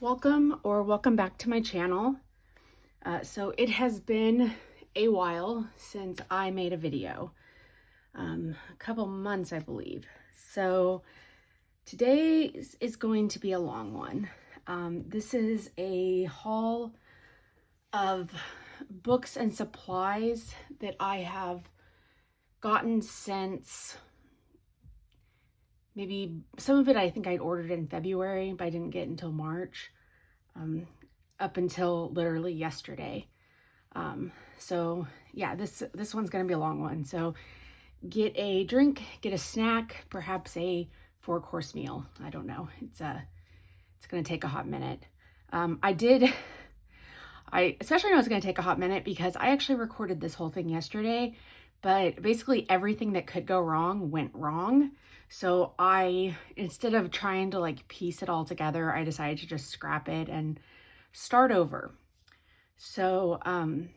Welcome back to my channel. So it has been a while since I made a video, a couple months, I believe. So today is going to be a long one. This is a haul of books and supplies that I have gotten since maybe some of it I think I'd ordered in February, but I didn't get until March. Up until literally yesterday. So yeah, this one's gonna be a long one. So get a drink, get a snack, perhaps a 4-course meal. I don't know. It's gonna take a hot minute. I especially know it's gonna take a hot minute because I actually recorded this whole thing yesterday, but basically everything that could go wrong went wrong. So instead of trying to like piece it all together, I decided to just scrap it and start over. So, I'm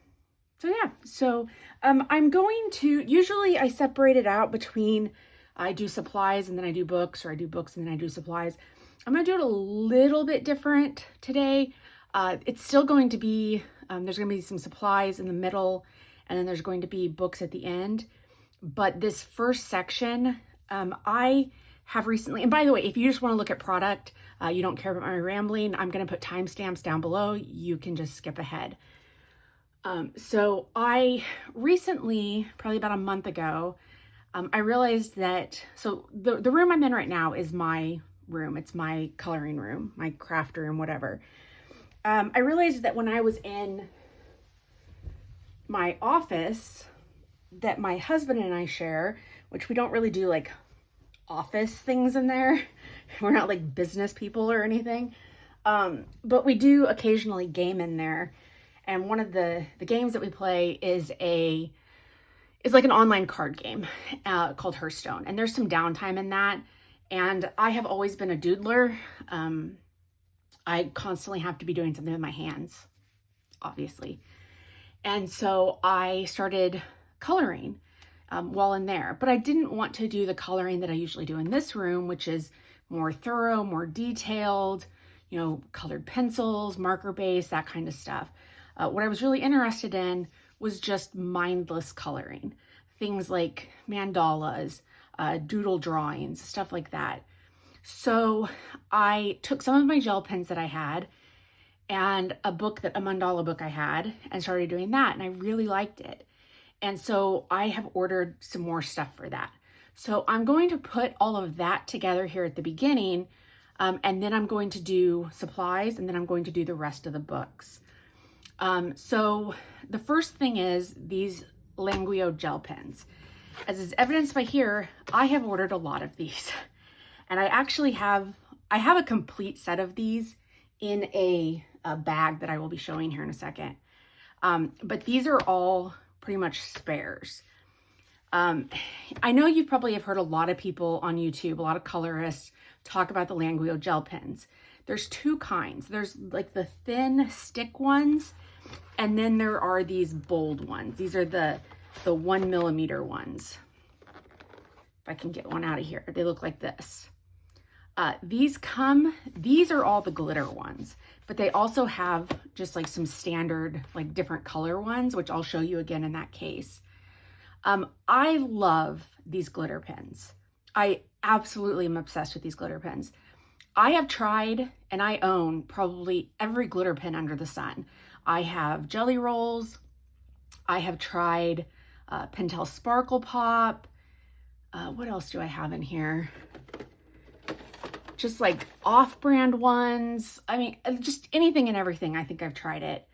going to, usually I separate it out between, I do supplies and then I do books, or I do books and then I do supplies. I'm going to do it a little bit different today. It's still going to be, there's going to be some supplies in the middle, and then there's going to be books at the end. But this first section, I have recently, and by the way, if you just want to look at product, you don't care about my rambling, I'm going to put timestamps down below. You can just skip ahead. So I recently, probably about a month ago, I realized that, so the room I'm in right now is my room. It's my coloring room, my craft room, whatever. I realized that when I was in my office that my husband and I share, which we don't really do like office things in there. We're not like business people or anything. But we do occasionally game in there. And one of the games that we play is like an online card game called Hearthstone. And there's some downtime in that. And I have always been a doodler. I constantly have to be doing something with my hands, obviously. And so I started coloring while in there, but I didn't want to do the coloring that I usually do in this room, which is more thorough, more detailed, you know, colored pencils, marker base, that kind of stuff. What I was really interested in was just mindless coloring, things like mandalas, doodle drawings, stuff like that. So I took some of my gel pens that I had and a mandala book I had, and started doing that, and I really liked it. And so I have ordered some more stuff for that. So I'm going to put all of that together here at the beginning, and then I'm going to do supplies, and then I'm going to do the rest of the books. So the first thing is these Languio gel pens. As is evidenced by here, I have ordered a lot of these. And I actually have a complete set of these in a bag that I will be showing here in a second. But these are all pretty much spares. I know you probably have heard a lot of people on YouTube, a lot of colorists, talk about the Languio gel pens. There's two kinds. There's like the thin stick ones, and then there are these bold ones. These are the 1 millimeter ones. If I can get one out of here, they look like this. These are all the glitter ones, but they also have just like some standard, like different color ones, which I'll show you again in that case. I love these glitter pens. I absolutely am obsessed with these glitter pens. I have tried, and I own probably every glitter pen under the sun. I have Jelly Rolls. I have tried Pentel Sparkle Pop. What else do I have in here? Just like off-brand ones. I mean, just anything and everything. I think I've tried it.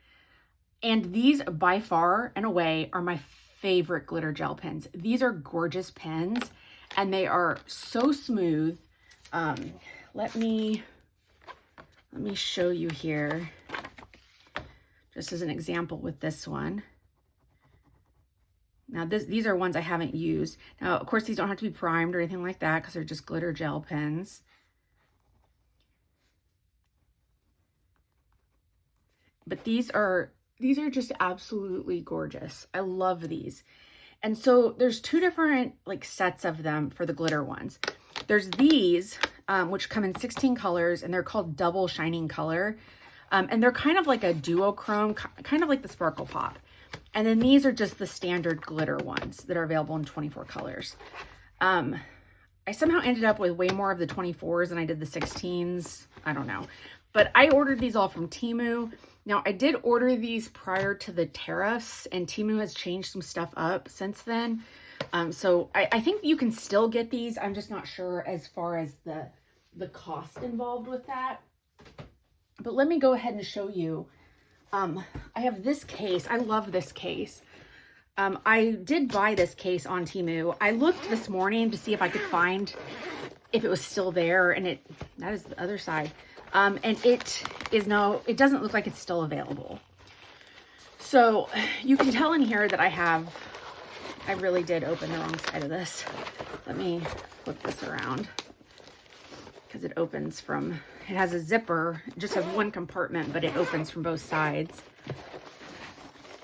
And these by far and away are my favorite glitter gel pens. These are gorgeous pens, and they are so smooth. Let me show you here, just as an example with this one. Now these are ones I haven't used. Now, of course, these don't have to be primed or anything like that because they're just glitter gel pens. But these are just absolutely gorgeous. I love these. And so there's two different like sets of them for the glitter ones. There's these, which come in 16 colors, and they're called double shining color. And they're kind of like a duochrome, kind of like the Sparkle Pop. And then these are just the standard glitter ones that are available in 24 colors. I somehow ended up with way more of the 24s than I did the 16s. I don't know. But I ordered these all from Temu. Now, I did order these prior to the tariffs, and Temu has changed some stuff up since then. So I think you can still get these. I'm just not sure as far as the cost involved with that. But let me go ahead and show you. I have this case. I love this case. I did buy this case on Temu. I looked this morning to see if I could find if it was still there, and that is the other side. And it doesn't look like it's still available. So you can tell in here that I really did open the wrong side of this. Let me flip this around because it opens from, it has a zipper, it just has one compartment, but it opens from both sides.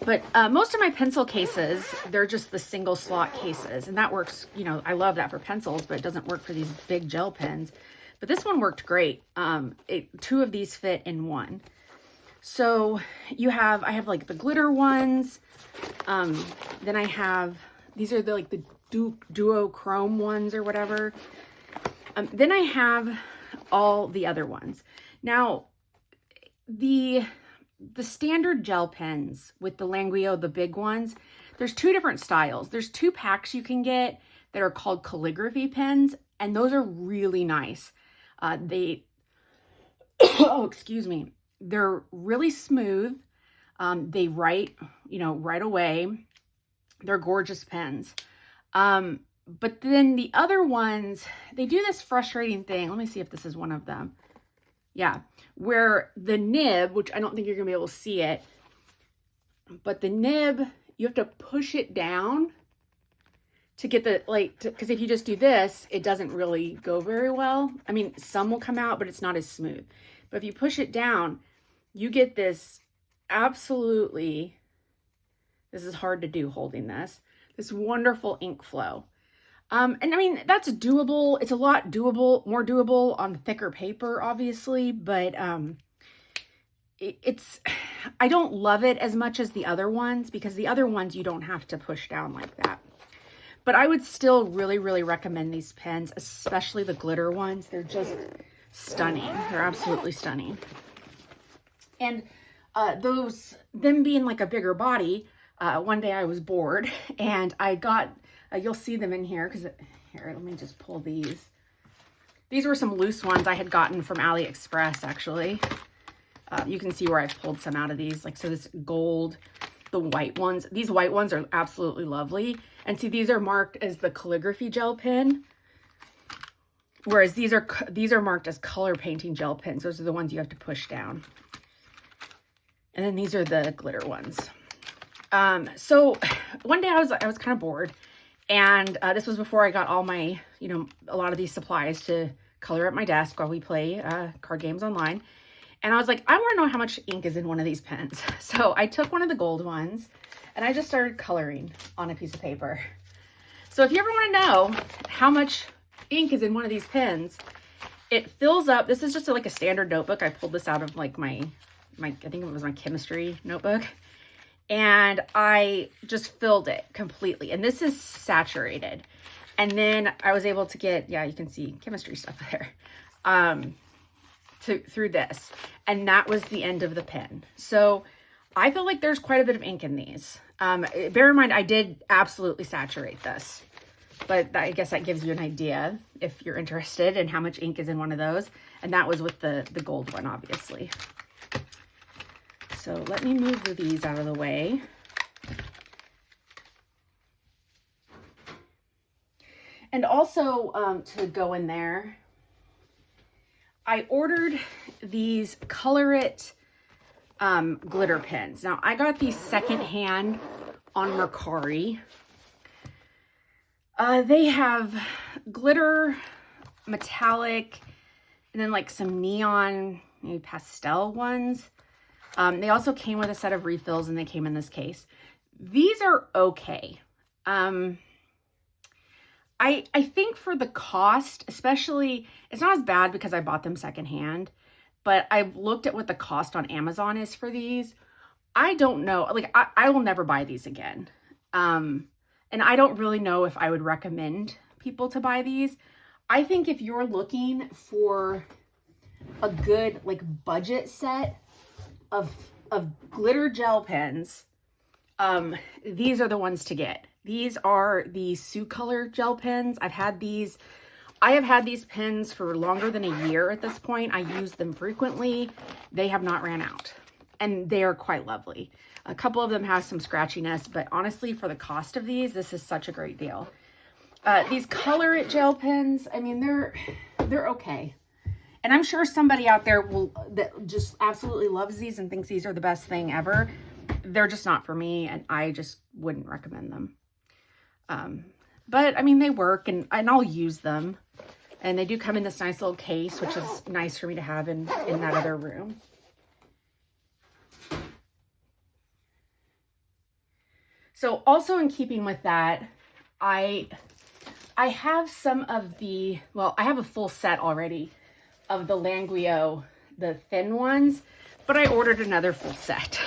But most of my pencil cases, they're just the single slot cases, and that works, you know, I love that for pencils, but it doesn't work for these big gel pens. But this one worked great. Two of these fit in one. So I have like the glitter ones. Then I have, these are like the duochrome ones or whatever. Then I have all the other ones. Now, the standard gel pens with the Languio, the big ones, there's two different styles. There's two packs you can get that are called calligraphy pens, and those are really nice. Oh, excuse me. They're really smooth. They write, you know, right away. They're gorgeous pens. But then the other ones, they do this frustrating thing. Let me see if this is one of them. Yeah, where the nib, which I don't think you're gonna be able to see it, but the nib, you have to push it down to get the, like, because if you just do this, it doesn't really go very well. I mean, some will come out, but it's not as smooth. But if you push it down, you get this absolutely, this is hard to do holding this wonderful ink flow. And I mean, that's doable. It's a lot more doable on thicker paper, obviously, but I don't love it as much as the other ones, because the other ones you don't have to push down like that. But I would still really, really recommend these pens, especially the glitter ones. They're just stunning. They're absolutely stunning. And them being like a bigger body, one day I was bored and I got, you'll see them in here, because here, let me just pull these. These were some loose ones I had gotten from AliExpress, actually. You can see where I've pulled some out of these. Like, so this gold, the white ones. These white ones are absolutely lovely. And see, these are marked as the calligraphy gel pen, whereas these are marked as color painting gel pens. Those are the ones you have to push down. And then these are the glitter ones. So one day I was kind of bored, and this was before I got all my, you know, a lot of these supplies to color at my desk while we play card games online. And I was like, I want to know how much ink is in one of these pens. So I took one of the gold ones and I just started coloring on a piece of paper. So if you ever want to know how much ink is in one of these pens, it fills up. This is just like a standard notebook. I pulled this out of like my I think it was my chemistry notebook. And I just filled it completely. And this is saturated. And then I was able to get, yeah, you can see chemistry stuff there, through this. And that was the end of the pen. So I feel like there's quite a bit of ink in these. Bear in mind, I did absolutely saturate this. But I guess that gives you an idea if you're interested in how much ink is in one of those. And that was with the gold one, obviously. So let me move these out of the way. And also to go in there, I ordered these Color It glitter pens. Now, I got these secondhand on Mercari. They have glitter, metallic, and then like some neon, maybe pastel ones. They also came with a set of refills, and they came in this case. These are okay. I think for the cost, especially, it's not as bad because I bought them secondhand, but I've looked at what the cost on Amazon is for these. I don't know, like I will never buy these again. And I don't really know if I would recommend people to buy these. I think if you're looking for a good like budget set of glitter gel pens, these are the ones to get. These are the Sioux Color gel pens. I have had these pens for longer than a year at this point. I use them frequently. They have not ran out, and they are quite lovely. A couple of them have some scratchiness, but honestly, for the cost of these, this is such a great deal. These Color It gel pens, I mean, they're okay. And I'm sure somebody out there that just absolutely loves these and thinks these are the best thing ever. They're just not for me, and I just wouldn't recommend them. But I mean, they work, and I'll use them. And they do come in this nice little case, which is nice for me to have in that other room. So also in keeping with that, I have some of the, well, I have a full set already of the Languio, the thin ones, but I ordered another full set.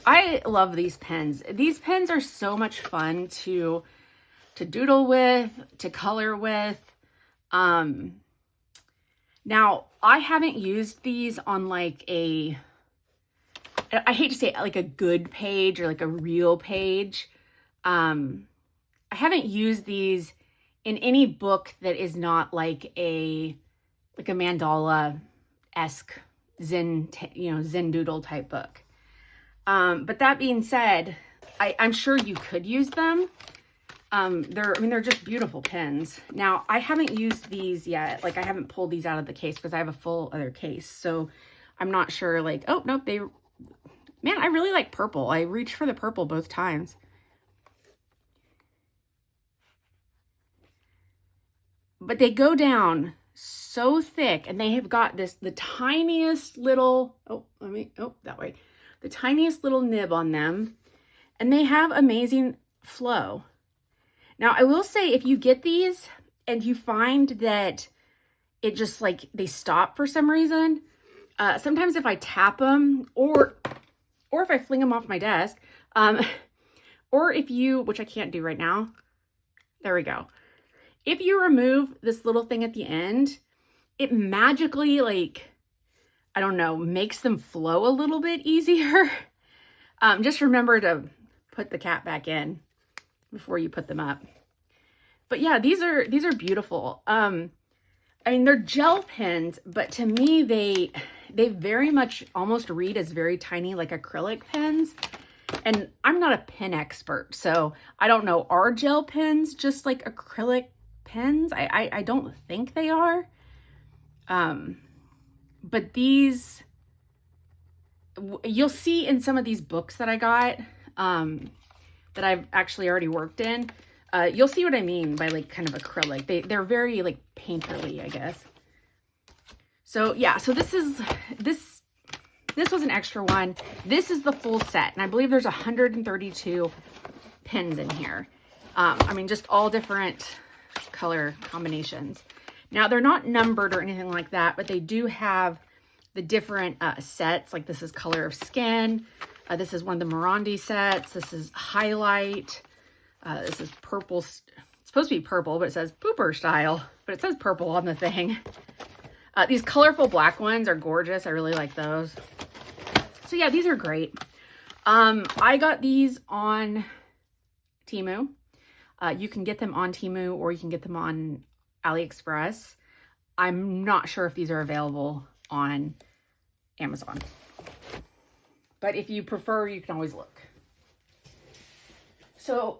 I love these pens. These pens are so much fun to doodle with, to color with. Now I haven't used these on like I hate to say it, like a good page or like a real page. I haven't used these in any book that is not like a mandala-esque Zen doodle type book. But that being said, I'm sure you could use them. They're just beautiful pens. Now, I haven't used these yet. Like, I haven't pulled these out of the case because I have a full other case. So I'm not sure, like, oh, nope, man, I really like purple. I reached for the purple both times. But they go down so thick, and they have got the tiniest little, the tiniest little nib on them, and they have amazing flow. Now, I will say, if you get these and you find that it just like they stop for some reason, sometimes if I tap them or if I fling them off my desk, or if you, which I can't do right now, there we go. If you remove this little thing at the end, it magically, like, I don't know, makes them flow a little bit easier. Just remember to put the cap back in before you put them up. But yeah, these are beautiful. I mean, they're gel pens, but to me, they very much almost read as very tiny, like acrylic pens. And I'm not a pen expert, so I don't know. Are gel pens just like acrylic pens? I don't think they are. But these, you'll see in some of these books that I got, that I've actually already worked in, you'll see what I mean by like kind of acrylic. They're very like painterly, I guess. So yeah, so this was an extra one. This is the full set, and I believe there's 132 pens in here. I mean, just all different color combinations. Now, they're not numbered or anything like that, but they do have the different sets. Like, this is Color of Skin. This is one of the Morandi sets. This is Highlight. This is purple. It's supposed to be purple, but it says Pooper Style. But it says purple on the thing. These colorful black ones are gorgeous. I really like those. So, yeah, these are great. I got these on Temu. You can get them on Temu, or you can get them on AliExpress. I'm not sure if these are available on Amazon. But if you prefer, you can always look. So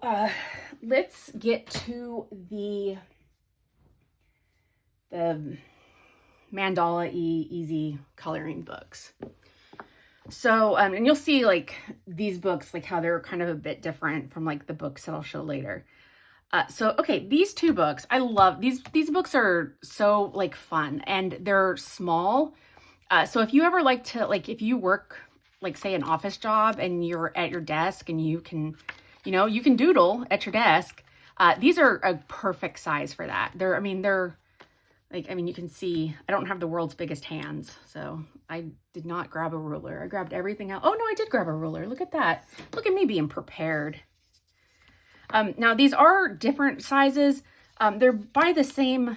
let's get to the Mandala Easy coloring books. So, and you'll see like these books, like how they're kind of a bit different from like the books that I'll show later. So, okay, these two books, I love these books are so like fun, and they're small. So if you ever like to, like if you work like say an office job and you're at your desk and you can, You know, you can doodle at your desk. These are a perfect size for that. They're like, I mean, you can see, I don't have the world's biggest hands, so I did not grab a ruler. I grabbed everything else. Oh no, I did grab a ruler. Look at that. Look at me being prepared. Now these are different sizes. They're by the same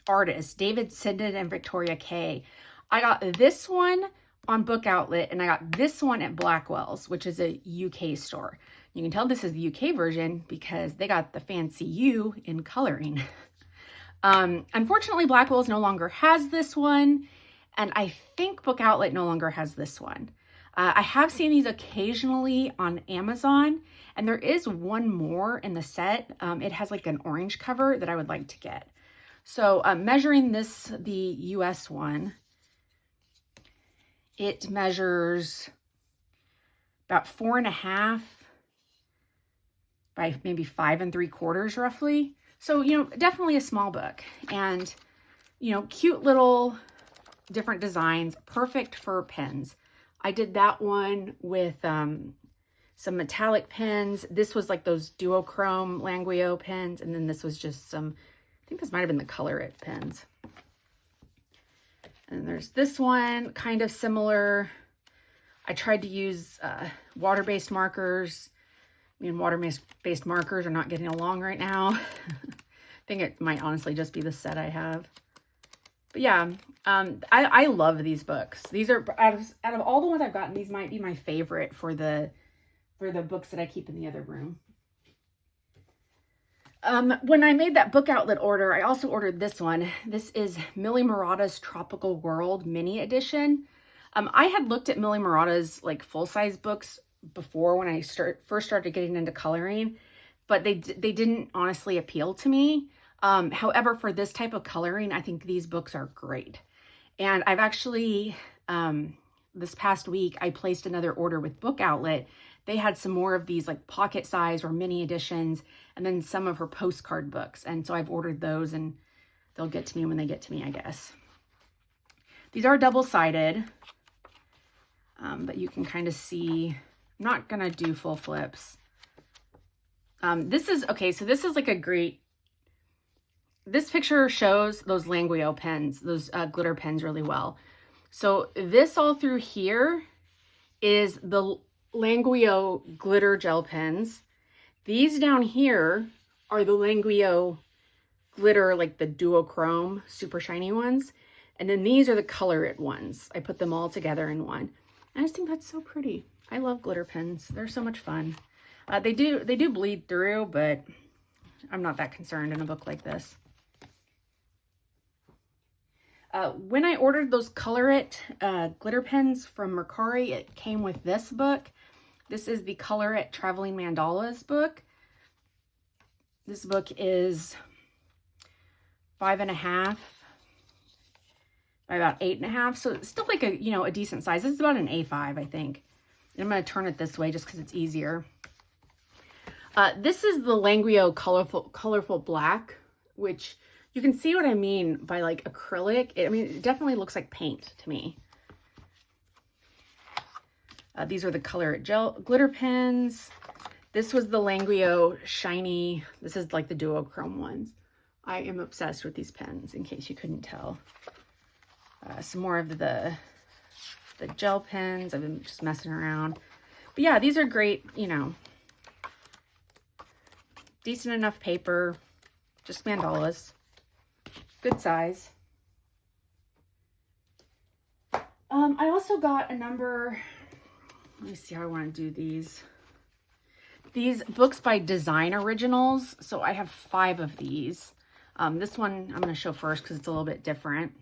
artist, David Sinden and Victoria Kay. I got this one on Book Outlet, and I got this one at Blackwell's, which is a UK store. You can tell this is the UK version because they got the fancy U in coloring. Unfortunately, Blackwell's no longer has this one, and I think Book Outlet no longer has this one. I have seen these occasionally on Amazon, and there is one more in the set. It has like an orange cover that I would like to get. So measuring this, the US one, it measures about 4.5 by maybe 5 3/4 roughly. So, you know, definitely a small book, and, you know, cute little different designs, perfect for pens. I did that one with some metallic pens. This was like those duochrome Languio pens, and then this was just some, I think this might have been the Color It pens. And there's this one, kind of similar. I tried to use water-based markers. I mean, water-based markers are not getting along right now. I think it might honestly just be the set I have. But yeah, I love these books. These are, out of all the ones I've gotten, these might be my favorite for the books that I keep in the other room. When I made that Book Outlet order, I also ordered this one. This is Millie Murata's Tropical World mini edition. I had looked at Millie Murata's like full-size books before when I first started getting into coloring, but they didn't honestly appeal to me. However, for this type of coloring, I think these books are great. And I've actually, this past week, I placed another order with Book Outlet. They had some more of these like pocket size or mini editions, and then some of her postcard books. And so I've ordered those, and they'll get to me when they get to me, I guess. These are double-sided, but you can kind of see, I'm not going to do full flips. This is, okay, so this is like a great, this picture shows those Languio pens, those glitter pens really well. So this all through here is the Languio glitter gel pens. These down here are the Languio glitter, like the duochrome, super shiny ones. And then these are the Color It ones. I put them all together in one. I just think that's so pretty. I love glitter pens. They're so much fun. They do bleed through, but I'm not that concerned in a book like this. When I ordered those Color It glitter pens from Mercari, it came with this book. This is the Color It Traveling Mandalas book. This book is 5.5 by about 8.5. So it's still like a, you know, a decent size. This is about an A5, I think. And I'm going to turn it this way just because it's easier. This is the Languio colorful black, which you can see what I mean by like acrylic. I mean, it definitely looks like paint to me. These are the Color It gel glitter pens. This was the Languio shiny. This is like the duochrome ones. I am obsessed with these pens, in case you couldn't tell. Some more of the gel pens. I've been just messing around. But yeah, these are great, you know, decent enough paper, just mandalas, good size. I also got a number, let me see how I want to do these. These books by Design Originals. So I have 5 of these. This one I'm going to show first because it's a little bit different.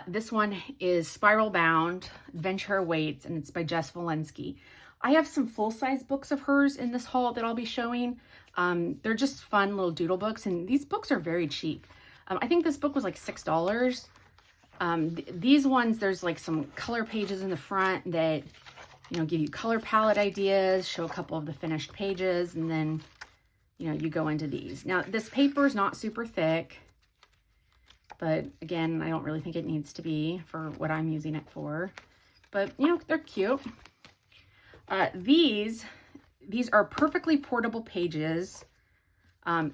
This one is Spiral Bound, Adventure Awaits, and it's by Jess Walensky. I have some full-size books of hers in this haul that I'll be showing. They're just fun little doodle books, and these books are very cheap. I think this book was like $6. These ones, there's like some color pages in the front that, you know, give you color palette ideas, show a couple of the finished pages, and then, you know, you go into these. Now, this paper is not super thick, but again, I don't really think it needs to be for what I'm using it for. But, you know, they're cute. These these are perfectly portable pages.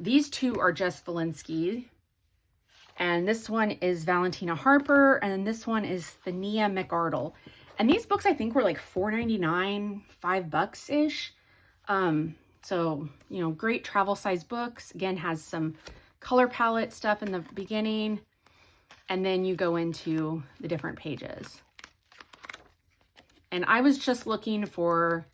These two are Jess Valinsky. And this one is Valentina Harper. And then this one is Thania McArdle. And these books, I think, were like $4.99, $5-ish. So, you know, great travel size books. Again, has some color palette stuff in the beginning. And then you go into the different pages. And I was just looking for,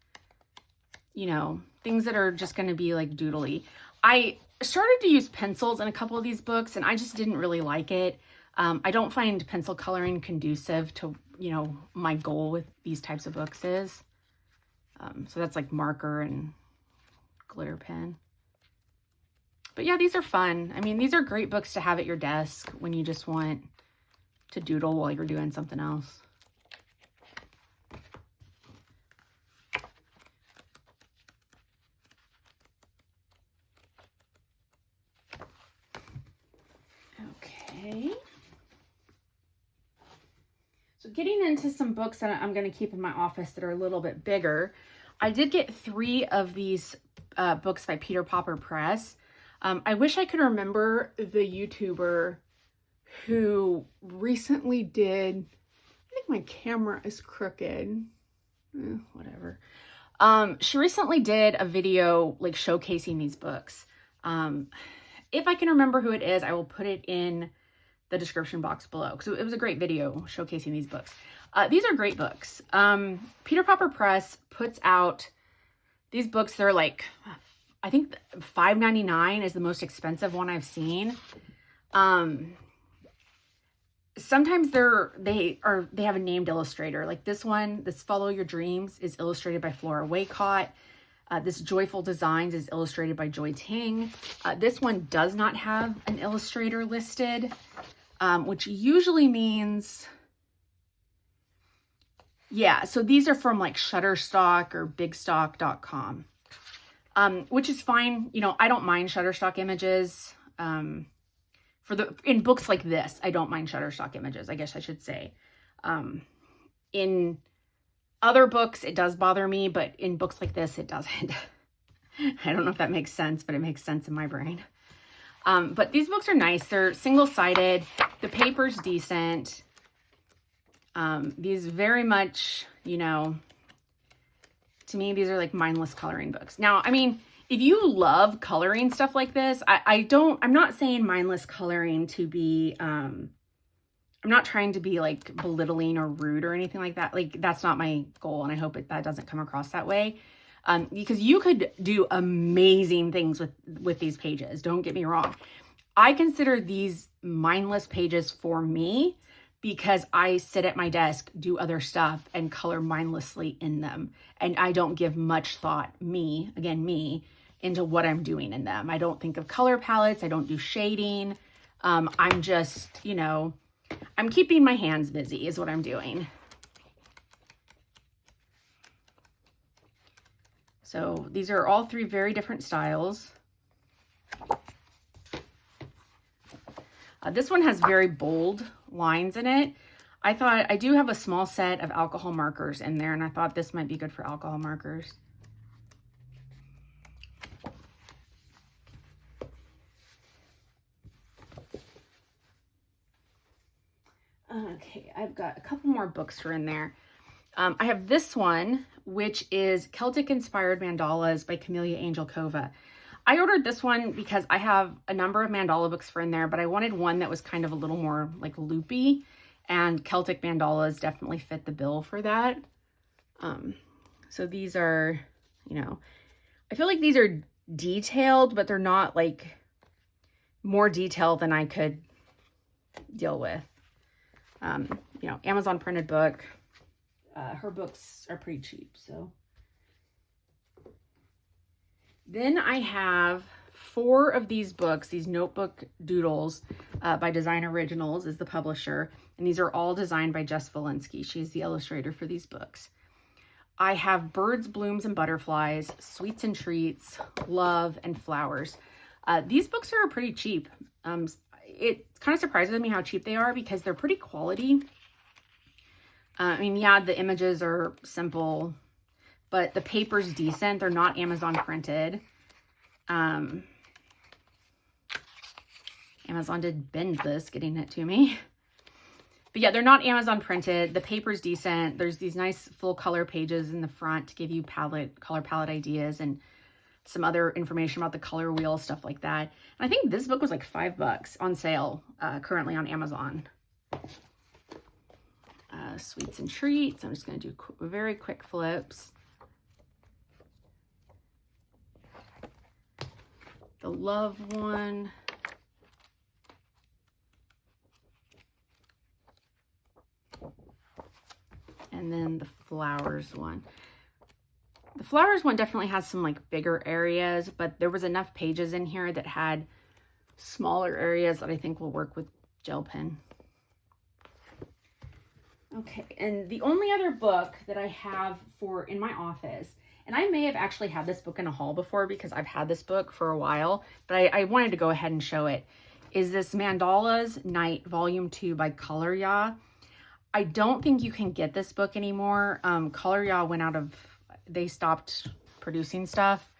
you know, things that are just going to be like doodly. I started to use pencils in a couple of these books and I just didn't really like it. I don't find pencil coloring conducive to, you know, my goal with these types of books is. So that's like marker and glitter pen. But yeah, these are fun. I mean, these are great books to have at your desk when you just want to doodle while you're doing something else. Okay. So getting into some books that I'm going to keep in my office that are a little bit bigger. I did get 3 of these books by Peter Popper Press. I wish I could remember the YouTuber who recently did, I think my camera is crooked, whatever. She recently did a video like showcasing these books. If I can remember who it is, I will put it in the description box below. So it was a great video showcasing these books. These are great books. Peter Popper Press puts out these books. They're like, I think $5.99 is the most expensive one I've seen. Sometimes they have a named illustrator. Like this one, this Follow Your Dreams is illustrated by Flora Waycott. This Joyful Designs is illustrated by Joy Ting. This one does not have an illustrator listed, which usually means, yeah, so these are from like Shutterstock or bigstock.com, which is fine. You know, I don't mind Shutterstock images. In books like this, I don't mind Shutterstock images, I guess I should say. In other books, it does bother me, but in books like this, it doesn't. I don't know if that makes sense, but it makes sense in my brain. But these books are nice. They're single-sided. The paper's decent. These very much, you know, to me, these are like mindless coloring books. Now, I mean, if you love coloring stuff like this, I'm not saying mindless coloring to be, I'm not trying to be like belittling or rude or anything like that. Like that's not my goal. And I hope that doesn't come across that way. Because you could do amazing things with these pages. Don't get me wrong. I consider these mindless pages for me because I sit at my desk, do other stuff and color mindlessly in them. And I don't give much thought, me, into what I'm doing in them. I don't think of color palettes. I don't do shading. I'm just, you know, I'm keeping my hands busy is what I'm doing. So these are all 3 very different styles. This one has very bold lines in it. I thought I do have a small set of alcohol markers in there, and I thought this might be good for alcohol markers. Okay, I've got a couple more books for in there. I have this one, which is Celtic Inspired Mandalas by Camellia Angel Kova. I ordered this one because I have a number of mandala books for in there, but I wanted one that was kind of a little more like loopy, and Celtic mandalas definitely fit the bill for that. So these are, you know, I feel like these are detailed, but they're not like more detailed than I could deal with. You know, Amazon printed book. Her books are pretty cheap, so. Then I have 4 of these books, these notebook doodles by Design Originals is the publisher. And these are all designed by Jess Valinsky. She's the illustrator for these books. I have Birds, Blooms, and Butterflies, Sweets and Treats, Love, and Flowers. These books are pretty cheap. It kind of surprises me how cheap they are because they're pretty quality. I mean, yeah, the images are simple, but the paper's decent. They're not Amazon printed. Amazon did bend this, getting it to me. But yeah, they're not Amazon printed. The paper's decent. There's these nice full color pages in the front to give you color palette ideas and some other information about the color wheel, stuff like that. And I think this book was like $5 on sale currently on Amazon. Sweets and treats. I'm just going to do very quick flips. The love one. And then the flowers one. The flowers one definitely has some like bigger areas, but there was enough pages in here that had smaller areas that I think will work with gel pen. Okay, and the only other book that I have in my office, and I may have actually had this book in a haul before because I've had this book for a while, but I wanted to go ahead and show it, is this Mandala's Night Volume 2 by Color Ya. I don't think you can get this book anymore. Color Ya they stopped producing stuff.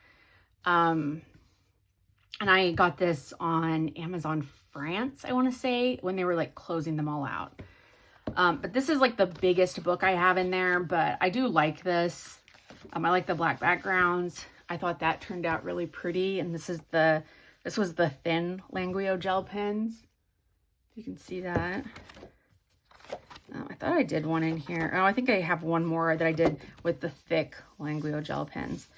And I got this on Amazon France, I want to say, when they were like closing them all out. But this is like the biggest book I have in there, but I do like this. I like the black backgrounds. I thought that turned out really pretty. And this was the thin Languio gel pens. You can see that. I thought I did one in here. Oh, I think I have one more that I did with the thick Languio gel pens.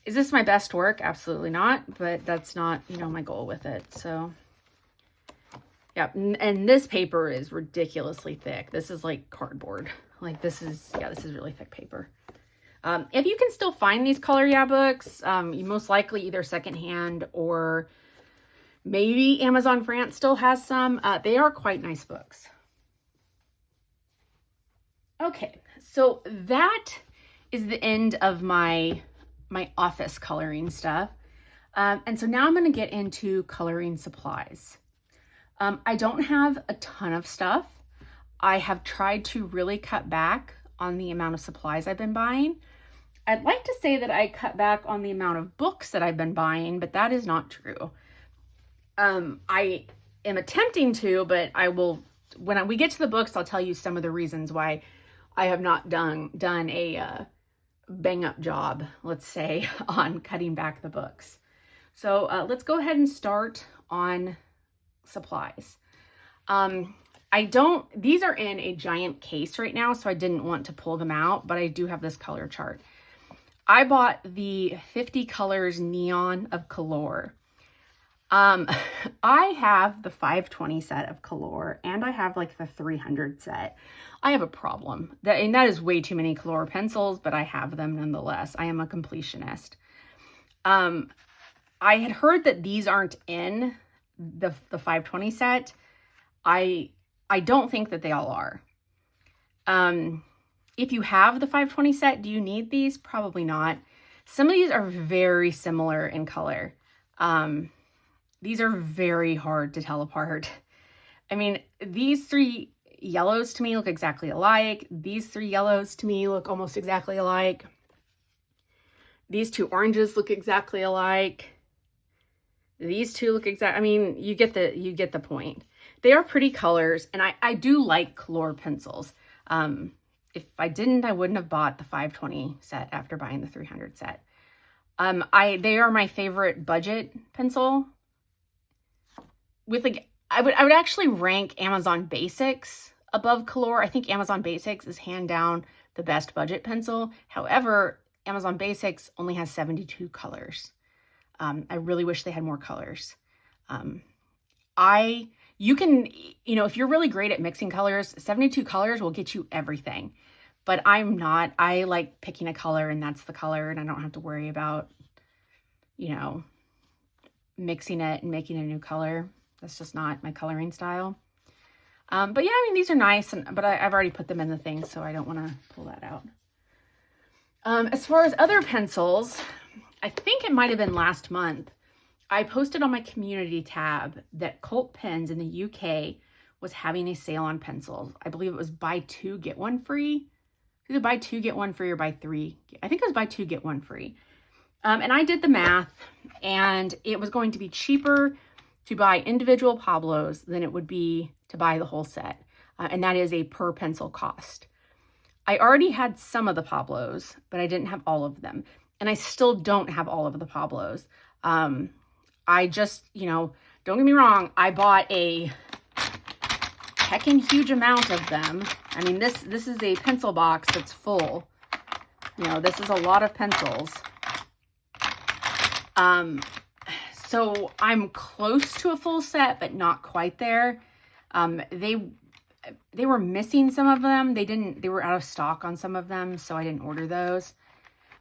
Is this my best work? Absolutely not, but that's not, my goal with it. So, yeah, and this paper is ridiculously thick. This is like cardboard. Like this is really thick paper. If you can still find these Color Ya books, you most likely either secondhand or maybe Amazon France still has some. They are quite nice books. Okay, so that is the end of my office coloring stuff. And so now I'm going to get into coloring supplies. I don't have a ton of stuff. I have tried to really cut back on the amount of supplies I've been buying. I'd like to say that I cut back on the amount of books that I've been buying, but that is not true. I am attempting to, but I will, when we get to the books, I'll tell you some of the reasons why I have not done a bang up job, let's say, on cutting back the books. So let's go ahead and start on supplies. These are in a giant case right now, so I didn't want to pull them out, but I do have this color chart. I bought the 50 colors neon of Color. I have the 520 set of Color, and I have like the 300 set. I have a problem. That is way too many Color pencils, but I have them nonetheless. I am a completionist. I had heard that these aren't in the 520 set. I don't think that they all are. If you have the 520 set, do you need these? Probably not. Some of these are very similar in color. These are very hard to tell apart. I mean, these three yellows to me look exactly alike. These three yellows to me look almost exactly alike. These two oranges look exactly alike. These two look I mean, you get the point. They are pretty colors, and I do like Color pencils. If I didn't, I wouldn't have bought the 520 set after buying the 300 set. They are my favorite budget pencil. With like, I would actually rank Amazon Basics above Color. I think Amazon Basics is hand down the best budget pencil. However, Amazon Basics only has 72 colors. I really wish they had more colors. You can, if you're really great at mixing colors, 72 colors will get you everything. But I'm not. I like picking a color and that's the color, and I don't have to worry about, mixing it and making a new color. That's just not my coloring style. But yeah, I mean, these are nice, but I've already put them in the thing, so I don't want to pull that out. As far as other pencils, I think it might have been last month, I posted on my community tab that Cult Pens in the UK was having a sale on pencils. I believe it was buy two, get one free. either buy 2, get 1 free, or buy 3. I think it was buy 2, get 1 free. And I did the math, and it was going to be cheaper to buy individual Pablos than it would be to buy the whole set. And that is a per pencil cost. I already had some of the Pablos, but I didn't have all of them. And I still don't have all of the Pablos. I just, you know, don't get me wrong, I bought a heckin' huge amount of them. I mean, this is a pencil box that's full. You know, this is a lot of pencils. So I'm close to a full set, but not quite there. They were missing some of them. They were out of stock on some of them, so I didn't order those.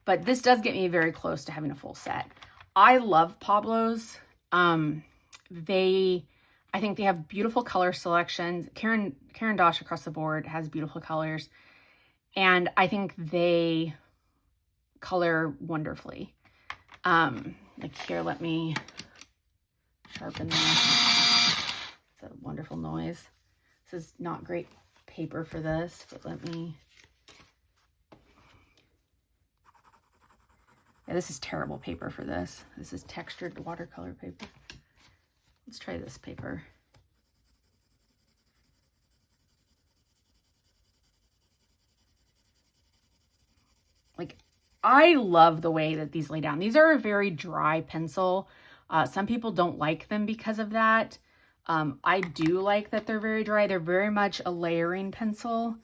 But this does get me very close to having a full set. I love Pablos. I think they have beautiful color selections. Karen Dosh across the board has beautiful colors. And I think they color wonderfully. Like here, let me sharpen this. It's a wonderful noise. This is not great paper for this, but let me... Yeah, this is terrible paper for this. This is textured watercolor paper. Let's try this paper. Like, I love the way that these lay down. These are a very dry pencil. Some people don't like them because of that. I do like that they're very dry. They're very much a layering pencil.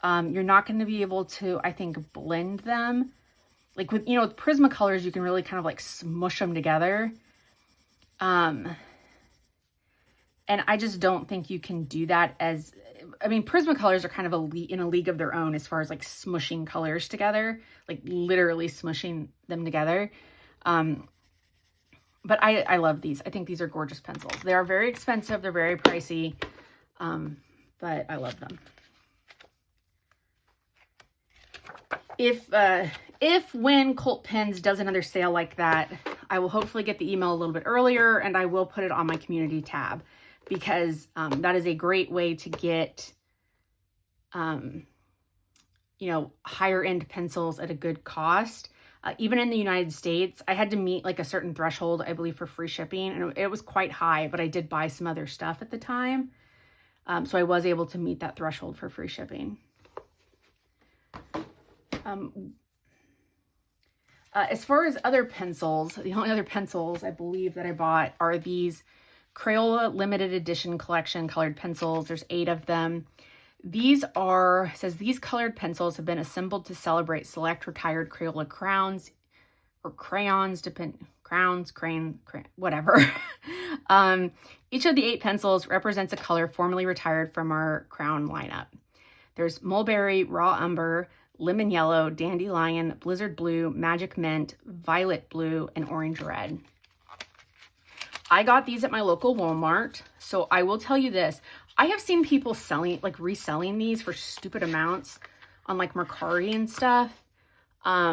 You're not going to be able to, I think, blend them. Like with, you know, with Prismacolors, you can really kind of like smush them together. And I just don't think you can do that as, I mean, Prismacolors are kind of in a league of their own as far as like smushing colors together, like literally smushing them together. But I love these. I think these are gorgeous pencils. They are very expensive. They're very pricey, but I love them. If when Cult Pens does another sale like that, I will hopefully get the email a little bit earlier, and I will put it on my community tab, because that is a great way to get, you know, higher end pencils at a good cost. Even in the United States, I had to meet like a certain threshold, I believe, for free shipping, and it was quite high, but I did buy some other stuff at the time. So I was able to meet that threshold for free shipping. As far as other pencils, the only other pencils I believe that I bought are these Crayola limited edition collection colored pencils. There's 8 of them. These are, it says, these colored pencils have been assembled to celebrate select retired Crayola crowns or crayons, whatever. Each of the 8 pencils represents a color formerly retired from our crown lineup. There's mulberry, raw umber, lemon yellow, dandelion, blizzard blue, magic mint, violet blue, and orange red. I got these at my local Walmart, so I will tell you this. I have seen people selling, like reselling these for stupid amounts on like Mercari and stuff. I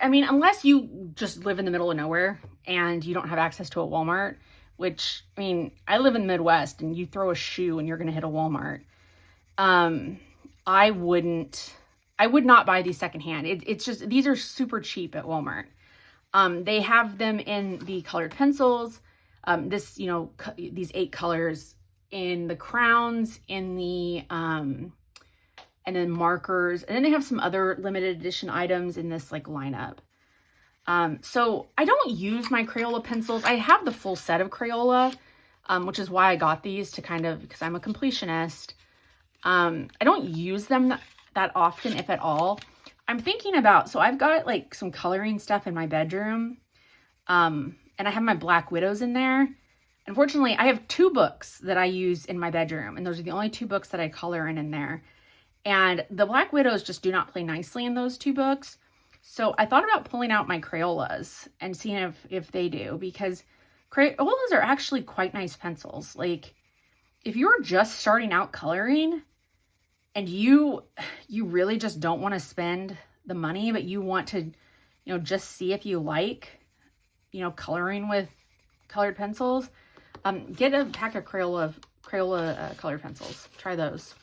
mean, unless you just live in the middle of nowhere and you don't have access to a Walmart, which, I mean, I live in the Midwest, and you throw a shoe and you're going to hit a Walmart. I would not buy these secondhand. It's just, these are super cheap at Walmart. They have them in the colored pencils, this, you know, these 8 colors in the crowns, in the, and then markers. And then they have some other limited edition items in this like lineup. So I don't use my Crayola pencils. I have the full set of Crayola, which is why I got these, to kind of, because I'm a completionist. I don't use them that often, if at all. I'm thinking about, so I've got like some coloring stuff in my bedroom, and I have my Black Widows in there. Unfortunately, I have 2 books that I use in my bedroom, and those are the only 2 books that I color in there. And the Black Widows just do not play nicely in those 2 books. So I thought about pulling out my Crayolas and seeing if they do, because Crayolas are actually quite nice pencils. Like, if you're just starting out coloring and you really just don't want to spend the money, but you want to, you know, just see if you like, you know, coloring with colored pencils, get a pack of Crayola colored pencils. Try those.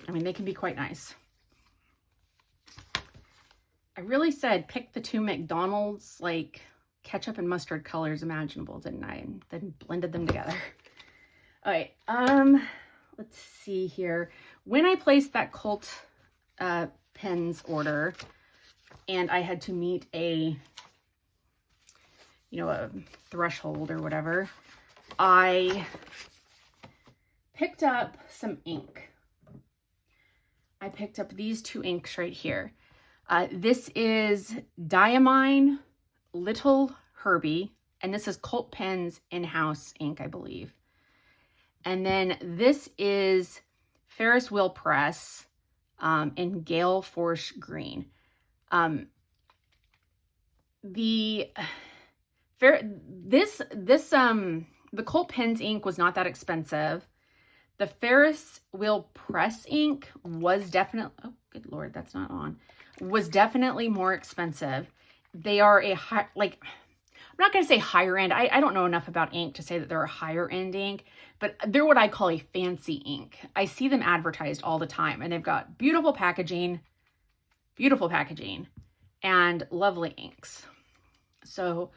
I mean, they can be quite nice. I really said pick the 2 McDonald's like ketchup and mustard colors imaginable, didn't I? And then blended them together. All right, let's see here. When I placed that Cult pens order and I had to meet a, you know, a threshold or whatever, I picked up some ink. I picked up these 2 inks right here. This is Diamine Little Herbie, and this is Cult Pens in-house ink, I believe. And then this is Ferris Wheel Press in Gale Force Green. The Cult Pens ink was not that expensive. The Ferris Wheel Press ink was definitely, oh, good Lord, that's not on, was definitely more expensive. They are a high, like, I'm not going to say higher end. I don't know enough about ink to say that they're a higher end ink, but they're what I call a fancy ink. I see them advertised all the time, and they've got beautiful packaging, and lovely inks. So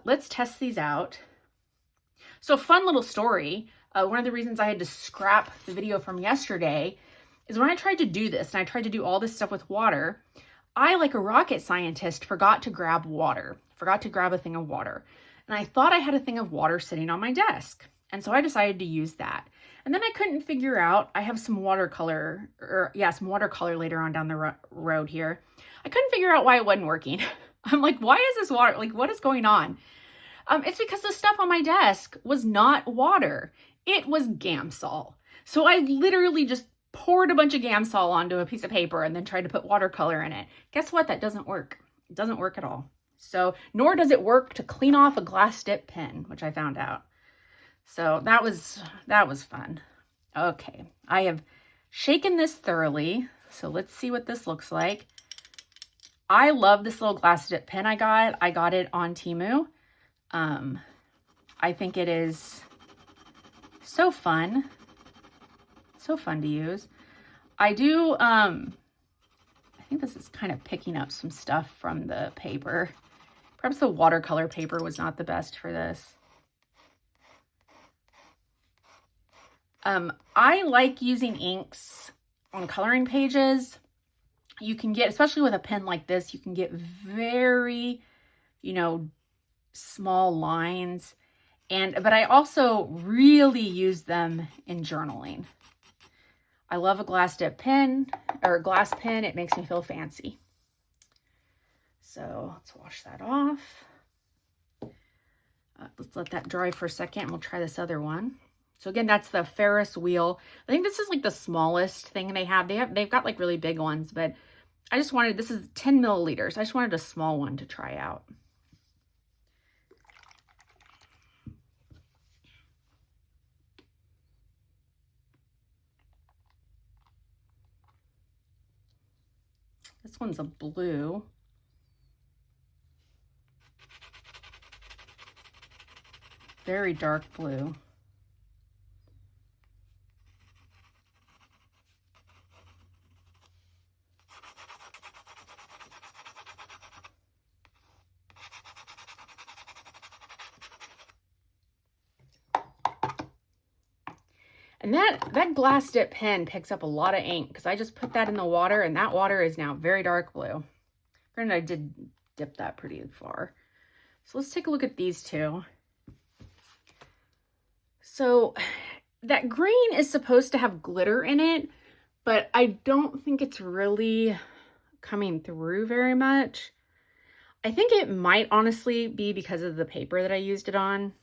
let's test these out. So fun little story. One of the reasons I had to scrap the video from yesterday is when I tried to do this, and I tried to do all this stuff with water, I, like a rocket scientist, forgot to grab a thing of water. And I thought I had a thing of water sitting on my desk. And so I decided to use that. And then I couldn't figure out, I have some watercolor, later on down the road here. I couldn't figure out why it wasn't working. I'm like, why is this water, like, what is going on? It's because the stuff on my desk was not water. It was Gamsol. So I literally just poured a bunch of Gamsol onto a piece of paper and then tried to put watercolor in it. Guess what? That doesn't work. It doesn't work at all. So, nor does it work to clean off a glass dip pen, which I found out. So that was fun. Okay, I have shaken this thoroughly. So let's see what this looks like. I love this little glass dip pen I got. I got it on Temu. I think it is so fun. So fun to use. I do, I think this is kind of picking up some stuff from the paper. Perhaps the watercolor paper was not the best for this. I like using inks on coloring pages. You can get, especially with a pen like this, you can get very, small lines. But I also really use them in journaling. I love a glass dip pen or a glass pen. It makes me feel fancy. So let's wash that off. Let's let that dry for a second and we'll try this other one. So again, that's the Ferris wheel. I think this is like the smallest thing they have. They've got like really big ones, but I just wanted, this is 10 milliliters. I just wanted a small one to try out. This one's a blue. Very dark blue. And that glass dip pen picks up a lot of ink because I just put that in the water and that water is now very dark blue. Granted, I did dip that pretty far. So let's take a look at these two. So that green is supposed to have glitter in it, but I don't think it's really coming through very much. I think it might honestly be because of the paper that I used it on.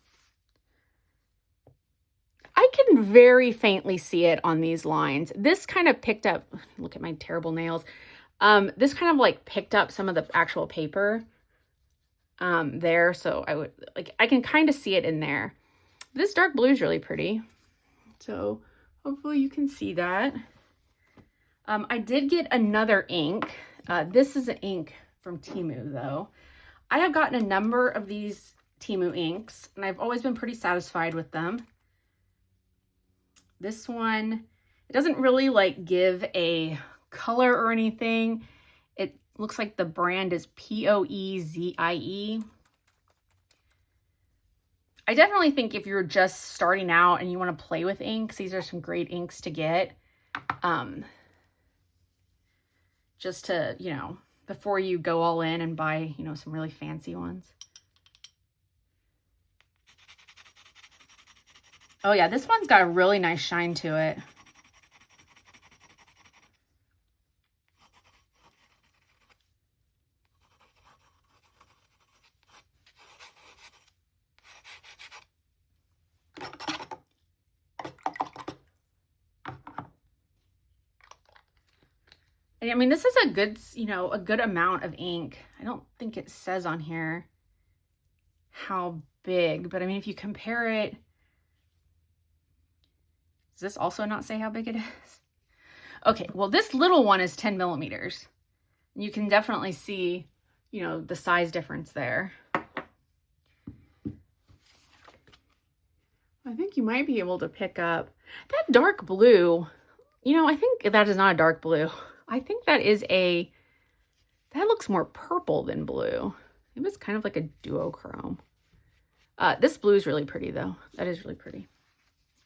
I can very faintly see it on these lines. This kind of picked up, look at my terrible nails. This kind of like picked up some of the actual paper there. So I can kind of see it in there. This dark blue is really pretty. So hopefully you can see that. I did get another ink. This is an ink from Temu though. I have gotten a number of these Temu inks and I've always been pretty satisfied with them. This one It doesn't really like give a color or anything. It looks like the brand is Poezie. I definitely think if you're just starting out and you want to play with inks, these are some great inks to get. Just to, you know, before you go all in and buy, you know, some really fancy ones. Oh yeah, this one's got a really nice shine to it. I mean, this is a good, you know, a good amount of ink. I don't think it says on here how big, but I mean, if you compare it, does this also not say how big it is? Okay, well, this little one is 10 millimeters. You can definitely see, you know, the size difference there. I think you might be able to pick up that dark blue. You know, I think that is not a dark blue. I think that is that looks more purple than blue. It was kind of like a duochrome. This blue is really pretty though. That is really pretty.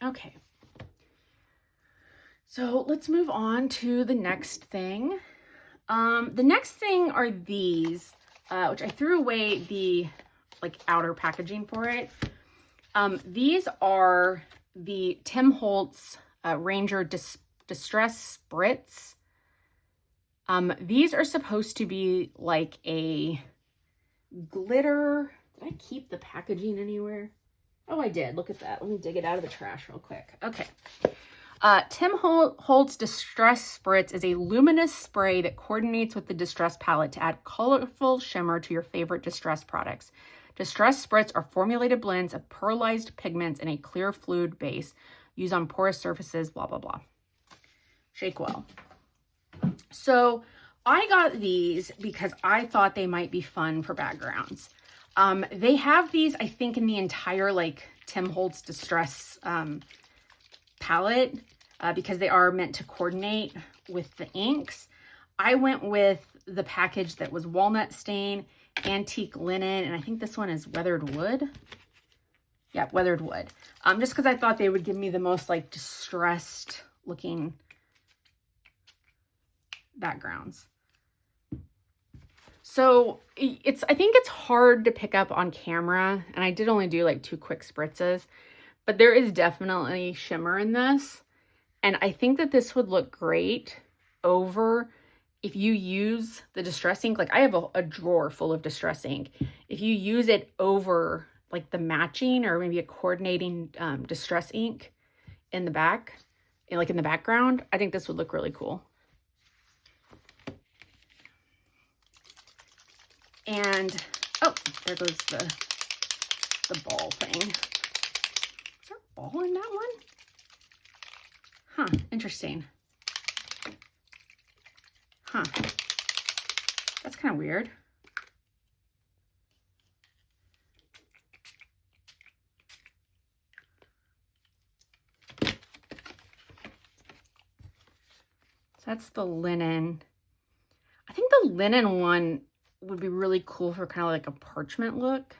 Okay. So let's move on to the next thing. The next thing are these, which I threw away the like outer packaging for it. These are the Tim Holtz Ranger Distress Spritz. These are supposed to be like a glitter. Did I keep the packaging anywhere? Oh, I did. Look at that. Let me dig it out of the trash real quick. Okay. Tim Holtz Distress Spritz is a luminous spray that coordinates with the Distress palette to add colorful shimmer to your favorite Distress products. Distress Spritz are formulated blends of pearlized pigments in a clear fluid base used on porous surfaces, blah, blah, blah. Shake well. So I got these because I thought they might be fun for backgrounds. They have these, I think, in the entire like Tim Holtz Distress palette because they are meant to coordinate with the inks. I went with the package that was walnut stain, antique linen, and I think this one is weathered wood. Yeah, weathered wood. Just because I thought they would give me the most like distressed looking backgrounds. So I think it's hard to pick up on camera, and I did only do like 2 quick spritzes, but there is definitely shimmer in this. And I think that this would look great over if you use the distress ink. Like I have a drawer full of distress ink. If you use it over like the matching or maybe a coordinating distress ink in the back, like in the background, I think this would look really cool. And, oh, there goes the ball thing. Is there a ball in that one? Huh, interesting. Huh. That's kind of weird. So that's the linen. I think the linen one would be really cool for kind of like a parchment look.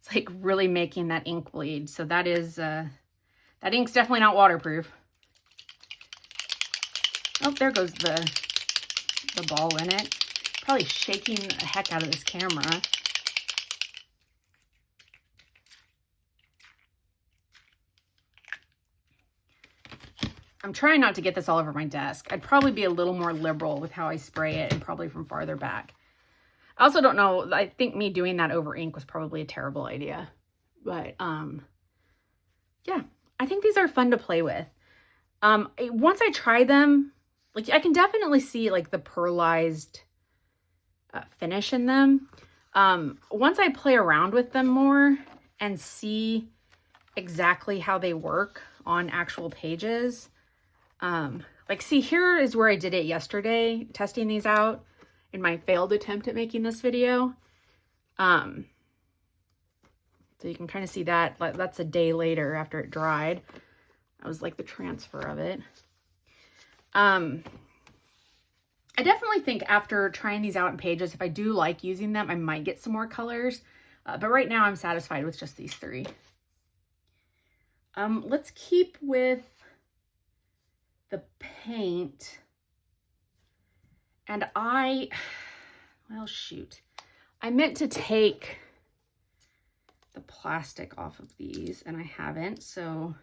It's like really making that ink bleed. So that is, that ink's definitely not waterproof. Oh, there goes the ball in it. Probably shaking the heck out of this camera. I'm trying not to get this all over my desk. I'd probably be a little more liberal with how I spray it and probably from farther back. I also don't know. I think me doing that over ink was probably a terrible idea. But, yeah, I think these are fun to play with. Once I try them, like I can definitely see like the pearlized finish in them. Once I play around with them more and see exactly how they work on actual pages, like see, here is where I did it yesterday, testing these out in my failed attempt at making this video. So you can kind of see that, that's a day later after it dried. That was like the transfer of it. I definitely think after trying these out in pages, if I do like using them, I might get some more colors. But right now I'm satisfied with just these 3. Let's keep with the paint. And well, shoot. I meant to take the plastic off of these and I haven't. So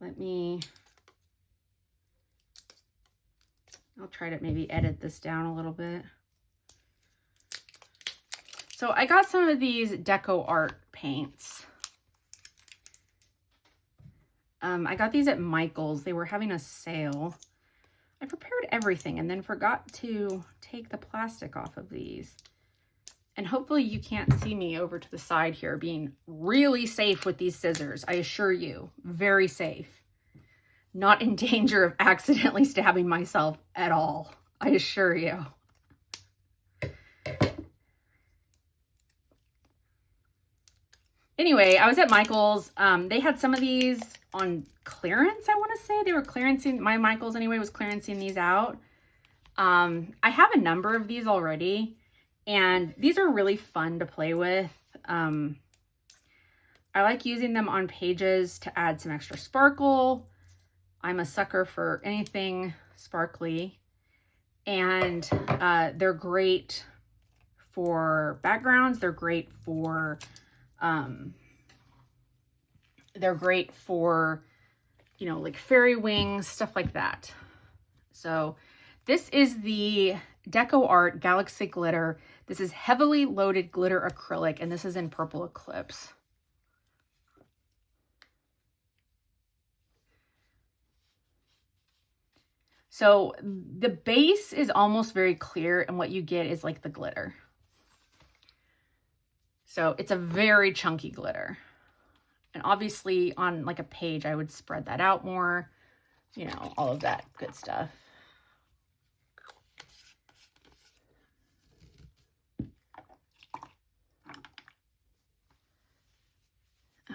I'll try to maybe edit this down a little bit. So I got some of these Deco Art paints. I got these at Michael's. They were having a sale. I prepared everything and then forgot to take the plastic off of these. And hopefully you can't see me over to the side here being really safe with these scissors. I assure you, very safe. Not in danger of accidentally stabbing myself at all. I assure you. Anyway, I was at Michael's. They had some of these on clearance, I want to say. They were clearancing, my Michael's anyway was clearancing these out. I have a number of these already, and these are really fun to play with. I like using them on pages to add some extra sparkle. I'm a sucker for anything sparkly, and they're great for backgrounds. They're great for you know, like fairy wings, stuff like that. So this is the Deco Art Galaxy Glitter. This is heavily loaded glitter acrylic, and this is in Purple Eclipse. So the base is almost very clear, and what you get is like the glitter. So it's a very chunky glitter. And obviously on like a page, I would spread that out more, you know, all of that good stuff.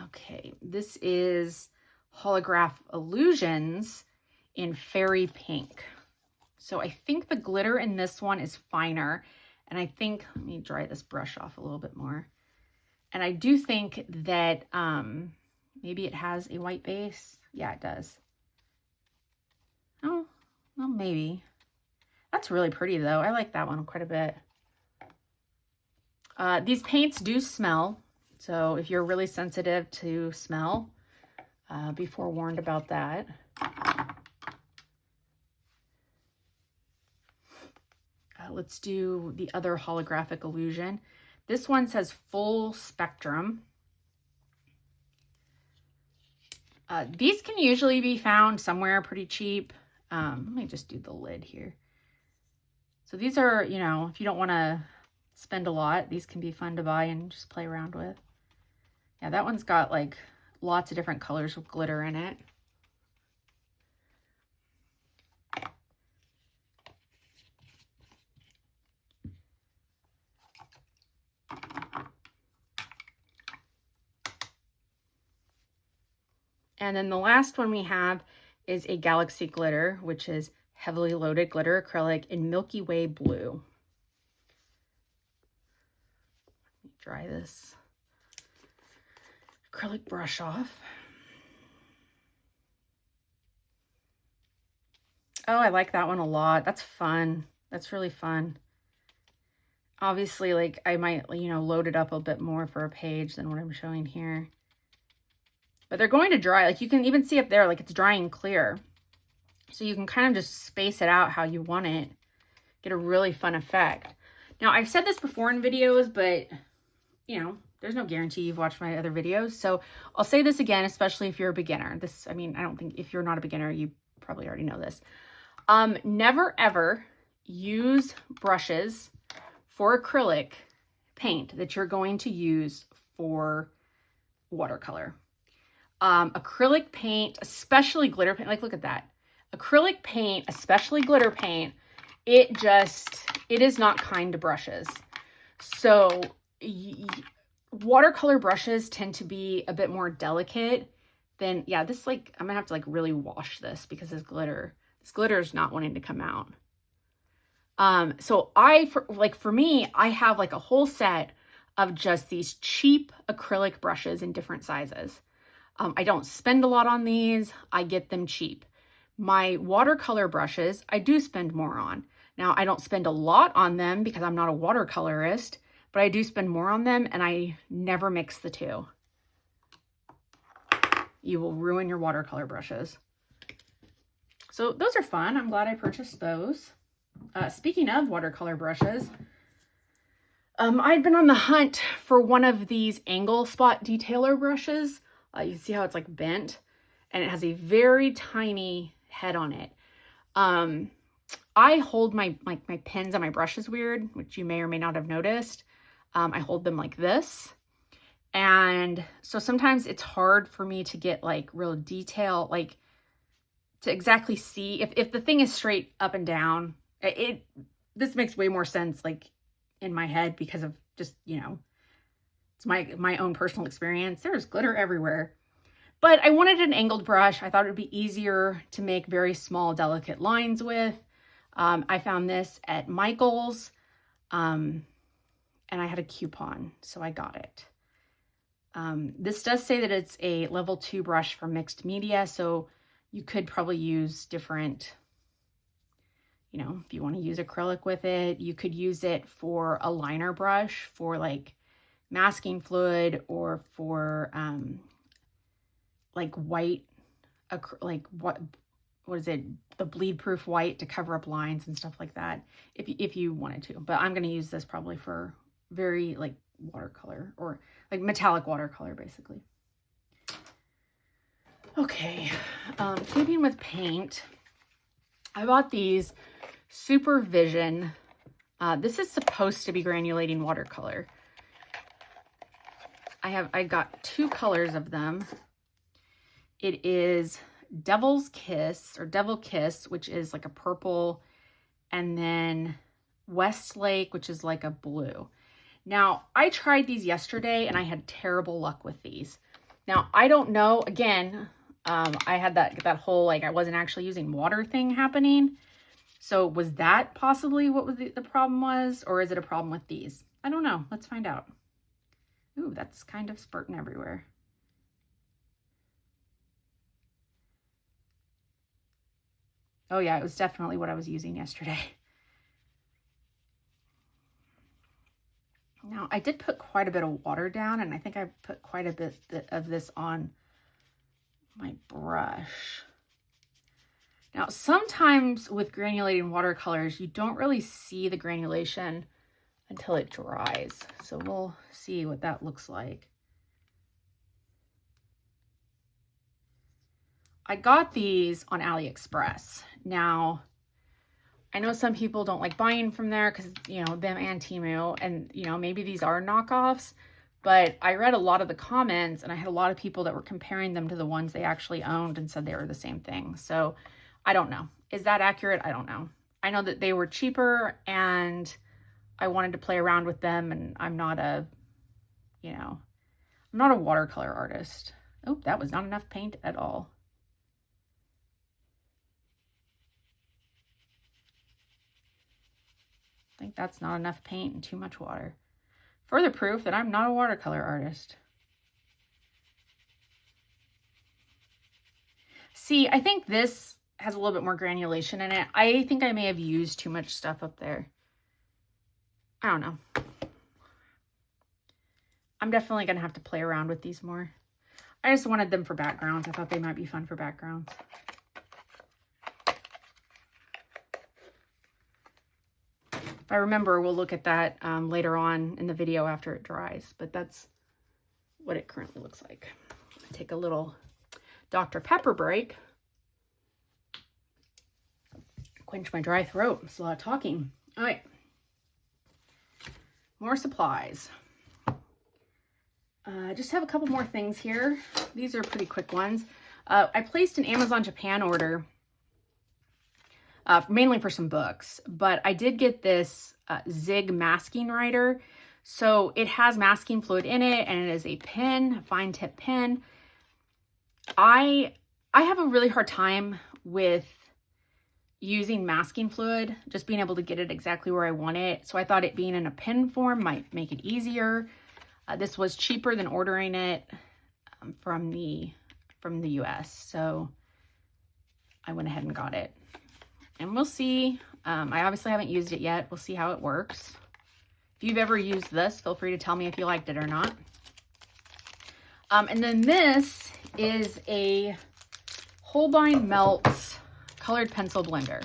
Okay, this is Holograph Illusions in Fairy Pink. So I think the glitter in this one is finer. And I think, let me dry this brush off a little bit more. And I do think that maybe it has a white base. Yeah, it does. Oh, well, maybe. That's really pretty though. I like that one quite a bit. These paints do smell. So if you're really sensitive to smell, be forewarned about that. Let's do the other holographic illusion. This one says Full Spectrum. These can usually be found somewhere pretty cheap. Let me just do the lid here. So these are, you know, if you don't want to spend a lot, these can be fun to buy and just play around with. Yeah, that one's got like lots of different colors with glitter in it. And then the last one we have is a Galaxy Glitter, which is heavily loaded glitter acrylic in Milky Way Blue. Let me dry this acrylic brush off. Oh, I like that one a lot. That's fun. That's really fun. Obviously, like I might, you know, load it up a bit more for a page than what I'm showing here. But they're going to dry. Like you can even see up there, like it's drying clear. So you can kind of just space it out how you want it. Get a really fun effect. Now, I've said this before in videos, but you know, there's no guarantee you've watched my other videos. So I'll say this again, especially if you're a beginner. I mean, I don't think if you're not a beginner, you probably already know this. Never ever use brushes for acrylic paint that you're going to use for watercolor. Acrylic paint, especially glitter paint, like look at that. Acrylic paint, especially glitter paint, it is not kind to brushes. So watercolor brushes tend to be a bit more delicate then yeah, this like, I'm gonna have to like really wash this because this glitter is not wanting to come out. So for me, I have like a whole set of just these cheap acrylic brushes in different sizes. I don't spend a lot on these. I get them cheap. My watercolor brushes, I do spend more on. Now, I don't spend a lot on them because I'm not a watercolorist, but I do spend more on them, and I never mix the two. You will ruin your watercolor brushes. So those are fun. I'm glad I purchased those. Speaking of watercolor brushes, I'd been on the hunt for one of these angle spot detailer brushes. You can see how it's like bent, and it has a very tiny head on it. I hold my pens and my brushes weird, which you may or may not have noticed. I hold them like this. And so sometimes it's hard for me to get like real detail, like to exactly see if the thing is straight up and down. This makes way more sense like in my head because of just, you know, it's my own personal experience. There's glitter everywhere. But I wanted an angled brush. I thought it would be easier to make very small, delicate lines with. I found this at Michael's, and I had a coupon, so I got it. This does say that it's a level 2 brush for mixed media, so you could probably use different, you know, if you want to use acrylic with it, you could use it for a liner brush for like masking fluid or for like white, like what is it, the bleed proof white to cover up lines and stuff like that if you wanted to. But I'm going to use this probably for very like watercolor or like metallic watercolor basically. Okay, keeping with paint, I bought these Supervision. This is supposed to be granulating watercolor. I got 2 colors of them. It is Devil's Kiss or Devil Kiss, which is like a purple, and then Westlake, which is like a blue. Now, I tried these yesterday and I had terrible luck with these. Now, I don't know, again, I had that whole, like, I wasn't actually using water thing happening. So was that possibly what was the problem was, or is it a problem with these? I don't know. Let's find out. Ooh, that's kind of spurting everywhere. Oh yeah, it was definitely what I was using yesterday. Now, I did put quite a bit of water down, and I think I put quite a bit of this on my brush. Now, sometimes with granulating watercolors, you don't really see the granulation until it dries. So we'll see what that looks like. I got these on AliExpress. Now, I know some people don't like buying from there because, you know, them and Temu, and, you know, maybe these are knockoffs, but I read a lot of the comments and I had a lot of people that were comparing them to the ones they actually owned and said they were the same thing. So I don't know. Is that accurate? I don't know. I know that they were cheaper and I wanted to play around with them, and I'm not a, you know, I'm not a watercolor artist. Oh, that was not enough paint at all. I think that's not enough paint and too much water. Further proof that I'm not a watercolor artist. See, I think this has a little bit more granulation in it. I think I may have used too much stuff up there. I don't know. I'm definitely going to have to play around with these more. I just wanted them for backgrounds. I thought they might be fun for backgrounds. If I remember, we'll look at that later on in the video after it dries, but that's what it currently looks like. Take a little Dr. Pepper break. Quench my dry throat. It's a lot of talking. All right. More supplies. Just have a couple more things here. These are pretty quick ones. I placed an Amazon Japan order mainly for some books, but I did get this Zig masking writer. So it has masking fluid in it, and it is a pen, a fine tip pen. I have a really hard time with using masking fluid, just being able to get it exactly where I want it. So I thought it being in a pen form might make it easier. This was cheaper than ordering it from the US. So I went ahead and got it. And we'll see. I obviously haven't used it yet. We'll see how it works. If you've ever used this, feel free to tell me if you liked it or not. And then this is a Holbein Melts colored pencil blender.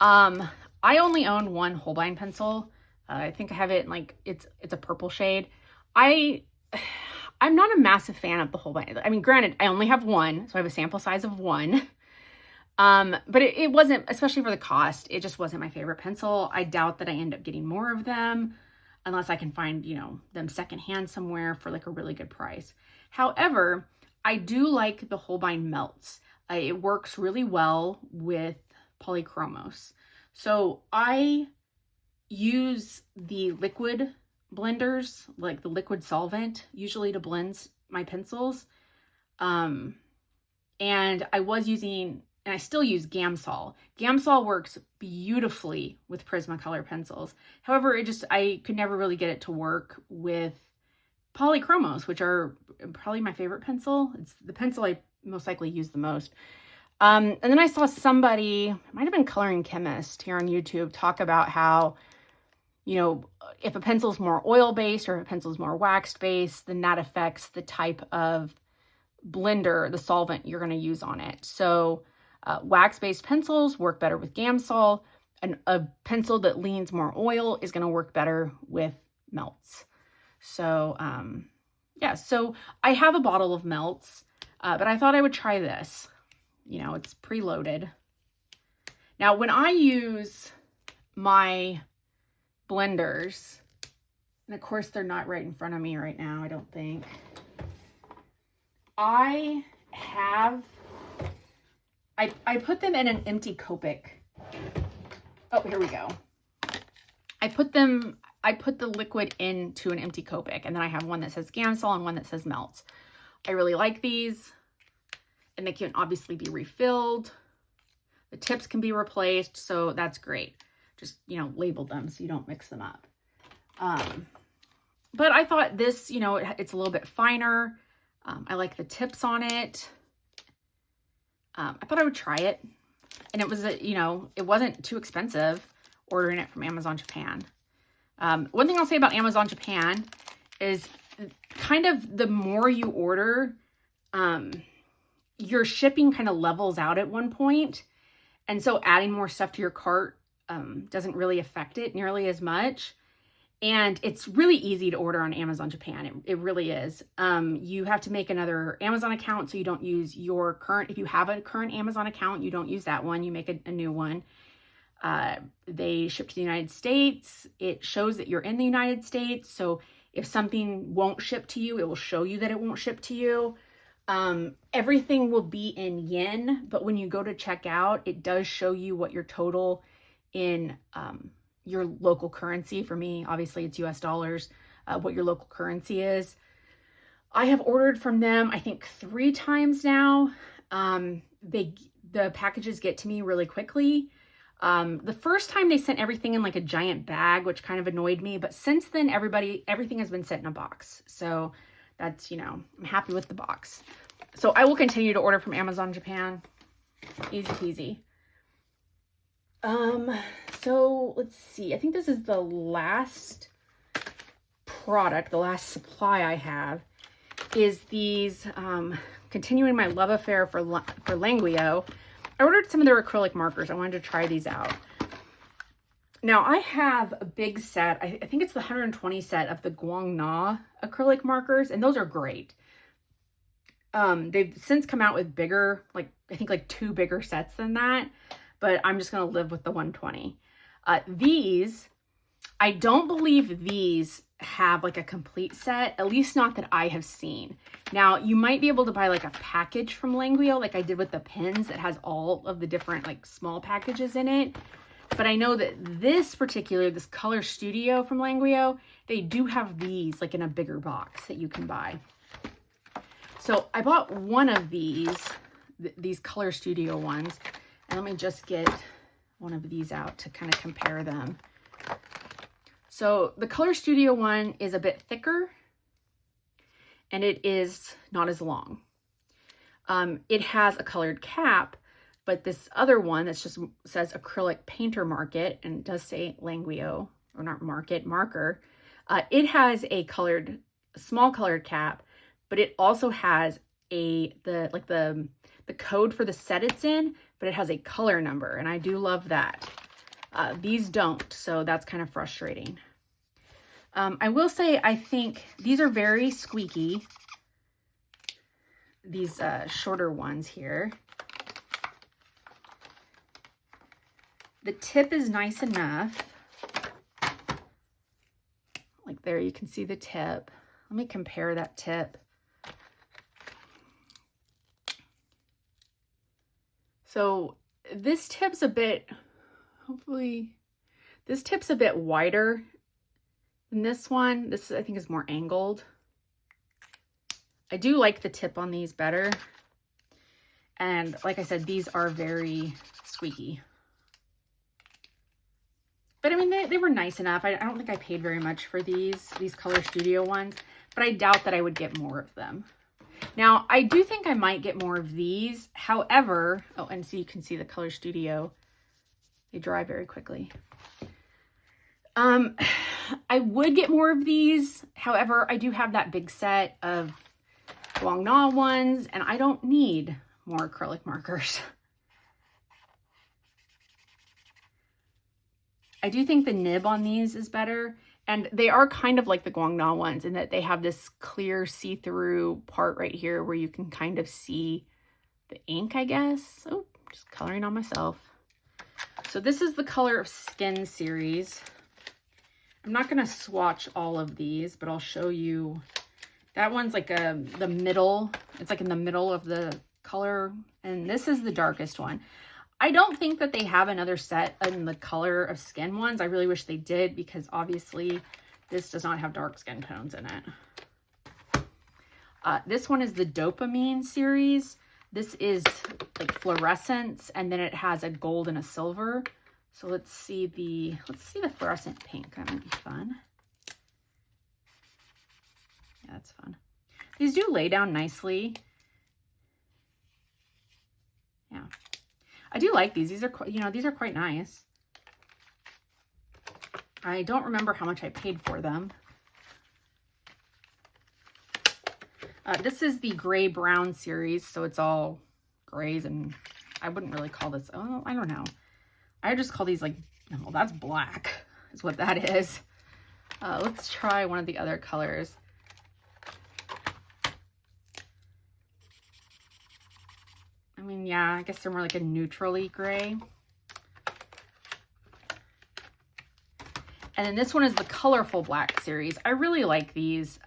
I only own one Holbein pencil. I think I have it in like, it's a purple shade. I'm not a massive fan of the Holbein. I mean, granted, I only have one, so I have a sample size of one. But it wasn't, especially for the cost, it just wasn't my favorite pencil. I doubt that I end up getting more of them unless I can find, you know, them secondhand somewhere for like a really good price. However, I do like the Holbein Melts. It works really well with polychromos. So I use the liquid blenders, like the liquid solvent, usually to blend my pencils. And I was using, and I still use Gamsol. Gamsol works beautifully with Prismacolor pencils. However, I could never really get it to work with polychromos, which are probably my favorite pencil. It's the pencil I most likely use the most. And then I saw somebody, it might have been Coloring Chemist here on YouTube, talk about how, you know, if a pencil is more oil-based or if a pencil is more wax-based, then that affects the type of blender, the solvent you're going to use on it. So wax-based pencils work better with Gamsol, and a pencil that leans more oil is going to work better with melts. So yeah, so I have a bottle of melts, but I thought I would try this. You know, it's preloaded. Now, when I use my blenders, and of course they're not right in front of me right now, I don't think. I put them in an empty Copic. Oh, here we go. I put the liquid into an empty Copic, and then I have one that says Gamsol and one that says Melts. I really like these, and they can obviously be refilled. The tips can be replaced, so that's great. Just, you know, label them so you don't mix them up. But I thought this, you know, it's a little bit finer. I like the tips on it. I thought I would try it. And it was, you know, it wasn't too expensive ordering it from Amazon Japan. One thing I'll say about Amazon Japan is kind of the more you order, your shipping kind of levels out at one point. And so adding more stuff to your cart doesn't really affect it nearly as much. And it's really easy to order on Amazon Japan. It really is. You have to make another Amazon account so you don't use your current, if you have a current Amazon account, you don't use that one, you make a new one. They ship to the United States. It shows that you're in the United States. So if something won't ship to you, it will show you that it won't ship to you. Everything will be in yen, but when you go to check out, it does show you what your total in your local currency. For me, obviously it's US dollars, what your local currency is. I have ordered from them, I think 3 times now. The packages get to me really quickly. The first time they sent everything in like a giant bag, which kind of annoyed me, but since then everything has been sent in a box. So that's, you know, I'm happy with the box. So I will continue to order from Amazon Japan. Easy peasy. So let's see. I think this is the last product, the last supply I have is these, continuing my love affair for Languio. I ordered some of their acrylic markers. I wanted to try these out. Now I have a big set. I think it's the 120 set of the Guangna acrylic markers, and those are great. They've since come out with bigger, like I think like 2 bigger sets than that, but I'm just going to live with the 120. These, I don't believe these have like a complete set, at least not that I have seen. Now you might be able to buy like a package from Languio, like I did with the pins that has all of the different like small packages in it. But I know that this Color Studio from Languio, they do have these like in a bigger box that you can buy. So I bought one of these Color Studio ones, and let me just get one of these out to kind of compare them. So the Color Studio one is a bit thicker, and it is not as long. It has a colored cap, but this other one that just says acrylic painter market, and it does say Languio, or not market, marker. It has a small colored cap, but it also has the code for the set it's in, but it has a color number, and I do love that. These don't, so that's kind of frustrating. I will say I think these are very squeaky, these shorter ones here. The tip is nice enough. Like there, you can see the tip. Let me compare that tip. So this tip's a bit, this tip's a bit wider than this one. This, I think, is more angled. I do like the tip on these better. And like I said, these are very squeaky. But I mean, they were nice enough. I don't think I paid very much for these Color Studio ones, but I doubt that I would get more of them. Now, I do think I might get more of these. However, oh, and so you can see the Color Studio, they dry very quickly. I would get more of these. However, I do have that big set of Guangna ones, and I don't need more acrylic markers. I do think the nib on these is better, and they are kind of like the Guangna ones in that they have this clear see-through part right here where you can kind of see the ink, I guess. Oh, just coloring on myself. So this is the Color of Skin series. I'm not going to swatch all of these, but I'll show you. That one's like the middle. It's like in the middle of the color, and this is the darkest one. I don't think that they have another set in the Color of Skin ones. I really wish they did, because obviously this does not have dark skin tones in it. This one is the Dopamine series. This is like fluorescence, and then it has a gold and a silver. So let's see the fluorescent pink. That might be fun. Yeah, that's fun. These do lay down nicely. Yeah. I do like these. These are, these are quite nice. I don't remember how much I paid for them. This is the gray brown series, so it's all grays, and I wouldn't really call this, oh, I don't know. I just call these like, well, that's black is what that is. Let's try one of the other colors. I mean, yeah, I guess they're more like a neutrally gray. And then this one is the Colorful Black series. I really like these.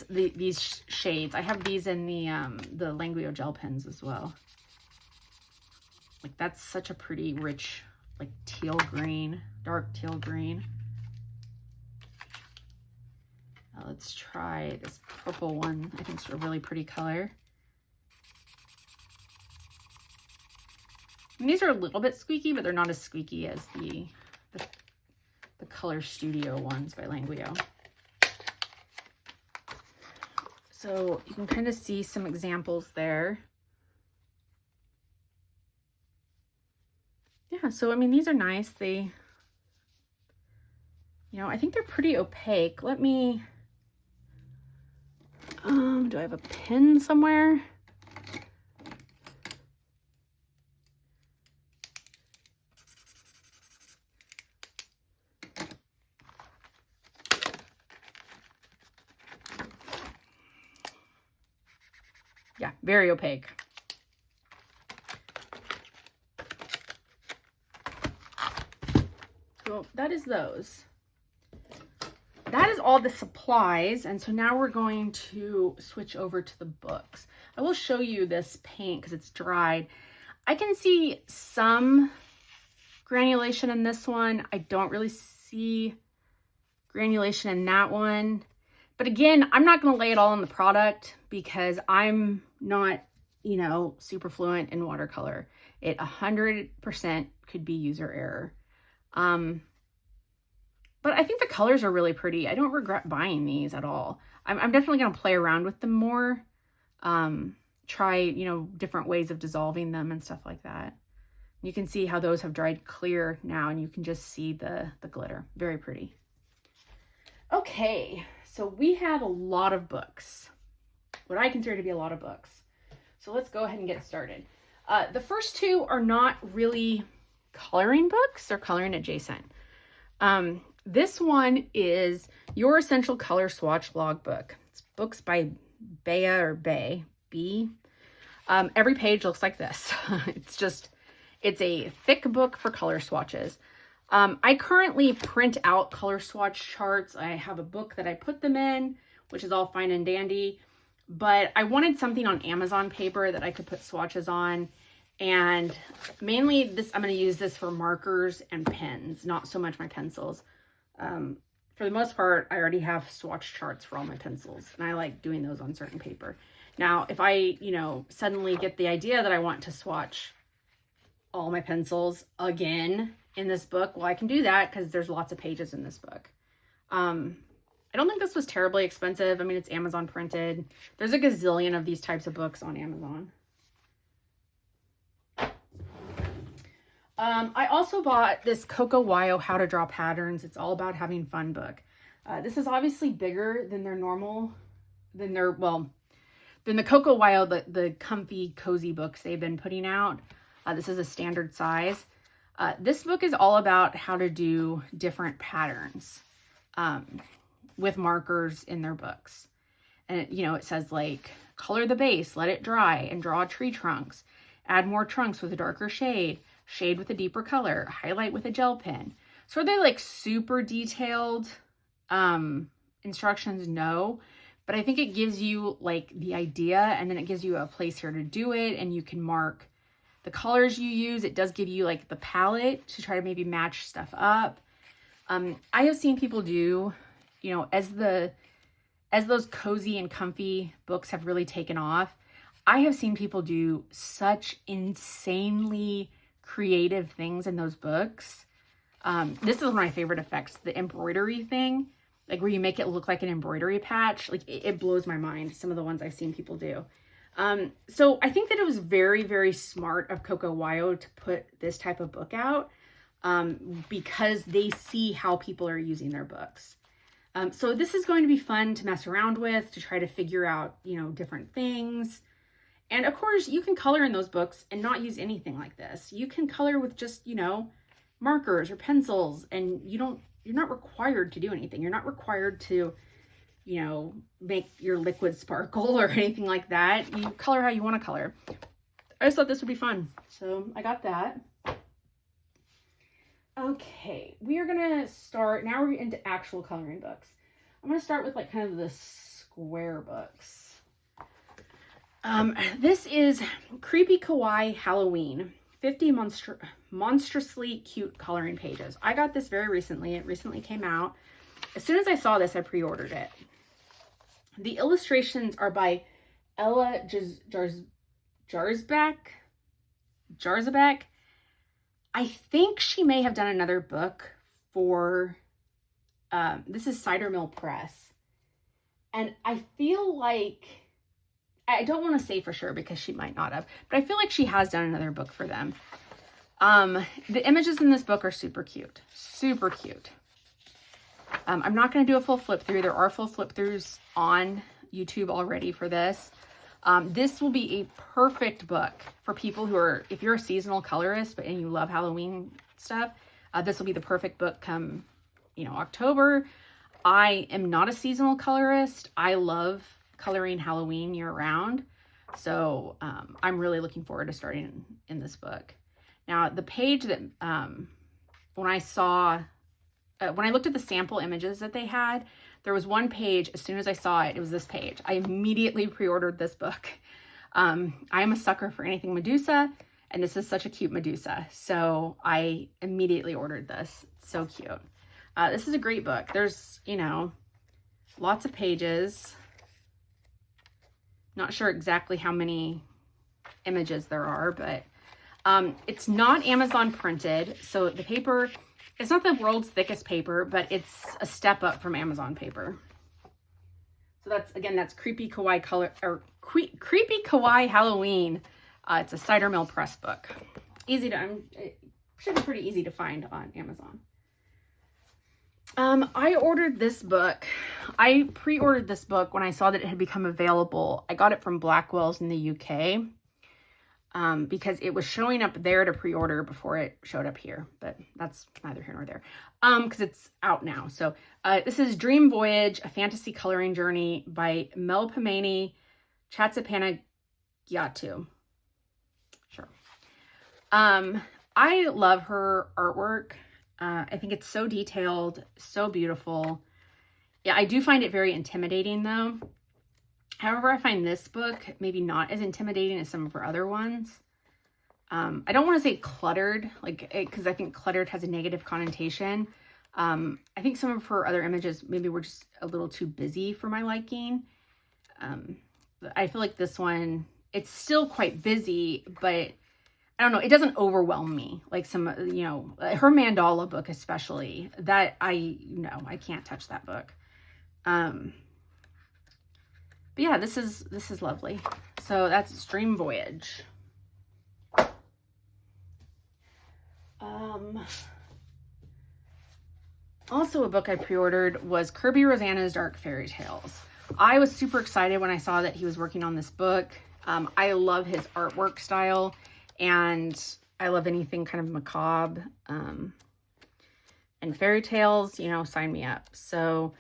These shades. I have these in the Languio gel pens as well. Like, that's such a pretty rich, like, teal green, dark teal green. Let's try this purple one. I think it's a really pretty color. And these are a little bit squeaky, but they're not as squeaky as the Color Studio ones by Languio. So you can kind of see some examples there. Yeah, so I mean, these are nice. They, I think they're pretty opaque. Let me, do I have a pen somewhere? Yeah, very opaque. So that is those. That is all the supplies. And so now we're going to switch over to the books. I will show you this paint because it's dried. I can see some granulation in this one. I don't really see granulation in that one. But again, I'm not going to lay it all on the product because I'm not, you know, super fluent in watercolor. It 100% could be user error. But I think the colors are really pretty. I don't regret buying these at all. I'm definitely going to play around with them more. Try, you know, different ways of dissolving them and stuff like that. You can see how those have dried clear now, and you can just see the glitter. Very pretty. Okay, so we have a lot of books. What I consider to be a lot of books. So let's go ahead and get started. The first two are not really coloring books. They're coloring adjacent. This one is Your Essential Color Swatch Logbook. It's books by Bea or Bay. B. Every page looks like this. It's a thick book for color swatches. I currently print out color swatch charts. I have a book that I put them in, which is all fine and dandy, but I wanted something on Amazon paper that I could put swatches on. And mainly this, I'm going to use this for markers and pens, not so much my pencils. For the most part, I already have swatch charts for all my pencils, and I like doing those on certain paper. Now, if I, you know, suddenly get the idea that I want to swatch all my pencils again in this book, well, I can do that because there's lots of pages in this book. I don't think this was terribly expensive. I mean, it's Amazon printed. There's a gazillion of these types of books on Amazon. I also bought this Coco Wyo How to Draw Patterns. It's all about having fun book. This is obviously bigger than their normal, than the Coco Wyo, the comfy, cozy books they've been putting out. This is a standard size. This book is all about how to do different patterns with markers in their books. And, you know, it says like, color the base, let it dry, and draw tree trunks. Add more trunks with a darker shade. Shade with a deeper color, highlight with a gel pen. So are they like super detailed instructions? No, but I think it gives you like the idea, and then it gives you a place here to do it, and you can mark the colors you use. It does give you like the palette to try to maybe match stuff up. I have seen people do, you know, as those cozy and comfy books have really taken off, I have seen people do such insanely creative things in those books. This is one of my favorite effects, the embroidery thing, like where you make it look like an embroidery patch. Like it blows my mind, some of the ones I've seen people do. So I think that it was very, very smart of Coco Wyo to put this type of book out because they see how people are using their books. So this is going to be fun to mess around with, to try to figure out, you know, different things. And of course, you can color in those books and not use anything like this. You can color with just, you know, markers or pencils, and you're not required to do anything. You're not required to, you know, make your liquid sparkle or anything like that. You color how you want to color. I just thought this would be fun, so I got that. Okay, we are gonna start, now we're into actual coloring books. I'm gonna start with like kind of the square books. This is Creepy Kawaii Halloween, 50 monstrously cute coloring pages. I got this very recently. It recently came out. As soon as I saw this, I pre-ordered it. The illustrations are by Ella Jarzabek. I think she may have done another book for, this is Cider Mill Press. And I feel like, I don't want to say for sure because she might not have, but I feel like she has done another book for them. The images in this book are super cute. Super cute. I'm not going to do a full flip through. There are full flip throughs on YouTube already for this. This will be a perfect book for people who are, if you're a seasonal colorist and you love Halloween stuff, this will be the perfect book come, you know, October. I am not a seasonal colorist. I love coloring Halloween year round. So I'm really looking forward to starting in this book. Now, the page that when I looked at the sample images that they had, there was one page, as soon as I saw it, it was this page. I immediately pre-ordered this book. I am a sucker for anything Medusa, and this is such a cute Medusa. So I immediately ordered this. It's so cute. This is a great book. There's, you know, lots of pages. Not sure exactly how many images there are, but it's not Amazon printed. So the paper, it's not the world's thickest paper, but it's a step up from Amazon paper. So that's, again, that's Creepy Kawaii Color, or Creepy Kawaii Halloween. It's a Cider Mill Press book. It should be pretty easy to find on Amazon. I ordered this book. I pre-ordered this book when I saw that it had become available. I got it from Blackwell's in the UK. Because it was showing up there to pre-order before it showed up here, but that's neither here nor there, because it's out now. So this is Dream Voyage, a fantasy coloring journey by Melpomene Chatsapanagatu. Sure. I love her artwork. I think it's so detailed, so beautiful. Yeah, I do find it very intimidating though. However, I find this book maybe not as intimidating as some of her other ones. I don't want to say cluttered, because I think cluttered has a negative connotation. I think some of her other images maybe were just a little too busy for my liking. I feel like this one, it's still quite busy, but I don't know, it doesn't overwhelm me like some, her mandala book especially. That I can't touch that book. But yeah, this is lovely. So that's Dream Voyage. Also a book I pre-ordered was Kirby Rosanna's Dark Fairy Tales. I was super excited when I saw that he was working on this book. I love his artwork style, and I love anything kind of macabre. And fairy tales, sign me up. So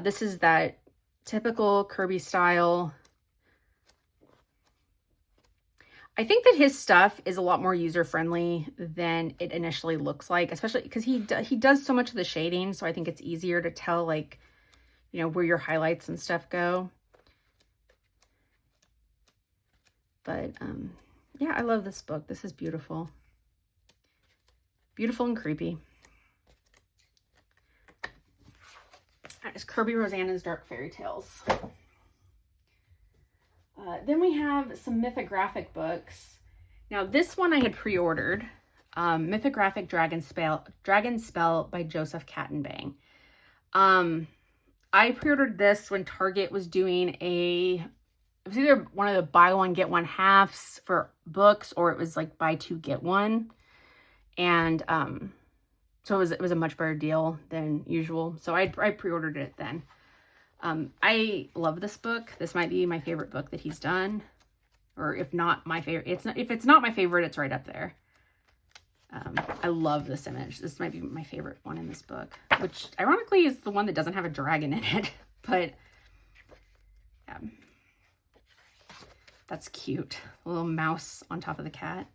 this is that typical Kirby style. I think that his stuff is a lot more user-friendly than it initially looks like, especially because he does so much of the shading, so I think it's easier to tell, where your highlights and stuff go. But yeah, I love this book. This is beautiful. Beautiful and creepy. That is Kirby Rosanna's Dark Fairy Tales. Then we have some mythographic books. Now this one I had pre-ordered, Mythographic Dragon Spell by Joseph Kattenbang. I pre-ordered this when Target was doing it was either one of the buy one get one halves for books, or it was like buy two get one. And so it was a much better deal than usual. So I pre-ordered it then. I love this book. This might be my favorite book that he's done, or if not my favorite, if it's not my favorite, it's right up there. I love this image. This might be my favorite one in this book, which ironically is the one that doesn't have a dragon in it, but yeah, that's cute. A little mouse on top of the cat.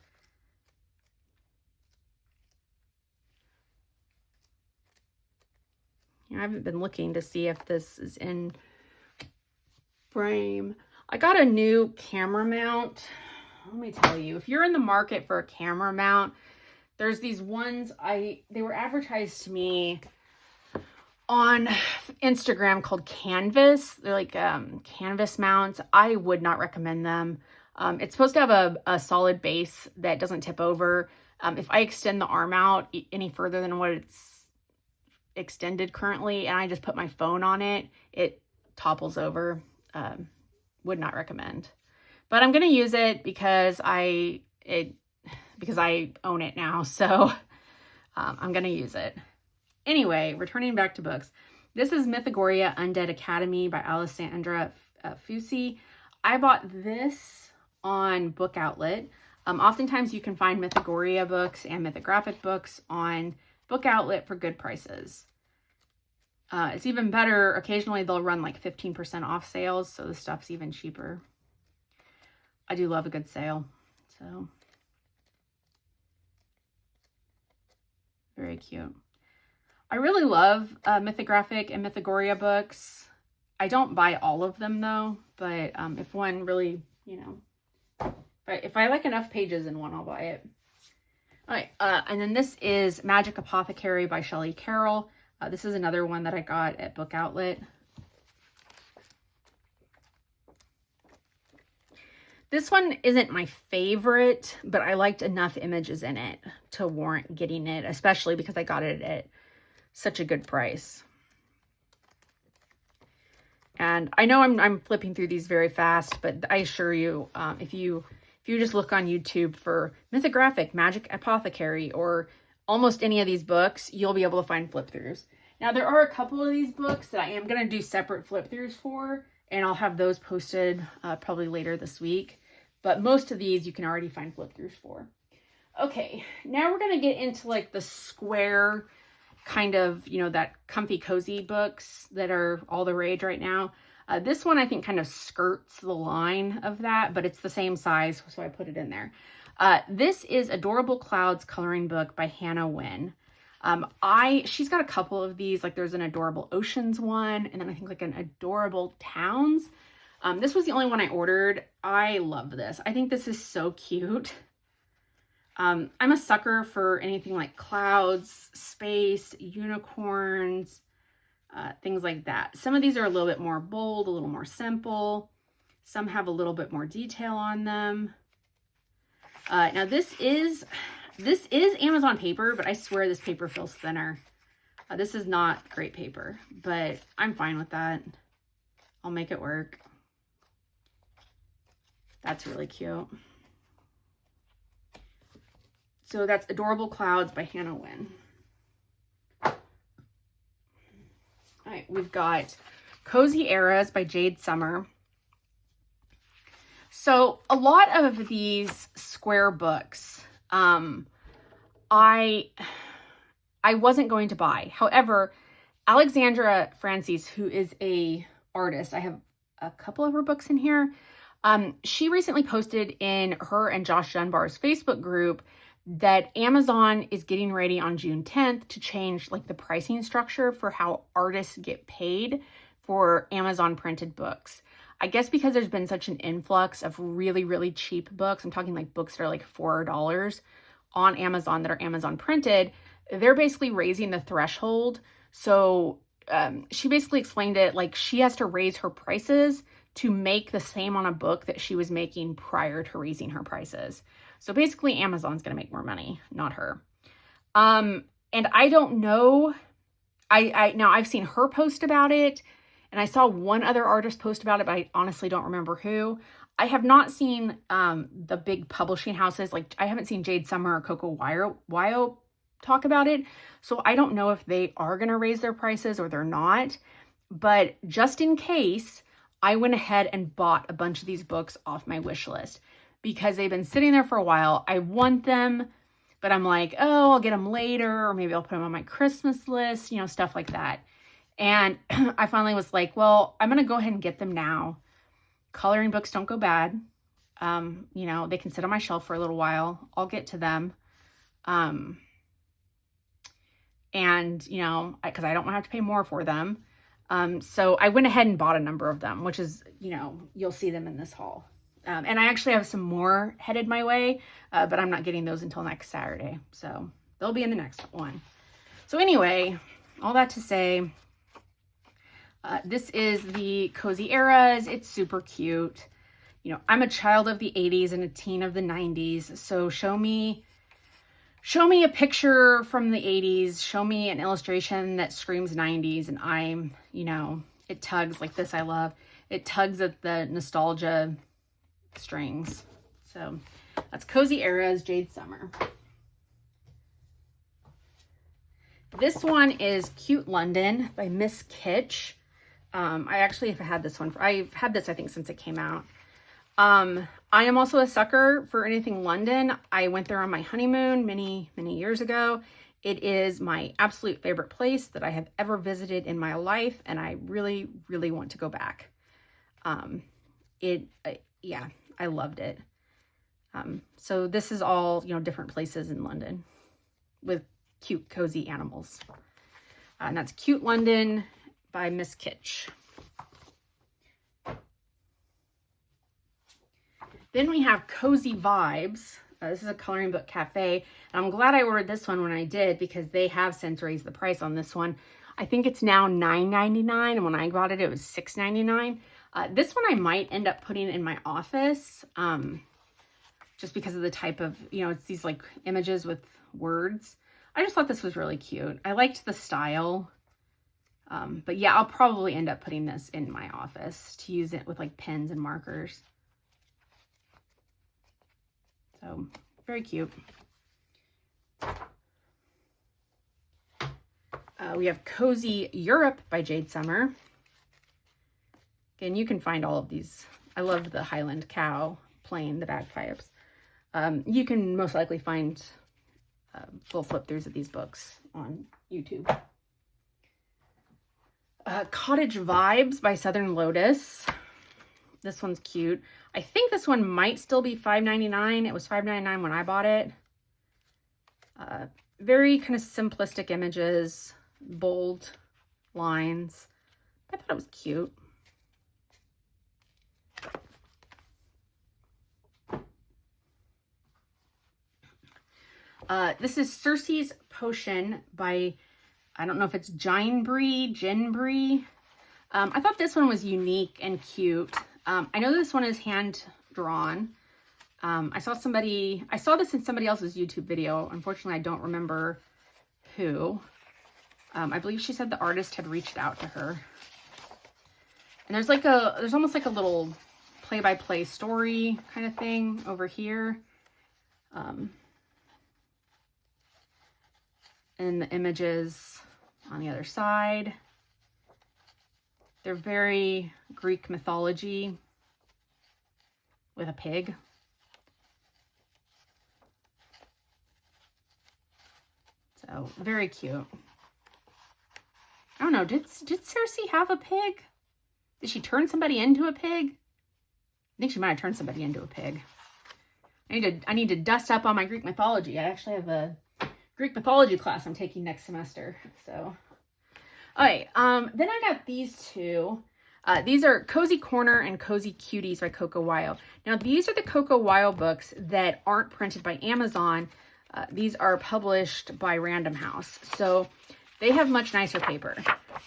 I haven't been looking to see if this is in frame. I got a new camera mount. Let me tell you, if you're in the market for a camera mount, there's these ones, they were advertised to me on Instagram called Canvas. They're like canvas mounts. I would not recommend them. It's supposed to have a solid base that doesn't tip over. If I extend the arm out any further than what it's extended currently, and I just put my phone on it, it topples over. Would not recommend. But I'm gonna use it because I own it now, so I'm gonna use it. Anyway, returning back to books. This is Mythagoria Undead Academy by Alessandra Fusi. I bought this on Book Outlet. Oftentimes you can find Mythagoria books and mythographic books on Book Outlet for good prices. It's even better. Occasionally they'll run like 15% off sales, so the stuff's even cheaper. I do love a good sale, so very cute. I really love mythographic and Mythagoria books. I don't buy all of them though, but if one really, if I like enough pages in one, I'll buy it. All right, and then this is Magic Apothecary by Shelley Carroll. This is another one that I got at Book Outlet. This one isn't my favorite, but I liked enough images in it to warrant getting it, especially because I got it at such a good price. And I know I'm flipping through these very fast, but I assure you, if you just look on YouTube for Mythographic, Magic Apothecary, or almost any of these books, you'll be able to find flip throughs. Now, there are a couple of these books that I am going to do separate flip throughs for, and I'll have those posted probably later this week. But most of these you can already find flip throughs for. Okay, now we're going to get into like the square kind of, you know, that comfy cozy books that are all the rage right now. This one I think kind of skirts the line of that, but it's the same size, so I put it in there. This is Adorable Clouds coloring book by Hannah Wynn. She's got a couple of these, like there's an Adorable Oceans one, and then I think like an Adorable Towns. This was the only one I ordered. I love this. I think this is so cute. I'm a sucker for anything like clouds, space, unicorns, things like that. Some of these are a little bit more bold, a little more simple. Some have a little bit more detail on them. Now this is Amazon paper, but I swear this paper feels thinner. This is not great paper, but I'm fine with that. I'll make it work. That's really cute. So that's Adorable Clouds by Hannah Wynn. All right, we've got Cozy Eras by Jade Summer. So a lot of these square books, I wasn't going to buy. However, Alexandra Francis, who is a artist, I have a couple of her books in here. She recently posted in her and Josh Dunbar's Facebook group that Amazon is getting ready on June 10th to change like the pricing structure for how artists get paid for Amazon printed books. I guess because there's been such an influx of really, really cheap books. I'm talking like books that are like $4 on Amazon that are Amazon printed. They're basically raising the threshold. So she basically explained it like she has to raise her prices to make the same on a book that she was making prior to raising her prices. So basically Amazon's going to make more money, not her. And I don't know. Now I've seen her post about it, and I saw one other artist post about it, but I honestly don't remember who. I have not seen the big publishing houses. Like I haven't seen Jade Summer or Coco Wyo talk about it. So I don't know if they are going to raise their prices or they're not. But just in case, I went ahead and bought a bunch of these books off my wish list because they've been sitting there for a while. I want them, but I'm like, oh, I'll get them later, or maybe I'll put them on my Christmas list, you know, stuff like that. And I finally was like, well, I'm going to go ahead and get them now. Coloring books don't go bad. You know, they can sit on my shelf for a little while. I'll get to them. And, you know, because I don't want to have to pay more for them. So I went ahead and bought a number of them, which is, you know, you'll see them in this haul. And I actually have some more headed my way, but I'm not getting those until next Saturday. So they'll be in the next one. So anyway, all that to say, this is the Cozy Eras. It's super cute. You know, I'm a child of the 80s and a teen of the 90s. So show me a picture from the 80s. Show me an illustration that screams 90s. And I'm, you know, it tugs like this. I love it. Tugs at the nostalgia strings. So that's Cozy Eras, Jade Summer. This one is Cute London by Miss Kitsch. I actually have had this one. I've had this, I think, since it came out. I am also a sucker for anything London. I went there on my honeymoon many, many years ago. It is my absolute favorite place that I have ever visited in my life, and I really, really want to go back. Yeah, I loved it. So this is all, you know, different places in London with cute, cozy animals. And that's Cute London by Miss Kitsch. Then we have Cozy Vibes. This is a coloring book cafe. And I'm glad I ordered this one when I did because they have since raised the price on this one. I think it's now $9.99, and when I got it, it was $6.99. This one I might end up putting in my office, just because of the type of, it's these like images with words. I just thought this was really cute. I liked the style. But yeah, I'll probably end up putting this in my office to use it with like pens and markers. So very cute. We have Cozy Europe by Jade Summer. Again, you can find all of these. I love the Highland cow playing the bagpipes. You can most likely find full flip-throughs of these books on YouTube. Cottage Vibes by Southern Lotus. This one's cute. I think this one might still be $5.99. It was $5.99 when I bought it. Very kind of simplistic images, bold lines. I thought it was cute. This is Circe's Potion by, I don't know if it's Ginbree. I thought this one was unique and cute. I know this one is hand drawn. I saw this in somebody else's YouTube video. Unfortunately, I don't remember who. I believe she said the artist had reached out to her. And there's almost like a little play-by-play story kind of thing over here. And the images on the other side. They're very Greek mythology with a pig. So very cute. I don't know, did Circe have a pig? Did she turn somebody into a pig? I think she might have turned somebody into a pig. I need to dust up on my Greek mythology. I actually have a Greek mythology class I'm taking next semester. So, all right. Then I got these two. These are Cozy Corner and Cozy Cuties by Coco Wyo. Now, these are the Coco Wyo books that aren't printed by Amazon. These are published by Random House. So they have much nicer paper.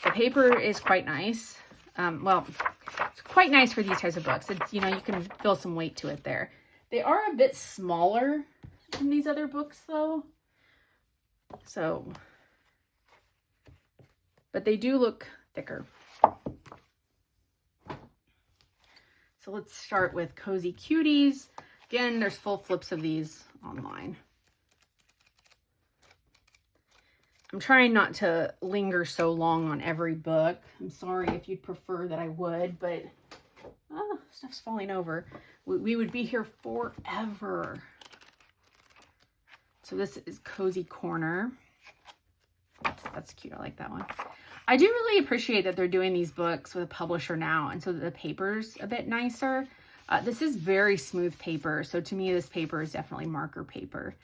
The paper is quite nice. Well, it's quite nice for these types of books. It's, you can feel some weight to it there. They are a bit smaller than these other books though. So, but they do look thicker. So let's start with Cozy Cuties. Again, there's full flips of these online. I'm trying not to linger so long on every book. I'm sorry if you'd prefer that I would, but stuff's falling over. We would be here forever. So this is Cozy Corner. That's cute. I like that one. I do really appreciate that they're doing these books with a publisher now, and so the paper's a bit nicer. This is very smooth paper, so to me this paper is definitely marker paper.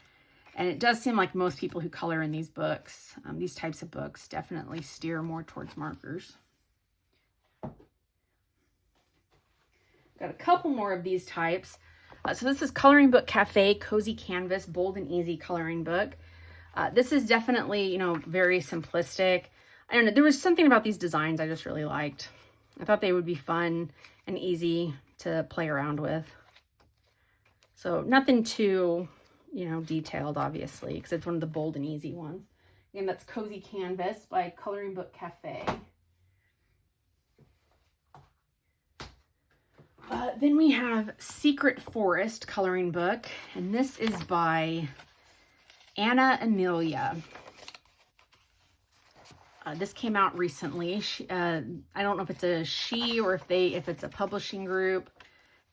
And it does seem like most people who color in these books, these types of books, definitely steer more towards markers. Got a couple more of these types. So this is Coloring Book Cafe, Cozy Canvas, Bold and Easy Coloring Book. This is definitely, very simplistic. I don't know, there was something about these designs I just really liked. I thought they would be fun and easy to play around with. So nothing too, detailed, obviously, because it's one of the bold and easy ones. Again, that's Cozy Canvas by Coloring Book Cafe. Then we have Secret Forest coloring book, and this is by Anna Amelia. This came out recently. I don't know if it's a she or if it's a publishing group.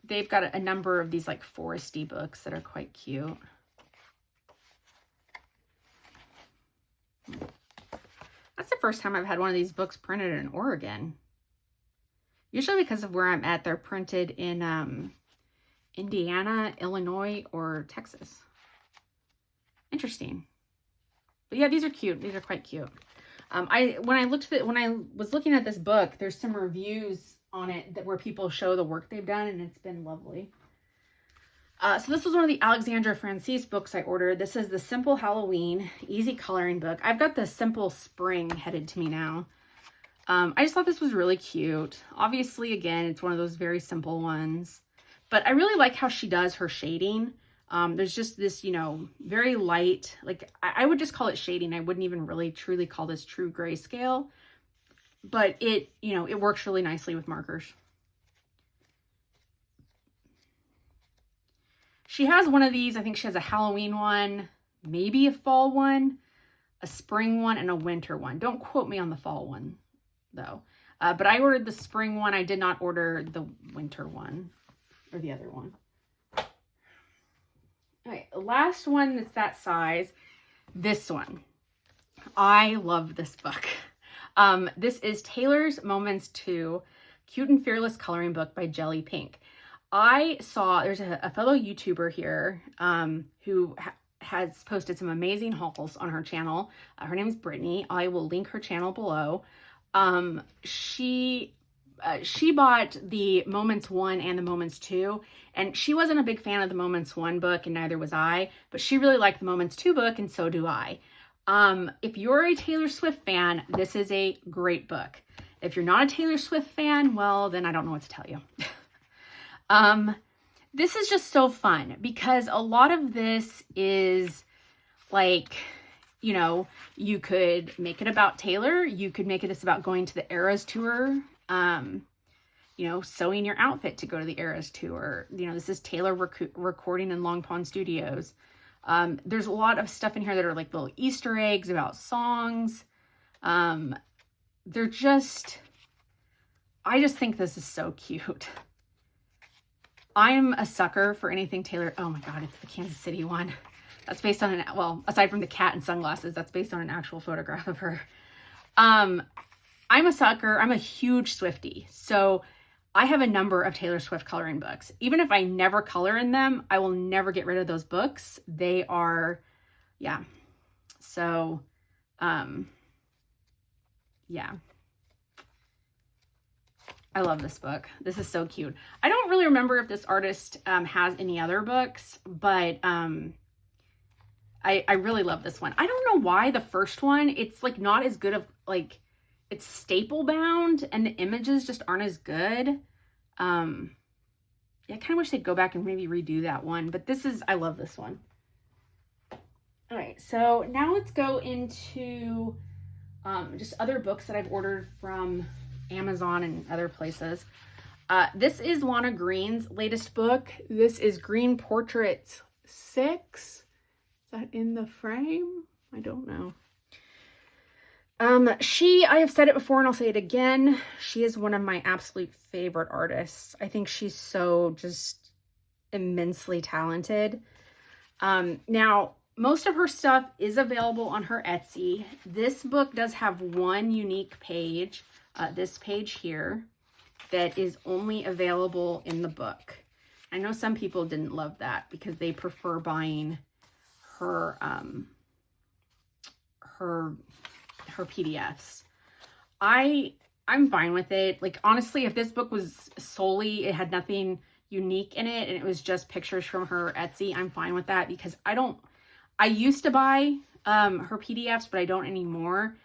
They've got a number of these like foresty books that are quite cute. That's the first time I've had one of these books printed in Oregon. Usually because of where I'm at, they're printed in Indiana, Illinois, or Texas. Interesting. But yeah, these are cute. These are quite cute. When I was looking at this book, there's some reviews on it where people show the work they've done, and it's been lovely. So this was one of the Alexandra Francis books I ordered. This is the Simple Halloween Easy Coloring Book. I've got the Simple Spring headed to me now. I just thought this was really cute. Obviously, again, it's one of those very simple ones, but I really like how she does her shading. There's just this, you know, very light, like I would just call it shading. I wouldn't even really truly call this true grayscale, but it, you know, it works really nicely with markers. She has one of these. I think she has a Halloween one, maybe a fall one, a spring one, and a winter one. Don't quote me on the fall one, though. But I ordered the spring one. I did not order the winter one or the other one. All right, last one that's that size, this one. I love this book. This is Taylor's Moments 2, Cute and Fearless Coloring Book by Jelly Pink. I saw, there's a fellow YouTuber here who has posted some amazing hauls on her channel. Her name is Brittany. I will link her channel below. She bought the Moments 1 and the Moments 2, and she wasn't a big fan of the Moments 1 book, and neither was I, but she really liked the Moments 2 book, and so do I. If you're a Taylor Swift fan, this is a great book. If you're not a Taylor Swift fan, well, then I don't know what to tell you. This is just so fun because a lot of this is like, you know, you could make it about Taylor. You could make this about going to the Eras tour, you know, sewing your outfit to go to the Eras tour. You know, this is Taylor recording in Long Pond Studios. There's a lot of stuff in here that are like little Easter eggs about songs. They're just, I just think this is so cute. I'm a sucker for anything Taylor. Oh my God, it's the Kansas City one. That's based on well, aside from the cat and sunglasses, that's based on an actual photograph of her. I'm a sucker. I'm a huge Swiftie. So I have a number of Taylor Swift coloring books. Even if I never color in them, I will never get rid of those books. They are, yeah. So, yeah. I love this book. This is so cute. I don't really remember if this artist has any other books, but I really love this one. I don't know why the first one, it's like not as good of, like, it's staple bound and the images just aren't as good. Yeah, I kind of wish they'd go back and maybe redo that one, but this is, I love this one. All right, so now let's go into just other books that I've ordered from Amazon and other places. This is Lana Green's latest book. This is Green Portraits 6. Is that in the frame? I don't know. I have said it before and I'll say it again. She is one of my absolute favorite artists. I think she's so just immensely talented. Now, most of her stuff is available on her Etsy. This book does have one unique page, this page here, that is only available in the book. I know some people didn't love that because they prefer buying her PDFs. I'm fine with it. Like, honestly, if this book was solely, it had nothing unique in it and it was just pictures from her Etsy, I'm fine with that because I used to buy her PDFs, but I don't anymore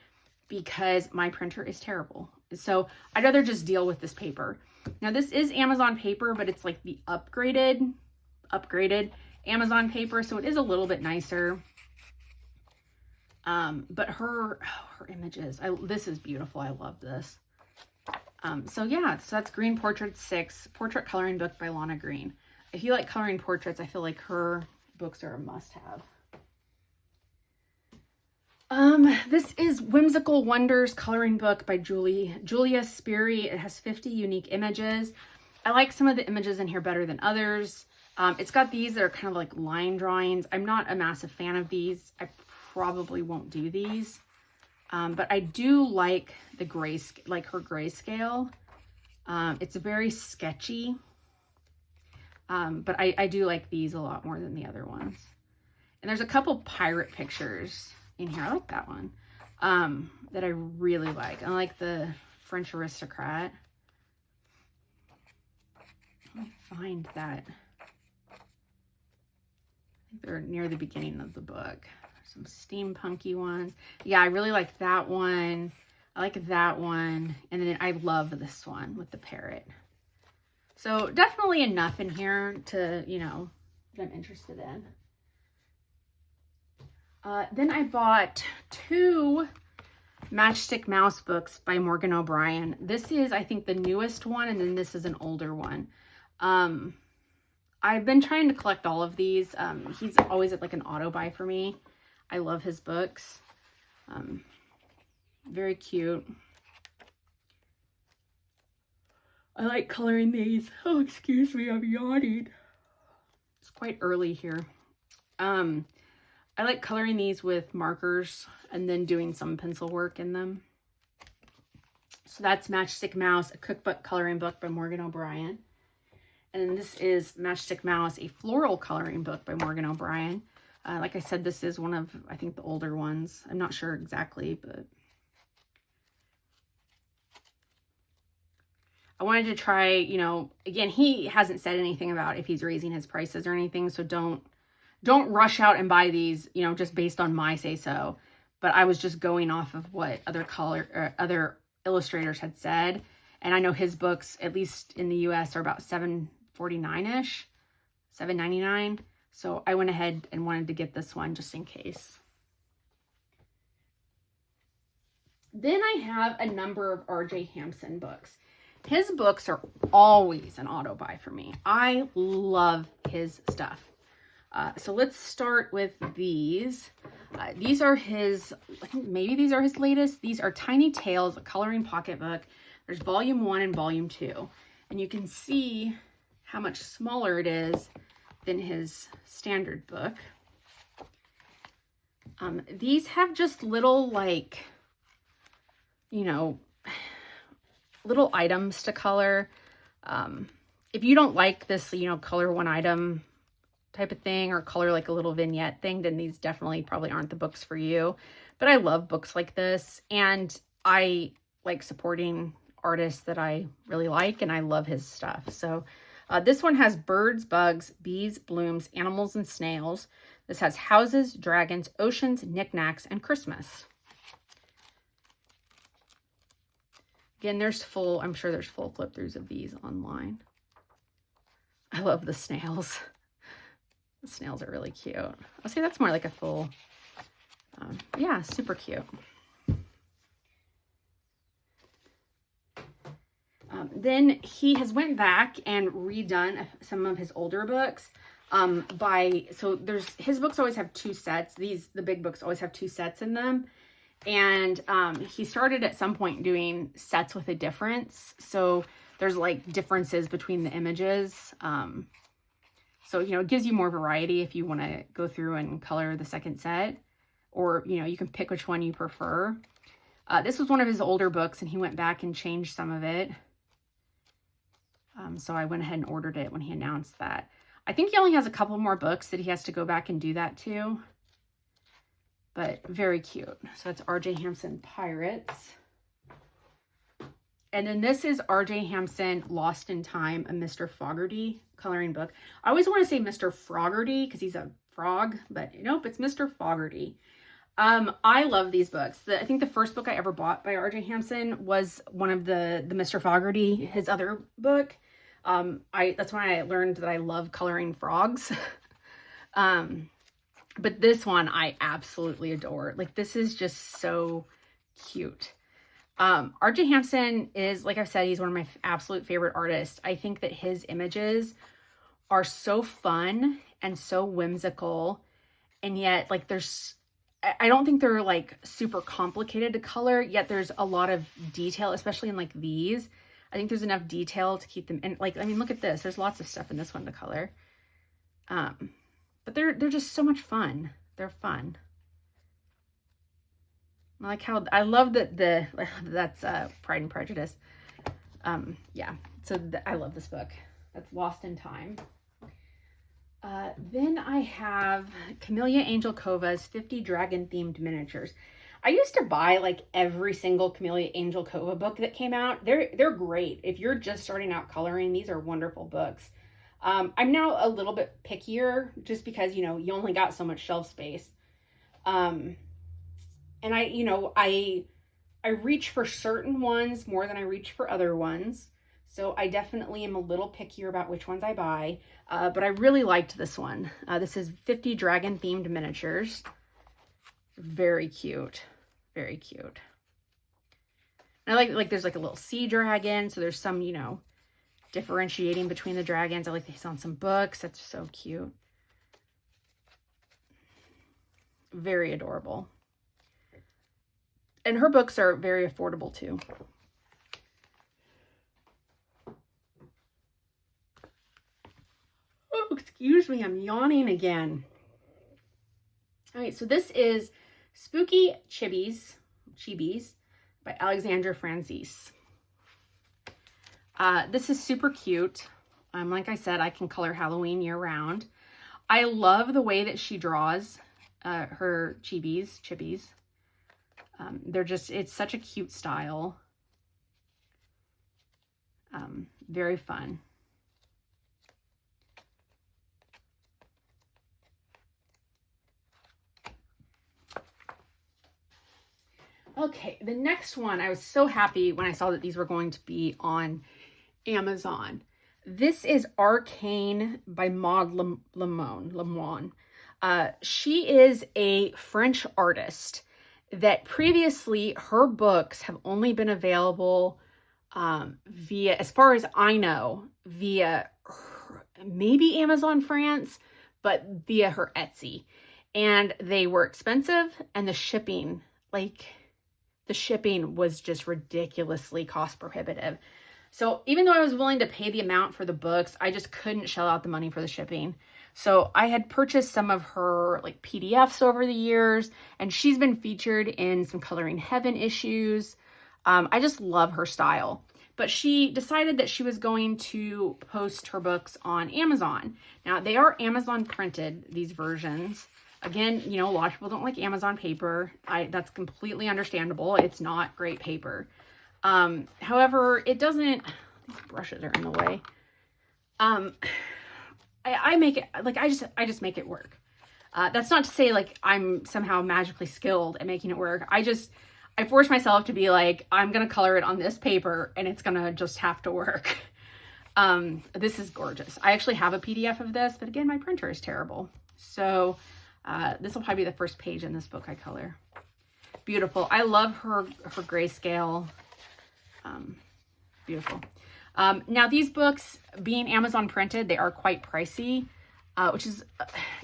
because my printer is terrible. So I'd rather just deal with this paper. Now this is Amazon paper, but it's like the upgraded Amazon paper. So it is a little bit nicer. But her images, this is beautiful. I love this. So yeah, so that's Green Portraits 6, Portrait Coloring Book by Lana Green. If you like coloring portraits, I feel like her books are a must-have. This is Whimsical Wonders Coloring Book by Julia Sperry. It has 50 unique images. I like some of the images in here better than others. It's got these that are kind of like line drawings. I'm not a massive fan of these. I probably won't do these. But I do like the her grayscale. It's very sketchy. But I do like these a lot more than the other ones. And there's a couple pirate pictures in here. I like that one. That I really like. I like the French aristocrat. Let me find that. I think they're near the beginning of the book. Some steampunky ones. Yeah, I really like that one. I like that one. And then I love this one with the parrot. So definitely enough in here to, you know, that I'm interested in. Then I bought 2 Matchstick Mouse books by Morgan O'Brien. This is, I think, the newest one, and then this is an older one. I've been trying to collect all of these. He's always at like an auto buy for me. I love his books. Very cute. I like coloring these. Oh, excuse me, I'm yawning. It's quite early here. I like coloring these with markers and then doing some pencil work in them. So that's Matchstick Mouse, a cookbook coloring book by Morgan O'Brien. And then this is Matchstick Mouse, a floral coloring book by Morgan O'Brien. Like I said, this is one of, I think, the older ones. I'm not sure exactly, but I wanted to try, you know, again, he hasn't said anything about if he's raising his prices or anything, so don't rush out and buy these, you know, just based on my say-so. But I was just going off of what other illustrators had said. And I know his books, at least in the US, are about $7.49-ish, $7.99. So I went ahead and wanted to get this one just in case. Then I have a number of R.J. Hampson books. His books are always an auto buy for me. I love his stuff. So let's start with these. These are his, I think maybe these are his latest. These are Tiny Tales, a coloring pocketbook. There's volume 1 and volume 2. And you can see how much smaller it is than his standard book. These have just little, like, you know, little items to color. If you don't like this, you know, color one item type of thing or color like a little vignette thing, then these definitely probably aren't the books for you. But I love books like this, and I like supporting artists that I really like, and I love his stuff. So this one has birds, bugs, bees, blooms, animals, and snails. This has houses, dragons, oceans, knickknacks, and Christmas. Again, there's full, I'm sure there's full flip throughs of these online. I love the snails. The snails are really cute. I'll say that's more like a full, yeah, super cute. Then he has went back and redone some of his older books. So there's, his books always have 2 sets. The big books always have 2 sets in them. And he started at some point doing sets with a difference. So there's like differences between the images. So, you know, it gives you more variety if you want to go through and color the second set, or, you know, you can pick which one you prefer. This was one of his older books, and he went back and changed some of it. So I went ahead and ordered it when he announced that. I think he only has a couple more books that he has to go back and do that too. But very cute. So it's R.J. Hampson Pirates. And then this is R.J. Hampson Lost in Time, a Mr. Fogarty coloring book. I always want to say Mr. Froggerty because he's a frog, but nope, it's Mr. Fogarty. I love these books. I think the first book I ever bought by R.J. Hampson was one of the Mr. Fogarty, his other book. That's when I learned that I love coloring frogs. But this one I absolutely adore. Like, this is just so cute. R.J. Hampson is, like I've said, he's one of my absolute favorite artists. I think that his images are so fun and so whimsical, and yet, like, I don't think they're, like, super complicated to color, yet there's a lot of detail, especially in, like, these. I think there's enough detail to keep them, and, like, I mean, look at this. There's lots of stuff in this one to color. But they're just so much fun. They're fun. I like how, I love that that's Pride and Prejudice. Yeah, so I love this book. That's Lost in Time. Then I have Camellia Angelkova's 50 dragon-themed miniatures. I used to buy like every single Camellia Angelkova book that came out. They're great. If you're just starting out coloring, these are wonderful books. I'm now a little bit pickier just because, you know, you only got so much shelf space. And I I reach for certain ones more than I reach for other ones. So I definitely am a little pickier about which ones I buy. But I really liked this one. This is 50 dragon themed miniatures. Very cute. Very cute. And I like there's like a little sea dragon. So there's some, you know, differentiating between the dragons. I like these on some books. That's so cute. Very adorable. And her books are very affordable too. Oh, excuse me, I'm yawning again. All right, so this is Spooky Chibis by Alexandra Franzese. This is super cute. Like I said, I can color Halloween year round. I love the way that she draws her chibis. They're just, it's such a cute style. Very fun. Okay, the next one, I was so happy when I saw that these were going to be on Amazon. This is Arcane by Maud Lemoine. She is a French artist that previously her books have only been available via, as far as I know, via maybe Amazon France, but via her Etsy. And they were expensive, and the shipping was just ridiculously cost prohibitive. So even though I was willing to pay the amount for the books, I just couldn't shell out the money for the shipping. So I had purchased some of her like PDFs over the years, and she's been featured in some Coloring Heaven issues. I just love her style. But she decided that she was going to post her books on Amazon. Now, they are Amazon printed, these versions. Again, you know, a lot of people don't like Amazon paper. That's completely understandable. It's not great paper. However, it doesn't, these brushes are in the way. I make it, like, I just make it work. That's not to say like I'm somehow magically skilled at making it work. I force myself to be like, I'm going to color it on this paper and it's going to just have to work. This is gorgeous. I actually have a PDF of this, but again, my printer is terrible. So, this will probably be the first page in this book I color. Beautiful. I love her grayscale. Beautiful. Now these books, being Amazon printed, they are quite pricey, which is,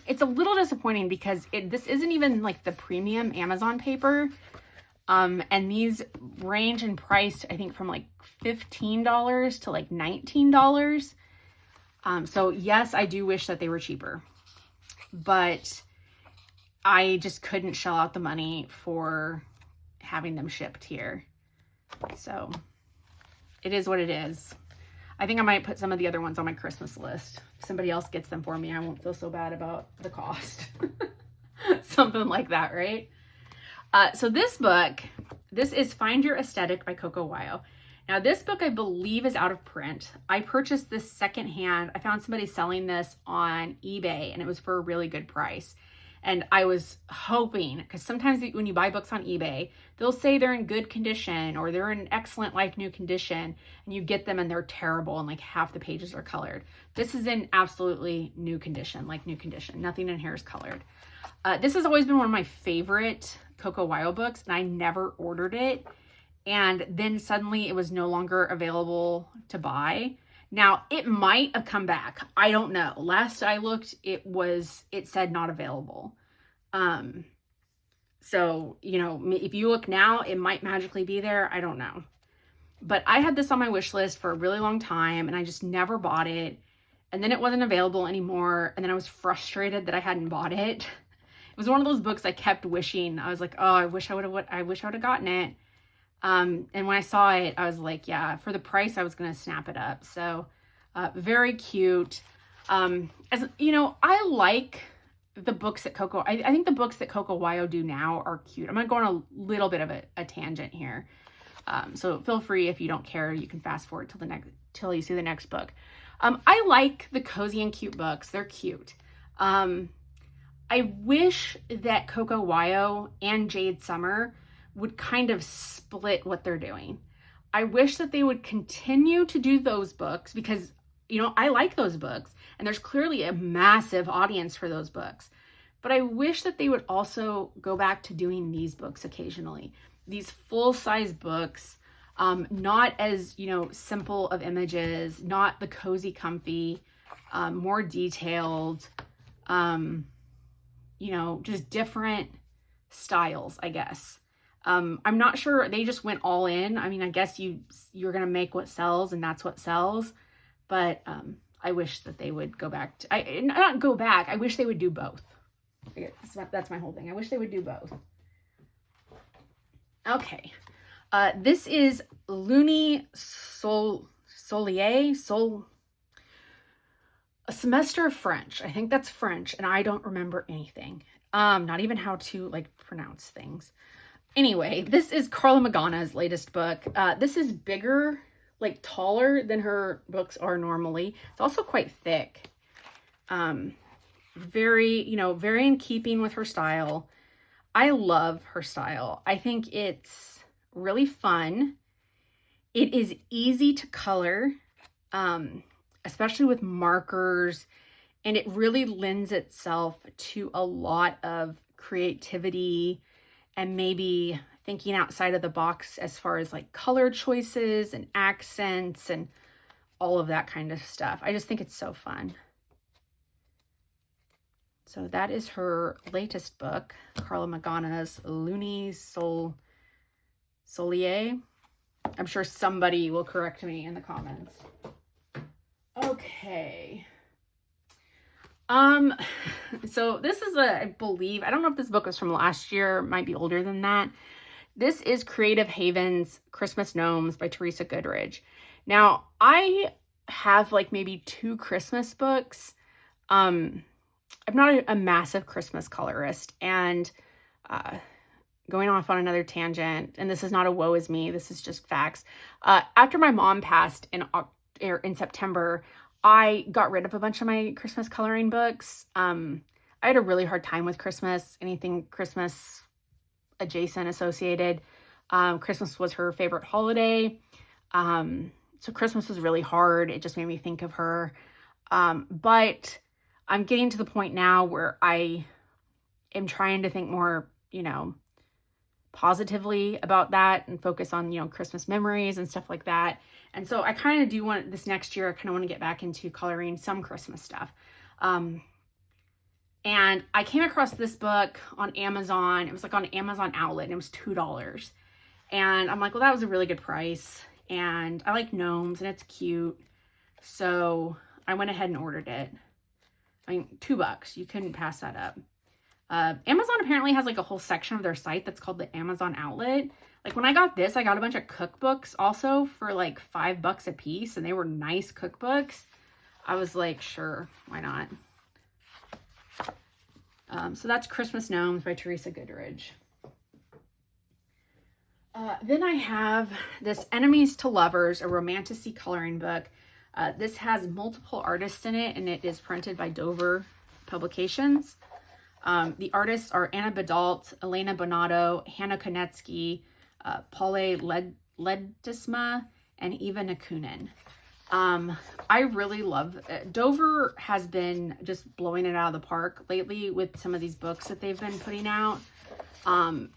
it's a little disappointing because this isn't even like the premium Amazon paper. And these range in price, I think from like $15 to like $19. So yes, I do wish that they were cheaper, but I just couldn't shell out the money for having them shipped here. So it is what it is. I think I might put some of the other ones on my Christmas list. If somebody else gets them for me, I won't feel so bad about the cost. Something like that, right? So this book, this is Find Your Aesthetic by Coco Wyo. Now this book I believe is out of print. I purchased this secondhand. I found somebody selling this on eBay and it was for a really good price. And I was hoping, because sometimes when you buy books on eBay, they'll say they're in good condition or they're in excellent like new condition, and you get them and they're terrible and like half the pages are colored. This is in absolutely new condition, like new condition. Nothing in here is colored. This has always been one of my favorite Coco Wyo books, and I never ordered it. And then suddenly it was no longer available to buy. Now, it might have come back. I don't know. Last I looked, it said not available. So, you know, if you look now, it might magically be there. I don't know. But I had this on my wish list for a really long time, and I just never bought it. And then it wasn't available anymore. And then I was frustrated that I hadn't bought it. It was one of those books I kept wishing. I was like, oh, I wish I would have gotten it. And when I saw it, I was like, yeah, for the price, I was going to snap it up. So, very cute. As you know, I like the books that Coco, I think the books that Coco Wyo do now are cute. I'm going to go on a little bit of a tangent here. So feel free, if you don't care, you can fast forward till you see the next book. I like the cozy and cute books. They're cute. I wish that Coco Wyo and Jade Summer would kind of split what they're doing. I wish that they would continue to do those books because, you know, I like those books and there's clearly a massive audience for those books. But I wish that they would also go back to doing these books occasionally. These full-size books, not as, you know, simple of images, not the cozy, comfy, more detailed, you know, just different styles, I guess. I'm not sure, they just went all in. I mean, I guess you're going to make what sells and that's what sells. But I wish that they would go back to, not go back, I wish they would do both. That's my whole thing. I wish they would do both. Okay. This is Looney Solier, a semester of French. I think that's French, and I don't remember anything. Not even how to, like, pronounce things. Anyway, this is Carla Magana's latest book. This is bigger, like taller than her books are normally. It's also quite thick. Very, you know, very in keeping with her style. I love her style. I think it's really fun. It is easy to color, especially with markers, and it really lends itself to a lot of creativity and maybe thinking outside of the box as far as like color choices and accents and all of that kind of stuff. I just think it's so fun. So that is her latest book, Carla Magana's Looney Solier. I'm sure somebody will correct me in the comments. Okay. So this is I believe, I don't know if this book was from last year, it might be older than that. This is Creative Haven's Christmas Gnomes by Teresa Goodridge. Now, I have like maybe 2 Christmas books. I'm not a massive Christmas colorist, and going off on another tangent, and this is not a woe is me, this is just facts. After my mom passed in September, I got rid of a bunch of my Christmas coloring books. I had a really hard time with Christmas, anything Christmas adjacent associated. Christmas was her favorite holiday. So Christmas was really hard. It just made me think of her. But I'm getting to the point now where I am trying to think more, you know, positively about that and focus on, you know, Christmas memories and stuff like that. And so I kind of do want, this next year, I kind of want to get back into coloring some Christmas stuff. And I came across this book on Amazon. It was like on Amazon outlet and it was $2. And I'm like, well, that was a really good price. And I like gnomes and it's cute. So I went ahead and ordered it. I mean, $2, you couldn't pass that up. Amazon apparently has like a whole section of their site that's called the Amazon outlet. Like when I got this, I got a bunch of cookbooks also for like $5 a piece, and they were nice cookbooks. I was like, sure, why not? So that's Christmas Gnomes by Teresa Goodridge. Then I have this Enemies to Lovers, a romantasy coloring book. This has multiple artists in it, and it is printed by Dover Publications. The artists are Anna Badalt, Elena Bonato, Hannah Konetsky, Paule Ledesma, and Eva Nakunin. I really love Dover has been just blowing it out of the park lately with some of these books that they've been putting out.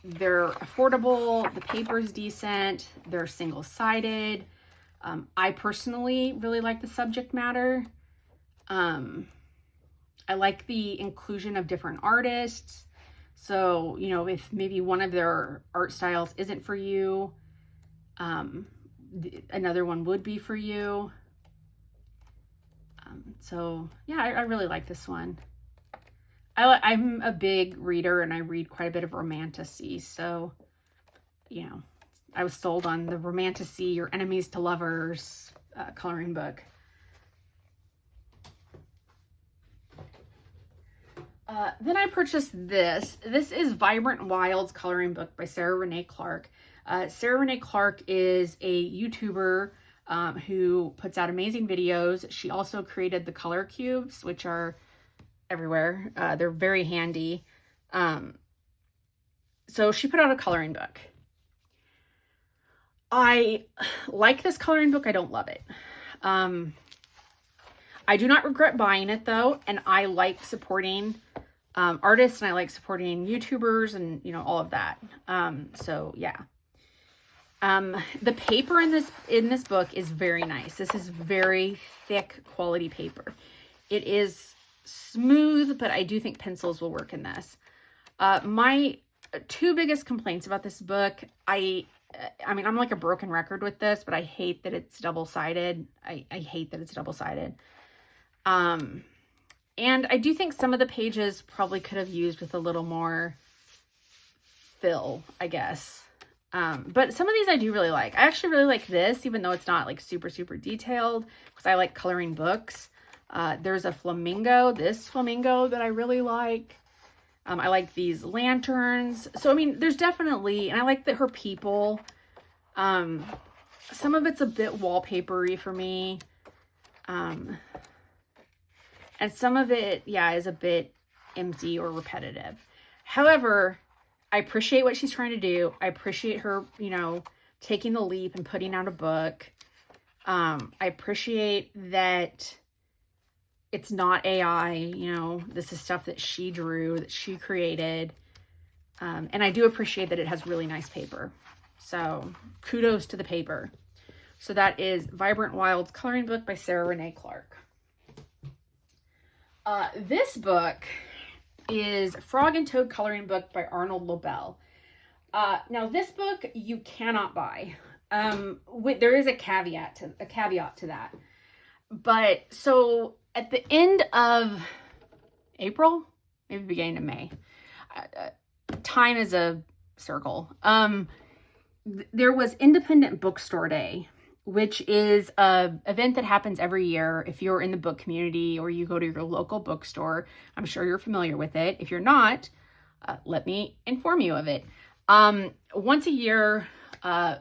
They're affordable, the paper's decent, they're single-sided. I personally really like the subject matter. I like the inclusion of different artists. So, you know, if maybe one of their art styles isn't for you, another one would be for you. So yeah, I really like this one. I'm a big reader and I read quite a bit of romantasy. So, you know, I was sold on the romantasy or Enemies to Lovers coloring book. Then I purchased this. This is Vibrant Wilds coloring book by Sarah Renee Clark. Sarah Renee Clark is a YouTuber who puts out amazing videos. She also created the color cubes, which are everywhere. They're very handy. So she put out a coloring book. I like this coloring book. I don't love it. I do not regret buying it though. And I like supporting artists, and I like supporting YouTubers and, you know, all of that. So yeah. The paper in this book is very nice. This is very thick quality paper. It is smooth, but I do think pencils will work in this. My two biggest complaints about this book, I mean, I'm like a broken record with this, but I hate that it's double-sided. I hate that it's double-sided. And I do think some of the pages probably could have used with a little more fill, I guess. But some of these I do really like. I actually really like this, even though it's not like super, super detailed, because I like coloring books. There's a flamingo, this flamingo that I really like. I like these lanterns. So, I mean, there's definitely, and I like that her people. Some of it's a bit wallpapery for me. And some of it, yeah, is a bit empty or repetitive. However, I appreciate what she's trying to do. I appreciate her, you know, taking the leap and putting out a book. I appreciate that it's not AI, you know, this is stuff that she drew, that she created. And I do appreciate that it has really nice paper. So kudos to the paper. So that is Vibrant Wilds Coloring Book by Sarah Renee Clark. This book is Frog and Toad Coloring Book by Arnold Lobel. Now this book you cannot buy. There is a caveat to that. But so at the end of April, maybe beginning of May, time is a circle. There was Independent Bookstore Day, which is an event that happens every year if you're in the book community or you go to your local bookstore. I'm sure you're familiar with it. If you're not, let me inform you of it. Once a year,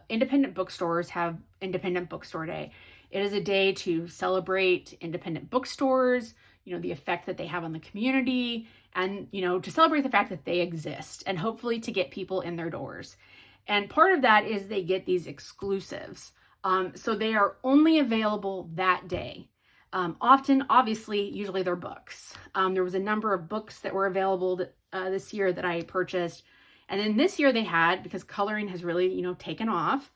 independent bookstores have Independent Bookstore Day. It is a day to celebrate independent bookstores, you know, the effect that they have on the community, and, you know, to celebrate the fact that they exist, and hopefully to get people in their doors. And part of that is they get these exclusives. So they are only available that day. Often, obviously, usually they're books. There was a number of books that were available this year that I purchased. And then this year they had, because coloring has really, you know, taken off,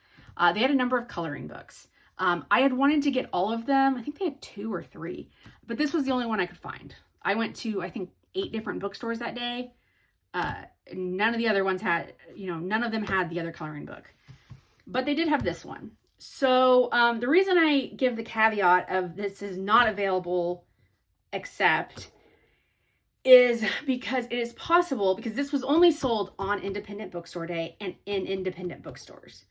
they had a number of coloring books. I had wanted to get all of them. I think they had 2 or 3, but this was the only one I could find. I went to, I think, 8 different bookstores that day. None of the other ones had, you know, none of them had the other coloring book, but they did have this one. So the reason I give the caveat of this is not available except is because it is possible, because this was only sold on Independent Bookstore Day and in independent bookstores.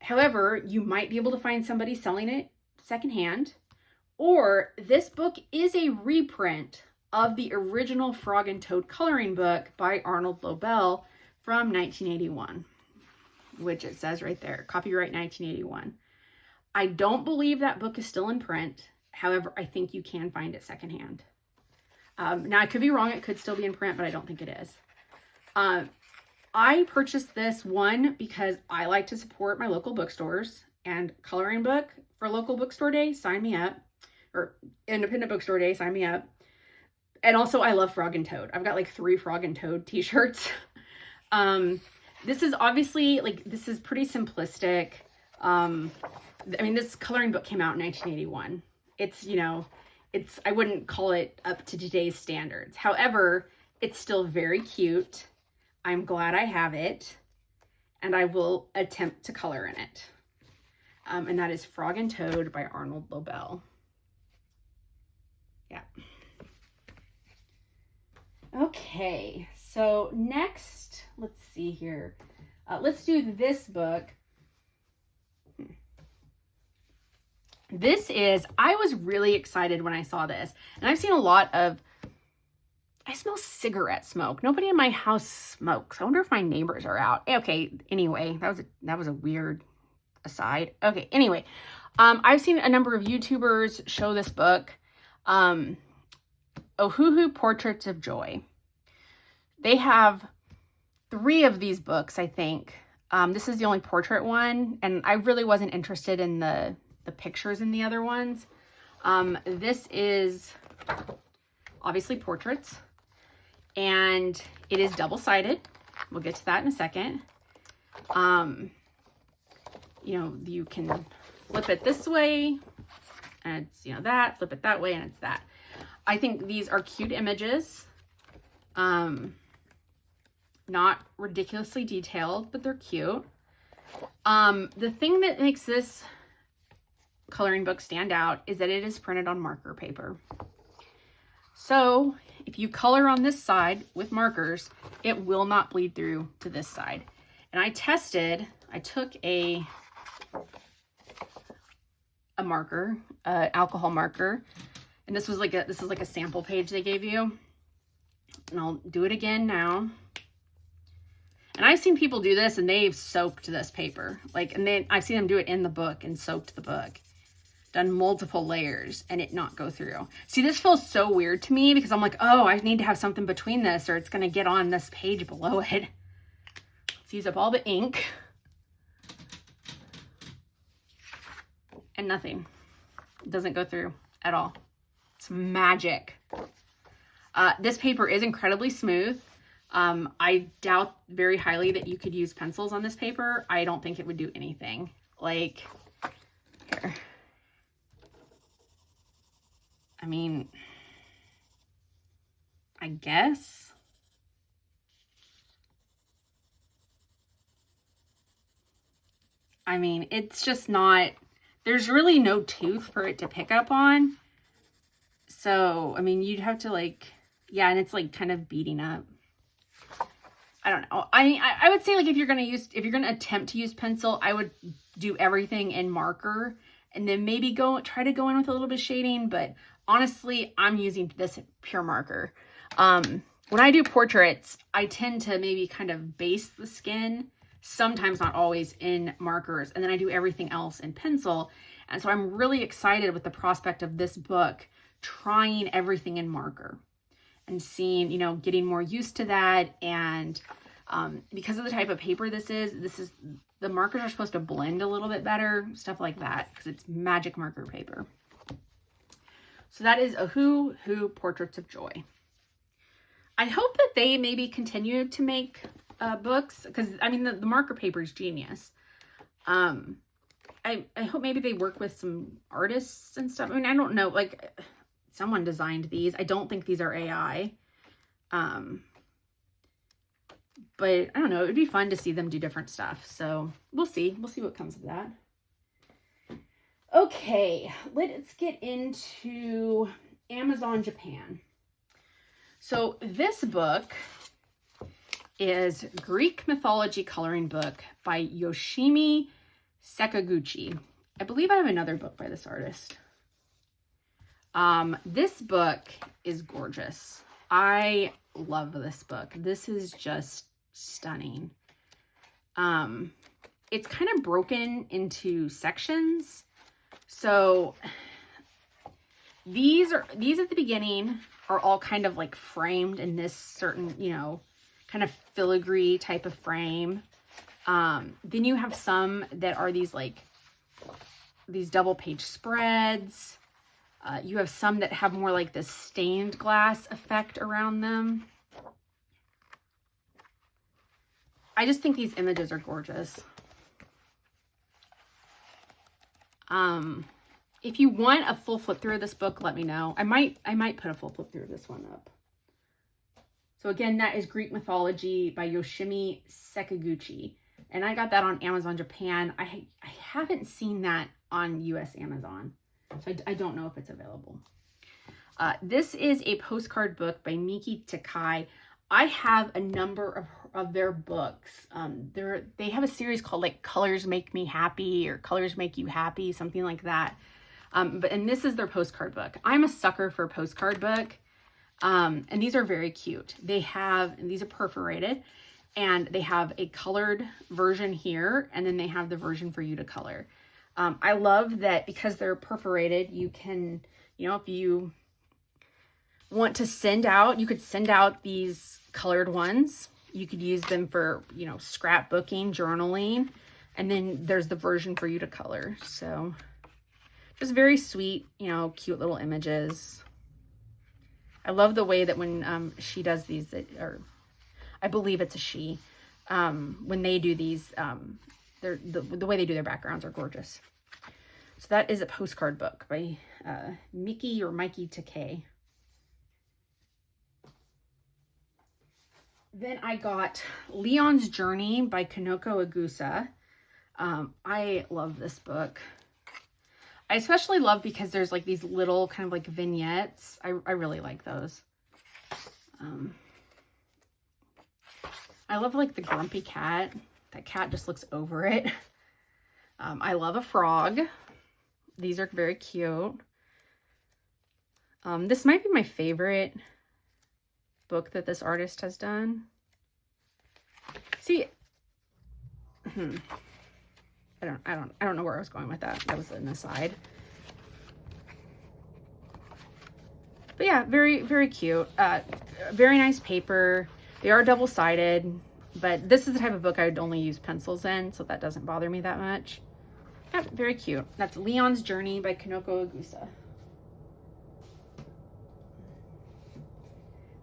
However, you might be able to find somebody selling it secondhand, or this book is a reprint of the original Frog and Toad coloring book by Arnold Lobel from 1981, which it says right there, copyright 1981. I don't believe that book is still in print. However, I think you can find it secondhand. Now, I could be wrong. It could still be in print, but I don't think it is. I purchased this one because I like to support my local bookstores, and coloring book for local bookstore day, sign me up. Or Independent Bookstore Day, sign me up. And also I love Frog and Toad. I've got like 3 Frog and Toad t-shirts. This is obviously, like, this is pretty simplistic. I mean, this coloring book came out in 1981. It's, you know, I wouldn't call it up to today's standards. However, it's still very cute. I'm glad I have it, and I will attempt to color in it. And that is Frog and Toad by Arnold Lobel. Yeah. Okay, so next, let's see here. Let's do this book. This is, I was really excited when I saw this, and I've seen a lot of, I smell cigarette smoke. Nobody in my house smokes. I wonder if my neighbors are out. Okay, anyway, that was a weird aside. Okay, anyway, I've seen a number of YouTubers show this book, Ohuhu Portraits of Joy. They have 3 of these books, I think. This is the only portrait one, and I really wasn't interested in the pictures in the other ones. This is obviously portraits, and it is double-sided. We'll get to that in a second. You know, you can flip it this way, and it's, you know, that, flip it that way, and it's that. I think these are cute images. Not ridiculously detailed, but they're cute. The thing that makes this coloring book stand out is that it is printed on marker paper. So if you color on this side with markers, it will not bleed through to this side. And I took a marker, alcohol marker, and this is like a sample page they gave you. And I'll do it again now. And I've seen people do this and they've soaked this paper. I've seen them do it in the book and soaked the book. Done multiple layers and it not go through. See, this feels so weird to me because I'm like, oh, I need to have something between this or it's going to get on this page below it. Let's use up all the ink. And nothing. It doesn't go through at all. It's magic. This paper is incredibly smooth. I doubt very highly that you could use pencils on this paper. I don't think it would do anything. Like, here. I mean, I guess. I mean, it's just not, there's really no tooth for it to pick up on. So, I mean, you'd have to like, yeah, and it's like kind of beating up. I don't know. I would say like if you're going to attempt to use pencil, I would do everything in marker and then maybe try to go in with a little bit of shading. But honestly, I'm using this pure marker. When I do portraits, I tend to maybe kind of base the skin, sometimes not always, in markers. And then I do everything else in pencil. And so I'm really excited with the prospect of this book, trying everything in marker. And seeing, you know, getting more used to that. And because of the type of paper this is, the markers are supposed to blend a little bit better, stuff like that, because it's magic marker paper. So that is a Who Portraits of Joy. I hope that they maybe continue to make books, because I mean, the marker paper is genius. I hope maybe they work with some artists and stuff. I mean, I don't know, like, someone designed these. I don't think these are AI. But I don't know. It would be fun to see them do different stuff. So we'll see. We'll see what comes of that. Okay, let's get into Amazon Japan. So this book is Greek Mythology Coloring Book by Yoshimi Sakaguchi. I believe I have another book by this artist. This book is gorgeous. I love this book. This is just stunning. It's kind of broken into sections. So these at the beginning are all kind of like framed in this certain, you know, kind of filigree type of frame. Then you have some that are these double page spreads. You have some that have more like this stained glass effect around them. I just think these images are gorgeous. If you want a full flip through of this book, let me know. I might put a full flip through of this one up. So again, that is Greek Mythology by Yoshimi Sakaguchi. And I got that on Amazon Japan. I haven't seen that on US Amazon. So I don't know if it's available. This is a postcard book by Miki Takai. I have a number of their books. They have a series called like Colors Make Me Happy or Colors Make You Happy, something like that. And this is their postcard book. I'm a sucker for a postcard book. And these are very cute. These are perforated, and they have a colored version here, and then they have the version for you to color. I love that because they're perforated, you can, you know, if you want to send out, you could send out these colored ones. You could use them for, you know, scrapbooking, journaling, and then there's the version for you to color. So just very sweet, you know, cute little images. I love the way that when she does these, or I believe it's a she, when they do these, the way they do their backgrounds are gorgeous. So that is a postcard book by Mickey or Mikey Takei. Then I got Leon's Journey by Kanoko Agusa. I love this book. I especially love because there's like these little kind of like vignettes. I really like those. I love like the grumpy cat. That cat just looks over it. I love a frog. These are very cute. This might be my favorite book that this artist has done. See, I don't know where I was going with that. That was an aside. But yeah, very, very cute. Very nice paper. They are double-sided, but this is the type of book I would only use pencils in, so that doesn't bother me that much. Yeah, very cute. That's Leon's Journey by Kanoko Agusa.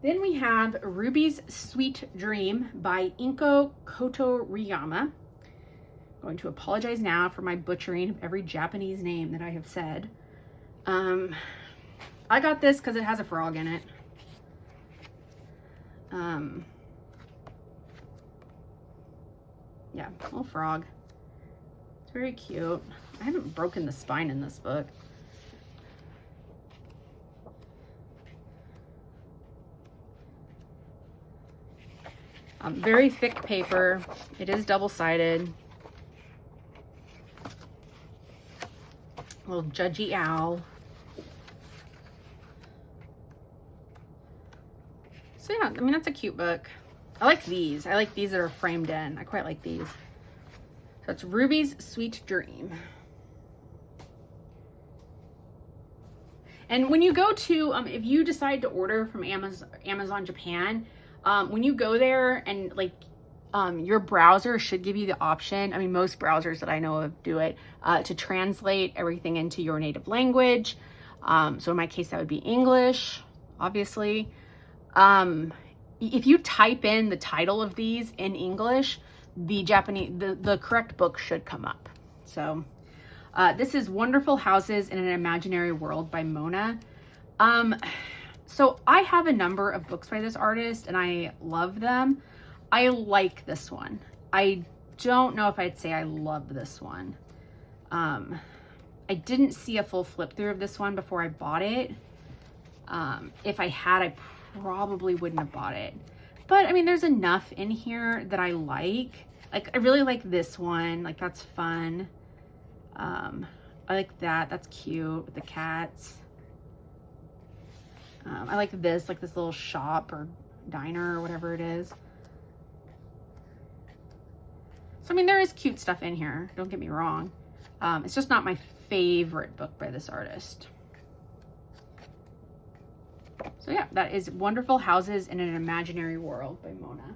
Then we have Ruby's Sweet Dream by Inko Kotoriyama. I'm going to apologize now for my butchering of every Japanese name that I have said. I got this because it has a frog in it. Yeah, little frog. It's very cute. I haven't broken the spine in this book. Very thick paper. It is double-sided. Little judgy owl. So yeah, I mean, that's a cute book. I like these. I like these that are framed in. I quite like these. So it's Ruby's Sweet Dream. And when you go to, if you decide to order from Amazon Japan, when you go there and like, your browser should give you the option. I mean, most browsers that I know of do it, to translate everything into your native language. So in my case, that would be English, obviously. If you type in the title of these in English, the correct book should come up. So, this is Wonderful Houses in an Imaginary World by Mona. So I have a number of books by this artist and I love them. I like this one. I don't know if I'd say I love this one. I didn't see a full flip through of this one before I bought it. If I had, I probably wouldn't have bought it. But I mean, there's enough in here that I like. Like, I really like this one. Like, that's fun. I like that. That's cute with the cats. I like this little shop or diner or whatever it is. So, I mean, there is cute stuff in here. Don't get me wrong. It's just not my favorite book by this artist. So yeah, that is Wonderful Houses in an Imaginary World by Mona.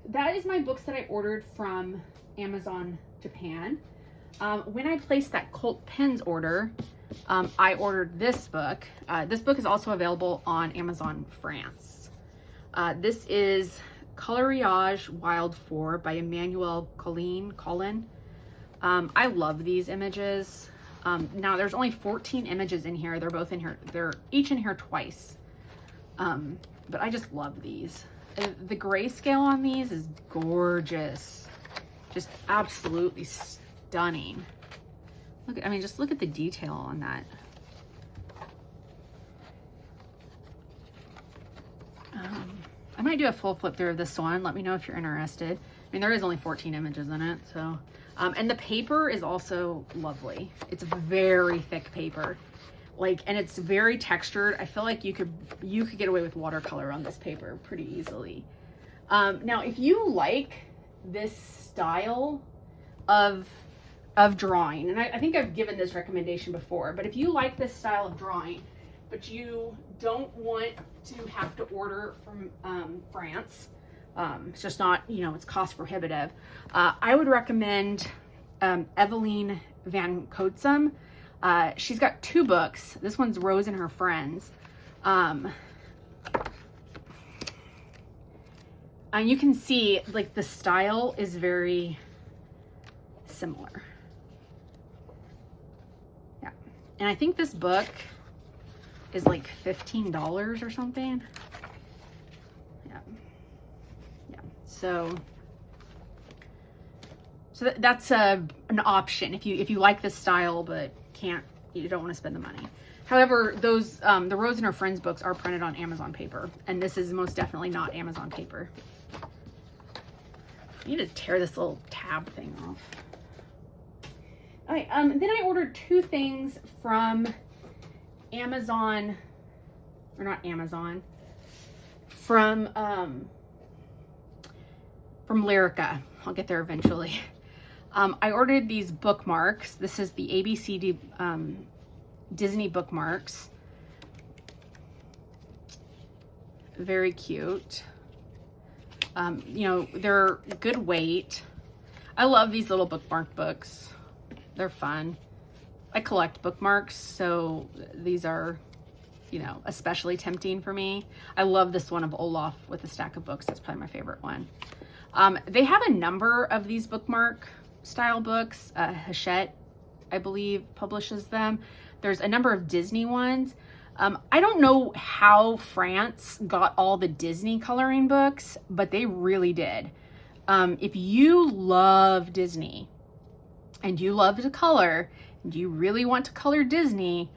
That is my books that I ordered from Amazon Japan. When I placed that Cult Pens order, I ordered this book. This book is also available on Amazon France. This is Coloriage Wild 4 by Emmanuel Collin. I love these images. Now there's only 14 images in here. They're both in here. They're each in here twice. But I just love these. The grayscale on these is gorgeous. Just absolutely stunning. Look, I mean, just look at the detail on that. I might do a full flip through of this one. Let me know if you're interested. I mean, there is only 14 images in it, so. And the paper is also lovely. It's very thick paper, like, and it's very textured. I feel like you could get away with watercolor on this paper pretty easily. Now, if you like this style of drawing, and I think I've given this recommendation before, but if you like this style of drawing, but you don't want to have to order from France, It's just not, you know, it's cost prohibitive. I would recommend Eveline Van Coatsum. She's got 2 books. This one's Rose and Her Friends. And you can see like the style is very similar. Yeah. And I think this book is like $15 or something. Yeah. Yeah. So that's an option if you like this style but you don't want to spend the money. However, those the Rose and Her Friends books are printed on Amazon paper, and this is most definitely not Amazon paper. I need to tear this little tab thing off. All right, then I ordered 2 things from Amazon, or not Amazon, from Lyrica. I'll get there eventually. I ordered these bookmarks. This is the ABCD Disney bookmarks. Very cute. You know, they're good weight. I love these little bookmark books. They're fun. I collect bookmarks, so these are, you know, especially tempting for me. I love this one of Olaf with a stack of books. That's probably my favorite one. They have a number of these bookmark style books. Hachette, I believe, publishes them. There's a number of Disney ones. I don't know how France got all the Disney coloring books, but they really did. If you love Disney and you love to color and you really want to color Disney,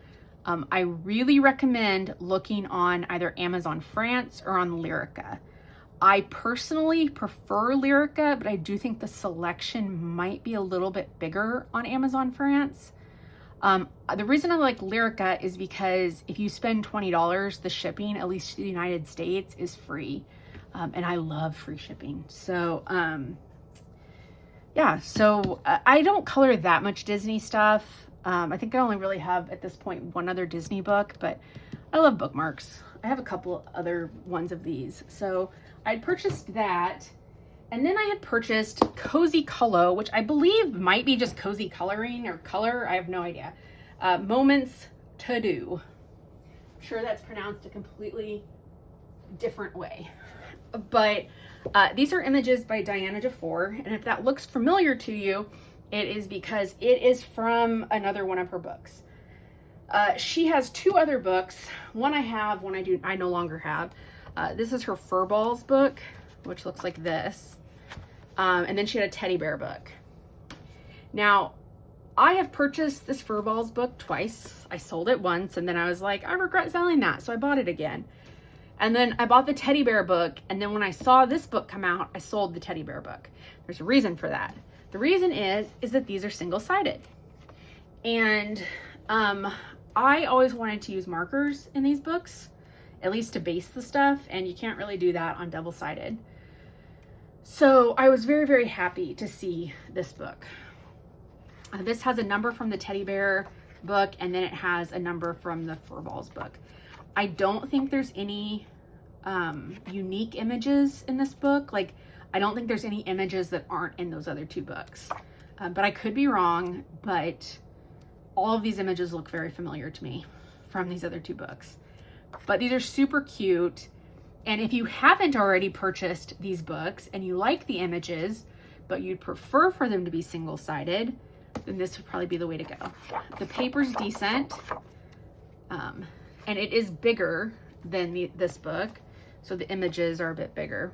I really recommend looking on either Amazon France or on Lyrica. I personally prefer Lyrica, but I do think the selection might be a little bit bigger on Amazon France. The reason I like Lyrica is because if you spend $20, the shipping, at least to the United States, is free. And I love free shipping. So, yeah, so I don't color that much Disney stuff. I think I only really have, at this point, 1 other Disney book, but I love bookmarks. I have a couple other ones of these. So I'd purchased that. And then I had purchased Cozy Color, which I believe might be just cozy coloring or color. I have no idea. Moments to Do. I'm sure that's pronounced a completely different way. But these are images by Diana DeFore. And if that looks familiar to you, it is because it is from another one of her books. She has 2 other books. One I have, one I no longer have. This is her Furballs book, which looks like this. And then she had a teddy bear book. Now, I have purchased this Furballs book twice. I sold it once, and then I was like, I regret selling that, so I bought it again. And then I bought the teddy bear book, and then when I saw this book come out, I sold the teddy bear book. There's a reason for that. The reason is that these are single-sided. And I always wanted to use markers in these books, at least to base the stuff, and you can't really do that on double-sided. So I was very, very happy to see this book. This has a number from the teddy bear book, and then it has a number from the Furballs book. I don't think there's any unique images in this book. Like, I don't think there's any images that aren't in those other 2 books. But I could be wrong, but all of these images look very familiar to me from these other 2 books. But these are super cute. And if you haven't already purchased these books and you like the images, but you'd prefer for them to be single-sided, then this would probably be the way to go. The paper's decent, and it is bigger than this book, so the images are a bit bigger.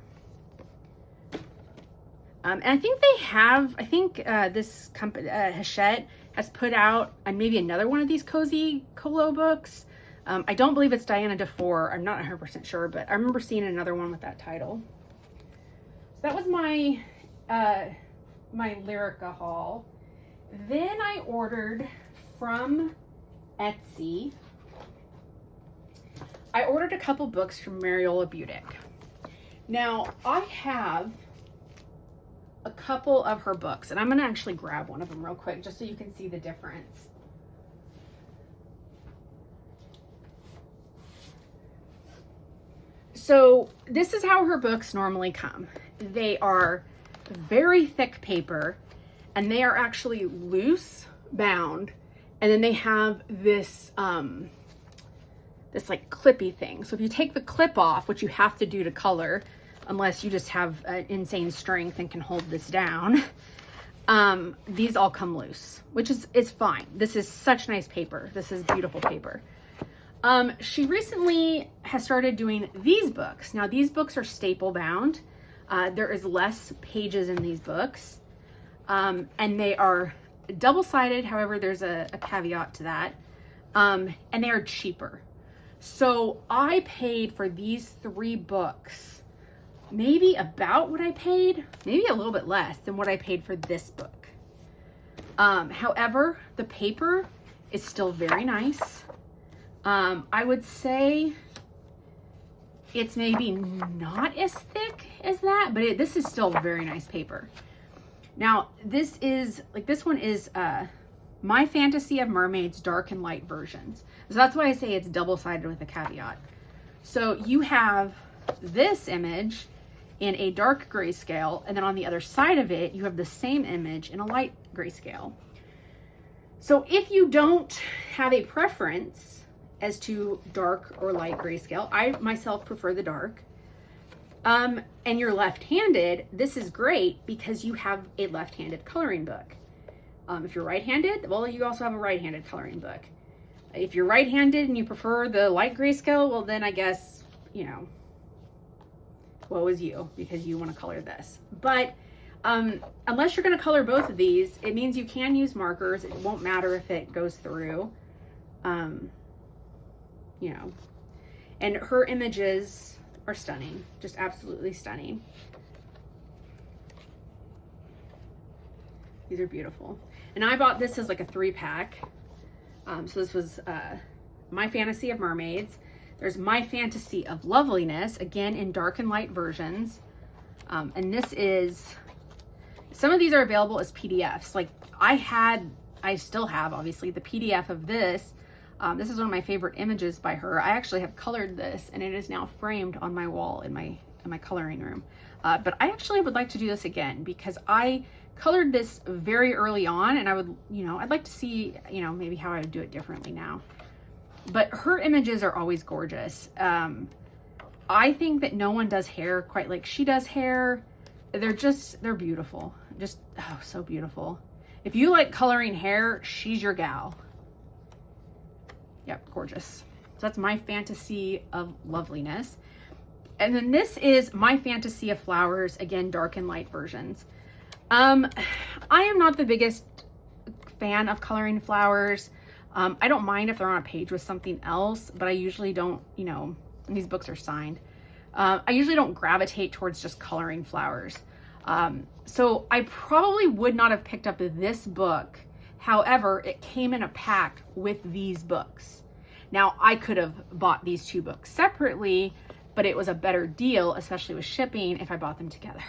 And I think this company, Hachette, has put out maybe another one of these Cozy Colo books. I don't believe it's Diana DeFore. I'm not 100% sure, but I remember seeing another one with that title. So that was my my Lyrica haul. Then I ordered from Etsy. I ordered a couple books from Mariola Budick. Now, I have a couple of her books, and I'm going to actually grab one of them real quick just so you can see the difference. So this is how her books normally come. They are very thick paper, and they are actually loose bound, and then they have this this like clippy thing. So if you take the clip off, which you have to do to color, unless you just have an insane strength and can hold this down, these all come loose, which is fine. This is such nice paper. This is beautiful paper. She recently has started doing these books. Now these books are staple bound. There is less pages in these books, and they are double-sided. However, there's a caveat to that, and they are cheaper. So I paid for these 3 books maybe about what I paid, maybe a little bit less than what I paid for this book. However, the paper is still very nice. I would say it's maybe not as thick as that, but this is still very nice paper. Now, this one is My Fantasy of Mermaids Dark and Light versions. So that's why I say it's double-sided with a caveat. So you have this image in a dark grayscale, and then on the other side of it, you have the same image in a light grayscale. So if you don't have a preference as to dark or light grayscale, I myself prefer the dark, and you're left-handed, this is great because you have a left-handed coloring book. If you're right-handed, well, you also have a right-handed coloring book. If you're right-handed and you prefer the light grayscale, well, then I guess, you know, woe is you, because you want to color this. But unless you're going to color both of these, it means you can use markers. It won't matter if it goes through, you know. And her images are stunning, just absolutely stunning. These are beautiful. And I bought this as like a 3-pack. So this was My Fantasy of Mermaids. There's My Fantasy of Loveliness, again in dark and light versions. And this is, some of these are available as PDFs. Like I still have, obviously, the PDF of this. This is one of my favorite images by her. I actually have colored this, and it is now framed on my wall in my coloring room. But I actually would like to do this again because I colored this very early on, and I would, you know, I'd like to see, you know, maybe how I would do it differently now. But her images are always gorgeous. I think that no one does hair quite like she does hair. They're beautiful. Just, oh, so beautiful. If you like coloring hair, she's your gal. Yep, gorgeous. So that's My Fantasy of Loveliness. And then this is My Fantasy of Flowers, again, dark and light versions. I am not the biggest fan of coloring flowers. I don't mind if they're on a page with something else, but I usually don't, you know, these books are signed. I usually don't gravitate towards just coloring flowers. So I probably would not have picked up this book. However, it came in a pack with these books. Now, I could have bought these 2 books separately, but it was a better deal, especially with shipping, if I bought them together.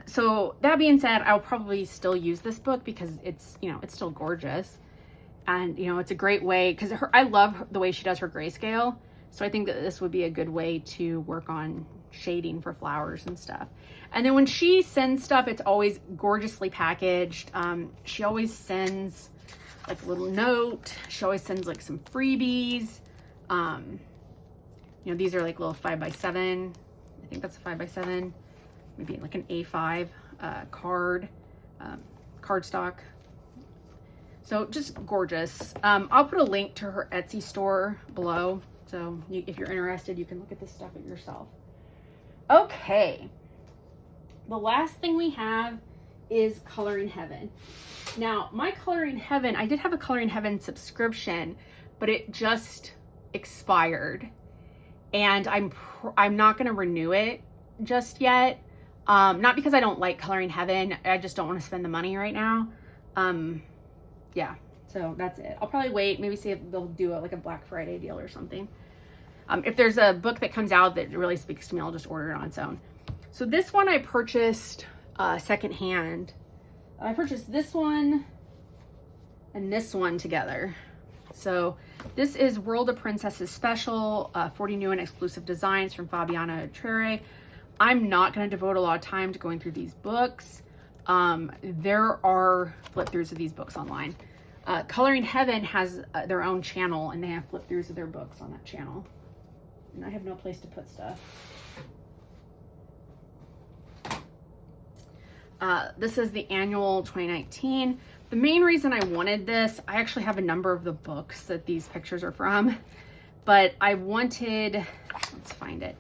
So that being said, I'll probably still use this book because it's, you know, it's still gorgeous. And, you know, it's a great way, because I love the way she does her grayscale. So I think that this would be a good way to work on shading for flowers and stuff. And then when she sends stuff, it's always gorgeously packaged. She always sends like a little note. She always sends like some freebies. You know, these are like little 5x7. I think that's a 5x7. Maybe like an A5 card, cardstock. So just gorgeous. I'll put a link to her Etsy store below. So if you're interested, you can look at this stuff at yourself. Okay. The last thing we have is Coloring Heaven. Now, my Coloring Heaven, I did have a Coloring Heaven subscription, but it just expired. And I'm not going to renew it just yet. Not because I don't like Coloring Heaven. I just don't want to spend the money right now. Yeah, so that's it. I'll probably wait, maybe see if they'll do like a Black Friday deal or something. If there's a book that comes out that really speaks to me, I'll just order it on its own. So this one I purchased secondhand. I purchased this one and this one together. So this is World of Princesses Special, 40 new and exclusive designs from Fabiana Trere. I'm not going to devote a lot of time to going through these books. There are flip throughs of these books online. Coloring Heaven has their own channel, and they have flip throughs of their books on that channel. And I have no place to put stuff. This is the annual 2019. The main reason I wanted this, I actually have a number of the books that these pictures are from, but I wanted, let's find it.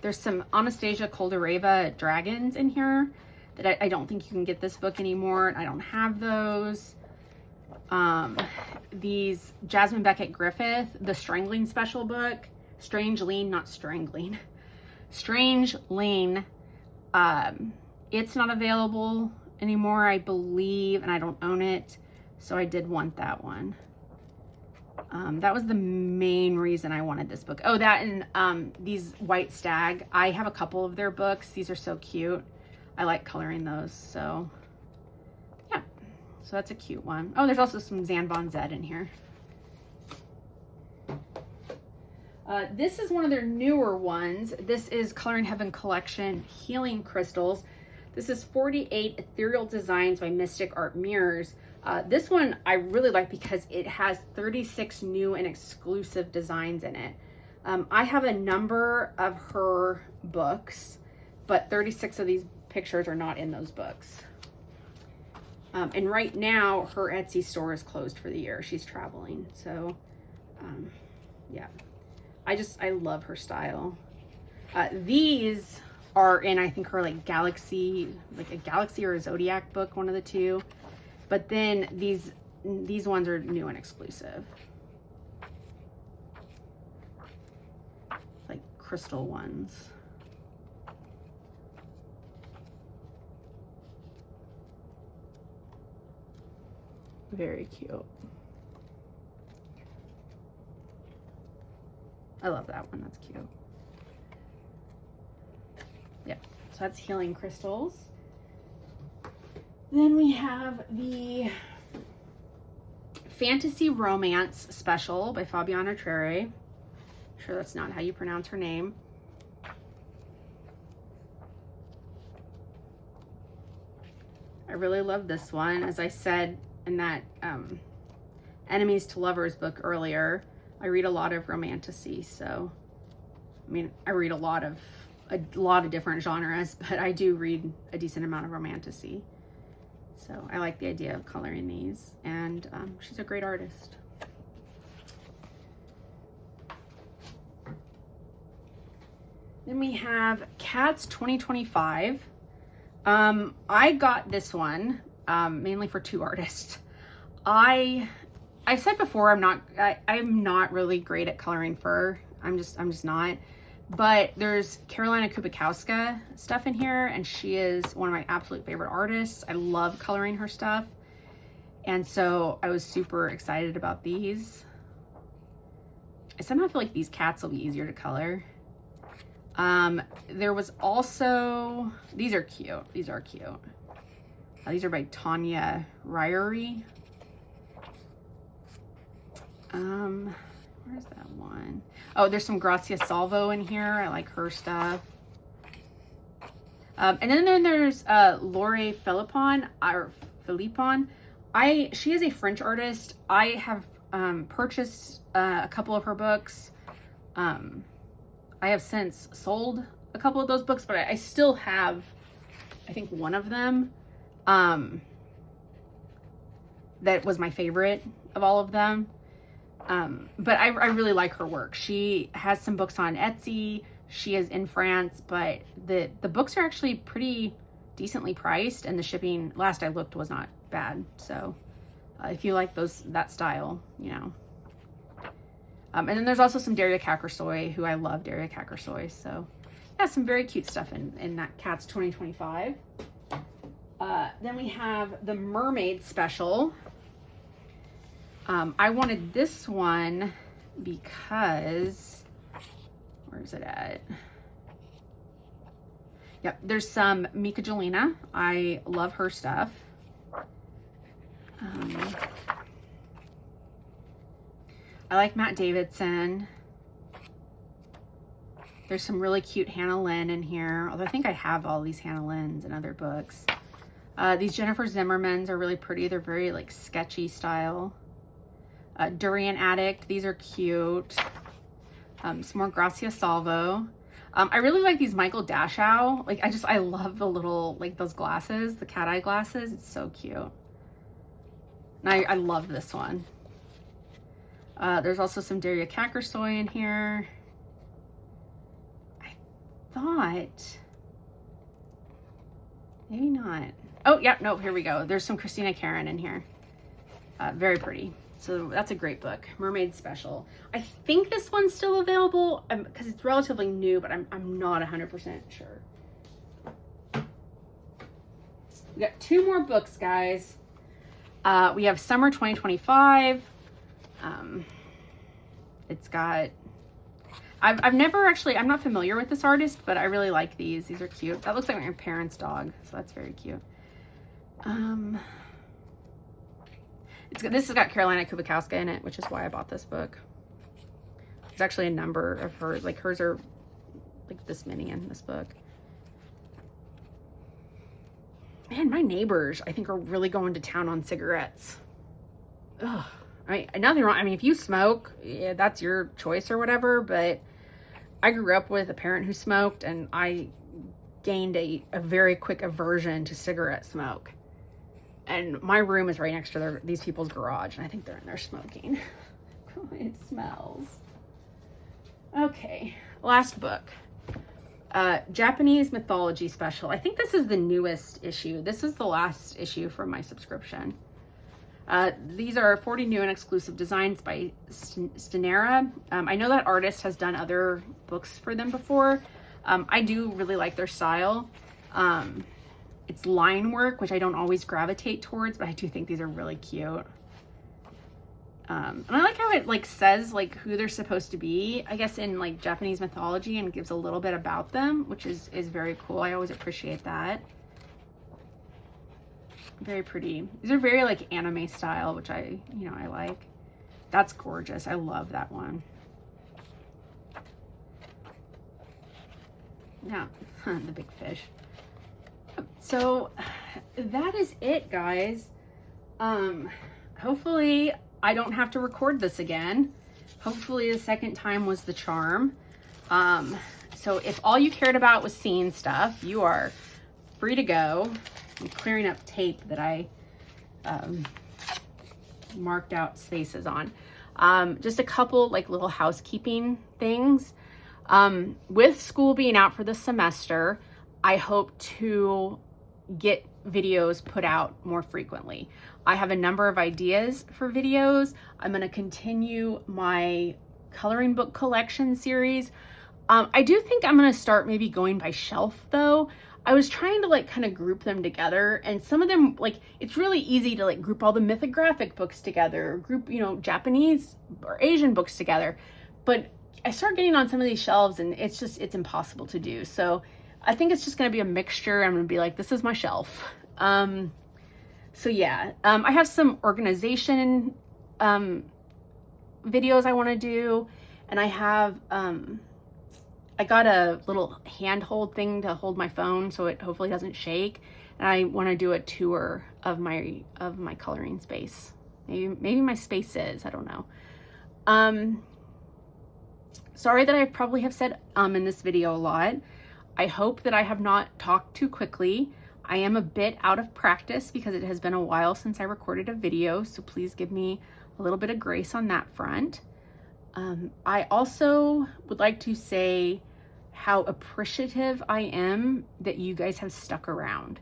There's some Anastasia Koldareva dragons in here that I don't think you can get this book anymore. I don't have those. These Jasmine Beckett Griffith, the Strangling special book, Strange Lean, not Strangling, Strange Lean. It's not available anymore, I believe, and I don't own it, so I did want that one. That was the main reason I wanted this book. Oh, that and these White Stag. I have a couple of their books. These are so cute. I like coloring those, so yeah. So that's a cute one. Oh, there's also some Zan Von Zed in here. This is one of their newer ones. This is Coloring Heaven Collection Healing Crystals. This is 48 Ethereal Designs by Mystic Art Mirrors. This one I really like because it has 36 new and exclusive designs in it. I have a number of her books, but 36 of these pictures are not in those books. And right now her Etsy store is closed for the year. She's traveling, so yeah. I love her style. These are in, I think, her like Galaxy, like a Galaxy or a Zodiac book, one of the two. But then these ones are new and exclusive. Like crystal ones. Very cute. I love that one, that's cute. Yeah, so that's Healing Crystals. Then we have the Fantasy Romance Special by Fabiana Trere. I'm sure that's not how you pronounce her name. I really love this one. As I said in that Enemies to Lovers book earlier, I read a lot of romantasy, so I mean, I read a lot of different genres, but I do read a decent amount of romantasy. So I like the idea of coloring these, and she's a great artist. Then we have Cats 2025. I got this one mainly for two artists. I've said before I'm not really great at coloring fur. I'm just not. But there's Carolina Kubikowska stuff in here, and she is one of my absolute favorite artists. I love coloring her stuff. And so I was super excited about these. I somehow feel like these cats will be easier to color. There was also, these are cute. These are cute. These are by Tanya Ryrie. Where's that one? Oh, there's some Grazia Salvo in here. I like her stuff. And then there's Lore Philippon, or Philippon. She is a French artist. I have purchased a couple of her books. I have since sold a couple of those books, but I still have, I think, one of them that was my favorite of all of them. But I really like her work. She has some books on Etsy. She is in France, but the books are actually pretty decently priced, and the shipping, last I looked, was not bad. So if you like that style, you know. And then there's also some Daria Kakersoy, who I love Daria Kakersoy. So yeah, some very cute stuff in that Cats 2025. Then we have the Mermaid Special. I wanted this one because, where is it at? Yep, there's some Mika Jelena. I love her stuff. I like Matt Davidson. There's some really cute Hannah Lynn in here, although I think I have all these Hannah Lynn's in other books. These Jennifer Zimmermans are really pretty. They're very like sketchy style. Durian Addict, these are cute. Some more Gracia Salvo. I really like these Michael Dashow. Like, I love the little, like those glasses, the cat eye glasses. It's so cute. And I love this one. There's also some Daria Kakersoy in here. I thought, maybe not. Oh, yeah, no, here we go. There's some Christina Karen in here. Very pretty. So that's a great book, Mermaid Special. I think this one's still available because it's relatively new, but I'm not 100% sure. We got 2 more books, guys. We have Summer 2025. It's got, I've never actually, I'm not familiar with this artist, but I really like these. These are cute. That looks like my parents' dog, so that's very cute. This has got Carolina Kubikowska in it, which is why I bought this book. There's actually a number of hers, like hers are like this many in this book. Man, my neighbors, I think, are really going to town on cigarettes. Ugh. I mean, nothing wrong. I mean, if you smoke, yeah, that's your choice or whatever, but I grew up with a parent who smoked, and I gained a very quick aversion to cigarette smoke. And my room is right next to these people's garage, and I think they're in there smoking. It smells. Okay, last book. Japanese Mythology Special. I think this is the newest issue. This is the last issue from my subscription. These are 40 new and exclusive designs by Stenera. I know that artist has done other books for them before. I do really like their style. It's line work, which I don't always gravitate towards, but I do think these are really cute. And I like how it like says like who they're supposed to be, I guess, in like Japanese mythology, and gives a little bit about them, which is very cool. I always appreciate that. Very pretty. These are very like anime style, which I like. That's gorgeous. I love that one. Yeah, the big fish. So that is it, guys. Hopefully I don't have to record this again. Hopefully the second time was the charm. So if all you cared about was seeing stuff, you are free to go. I'm clearing up tape that I marked out spaces on. Just a couple like little housekeeping things. With school being out for the semester, I hope to get videos put out more frequently. I have a number of ideas for videos. I'm going to continue my coloring book collection series. I do think I'm going to start maybe going by shelf though. I was trying to like kind of group them together, and some of them, like, it's really easy to like group all the mythographic books together, or group, Japanese or Asian books together. But I start getting on some of these shelves and it's impossible to do. So I think it's just going to be a mixture. I'm going to be like, this is my shelf. So yeah, I have some organization videos I want to do, and I have I got a little handhold thing to hold my phone so it hopefully doesn't shake, and I want to do a tour of my coloring space. Maybe my space is, I don't know. Sorry that I probably have said in this video a lot. I hope that I have not talked too quickly. I am a bit out of practice because it has been a while since I recorded a video, so please give me a little bit of grace on that front. I also would like to say how appreciative I am that you guys have stuck around.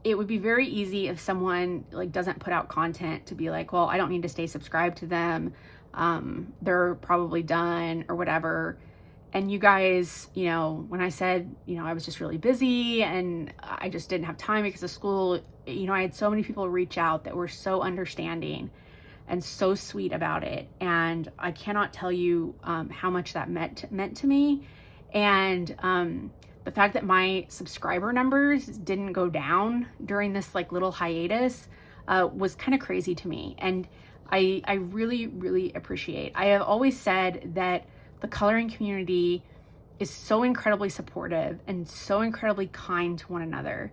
It would be very easy if someone like doesn't put out content to be like, well, I don't need to stay subscribed to them. They're probably done or whatever. And you guys, when I said, I was just really busy and I just didn't have time because of school, I had so many people reach out that were so understanding and so sweet about it. And I cannot tell you how much that meant to me. And the fact that my subscriber numbers didn't go down during this like little hiatus was kind of crazy to me. And I really, really appreciate. I have always said that the coloring community is so incredibly supportive and so incredibly kind to one another.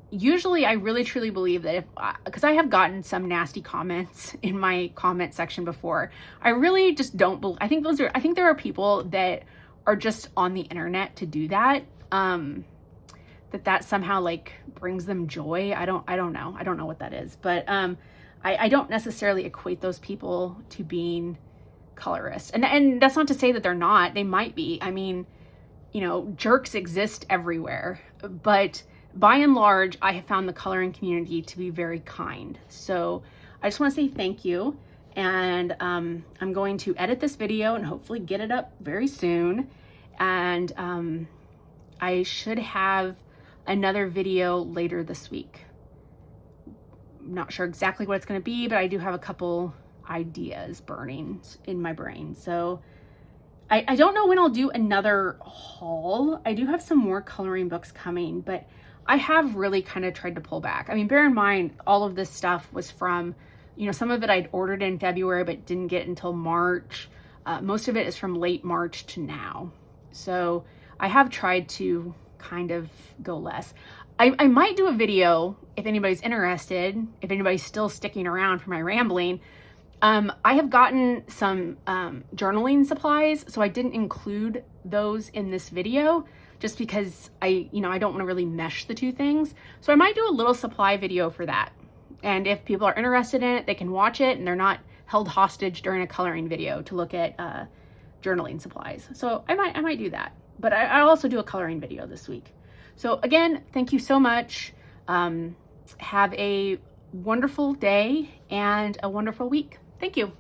Usually I really truly believe that because I have gotten some nasty comments in my comment section before, I really just don't believe, I think there are people that are just on the internet to do that. That somehow like brings them joy. I don't know. I don't know what that is, but, I don't necessarily equate those people to being colorists. And that's not to say that they're not, they might be. I mean, you know, jerks exist everywhere, but by and large, I have found the coloring community to be very kind. So I just want to say thank you. And I'm going to edit this video and hopefully get it up very soon. And I should have another video later this week. I'm not sure exactly what it's going to be, but I do have a couple ideas burning in my brain. So I don't know when I'll do another haul. I do have some more coloring books coming, but I have really kind of tried to pull back. I mean, bear in mind, all of this stuff was from, you know, some of it I'd ordered in February, but didn't get until March. Most of it is from late March to now. So I have tried to kind of go less. I might do a video if anybody's interested, if anybody's still sticking around for my rambling. I have gotten some journaling supplies, so I didn't include those in this video just because I don't want to really mesh the two things. So I might do a little supply video for that. And if people are interested in it, they can watch it and they're not held hostage during a coloring video to look at journaling supplies. So I might do that. But I'll also do a coloring video this week. So again, thank you so much. Have a wonderful day and a wonderful week. Thank you.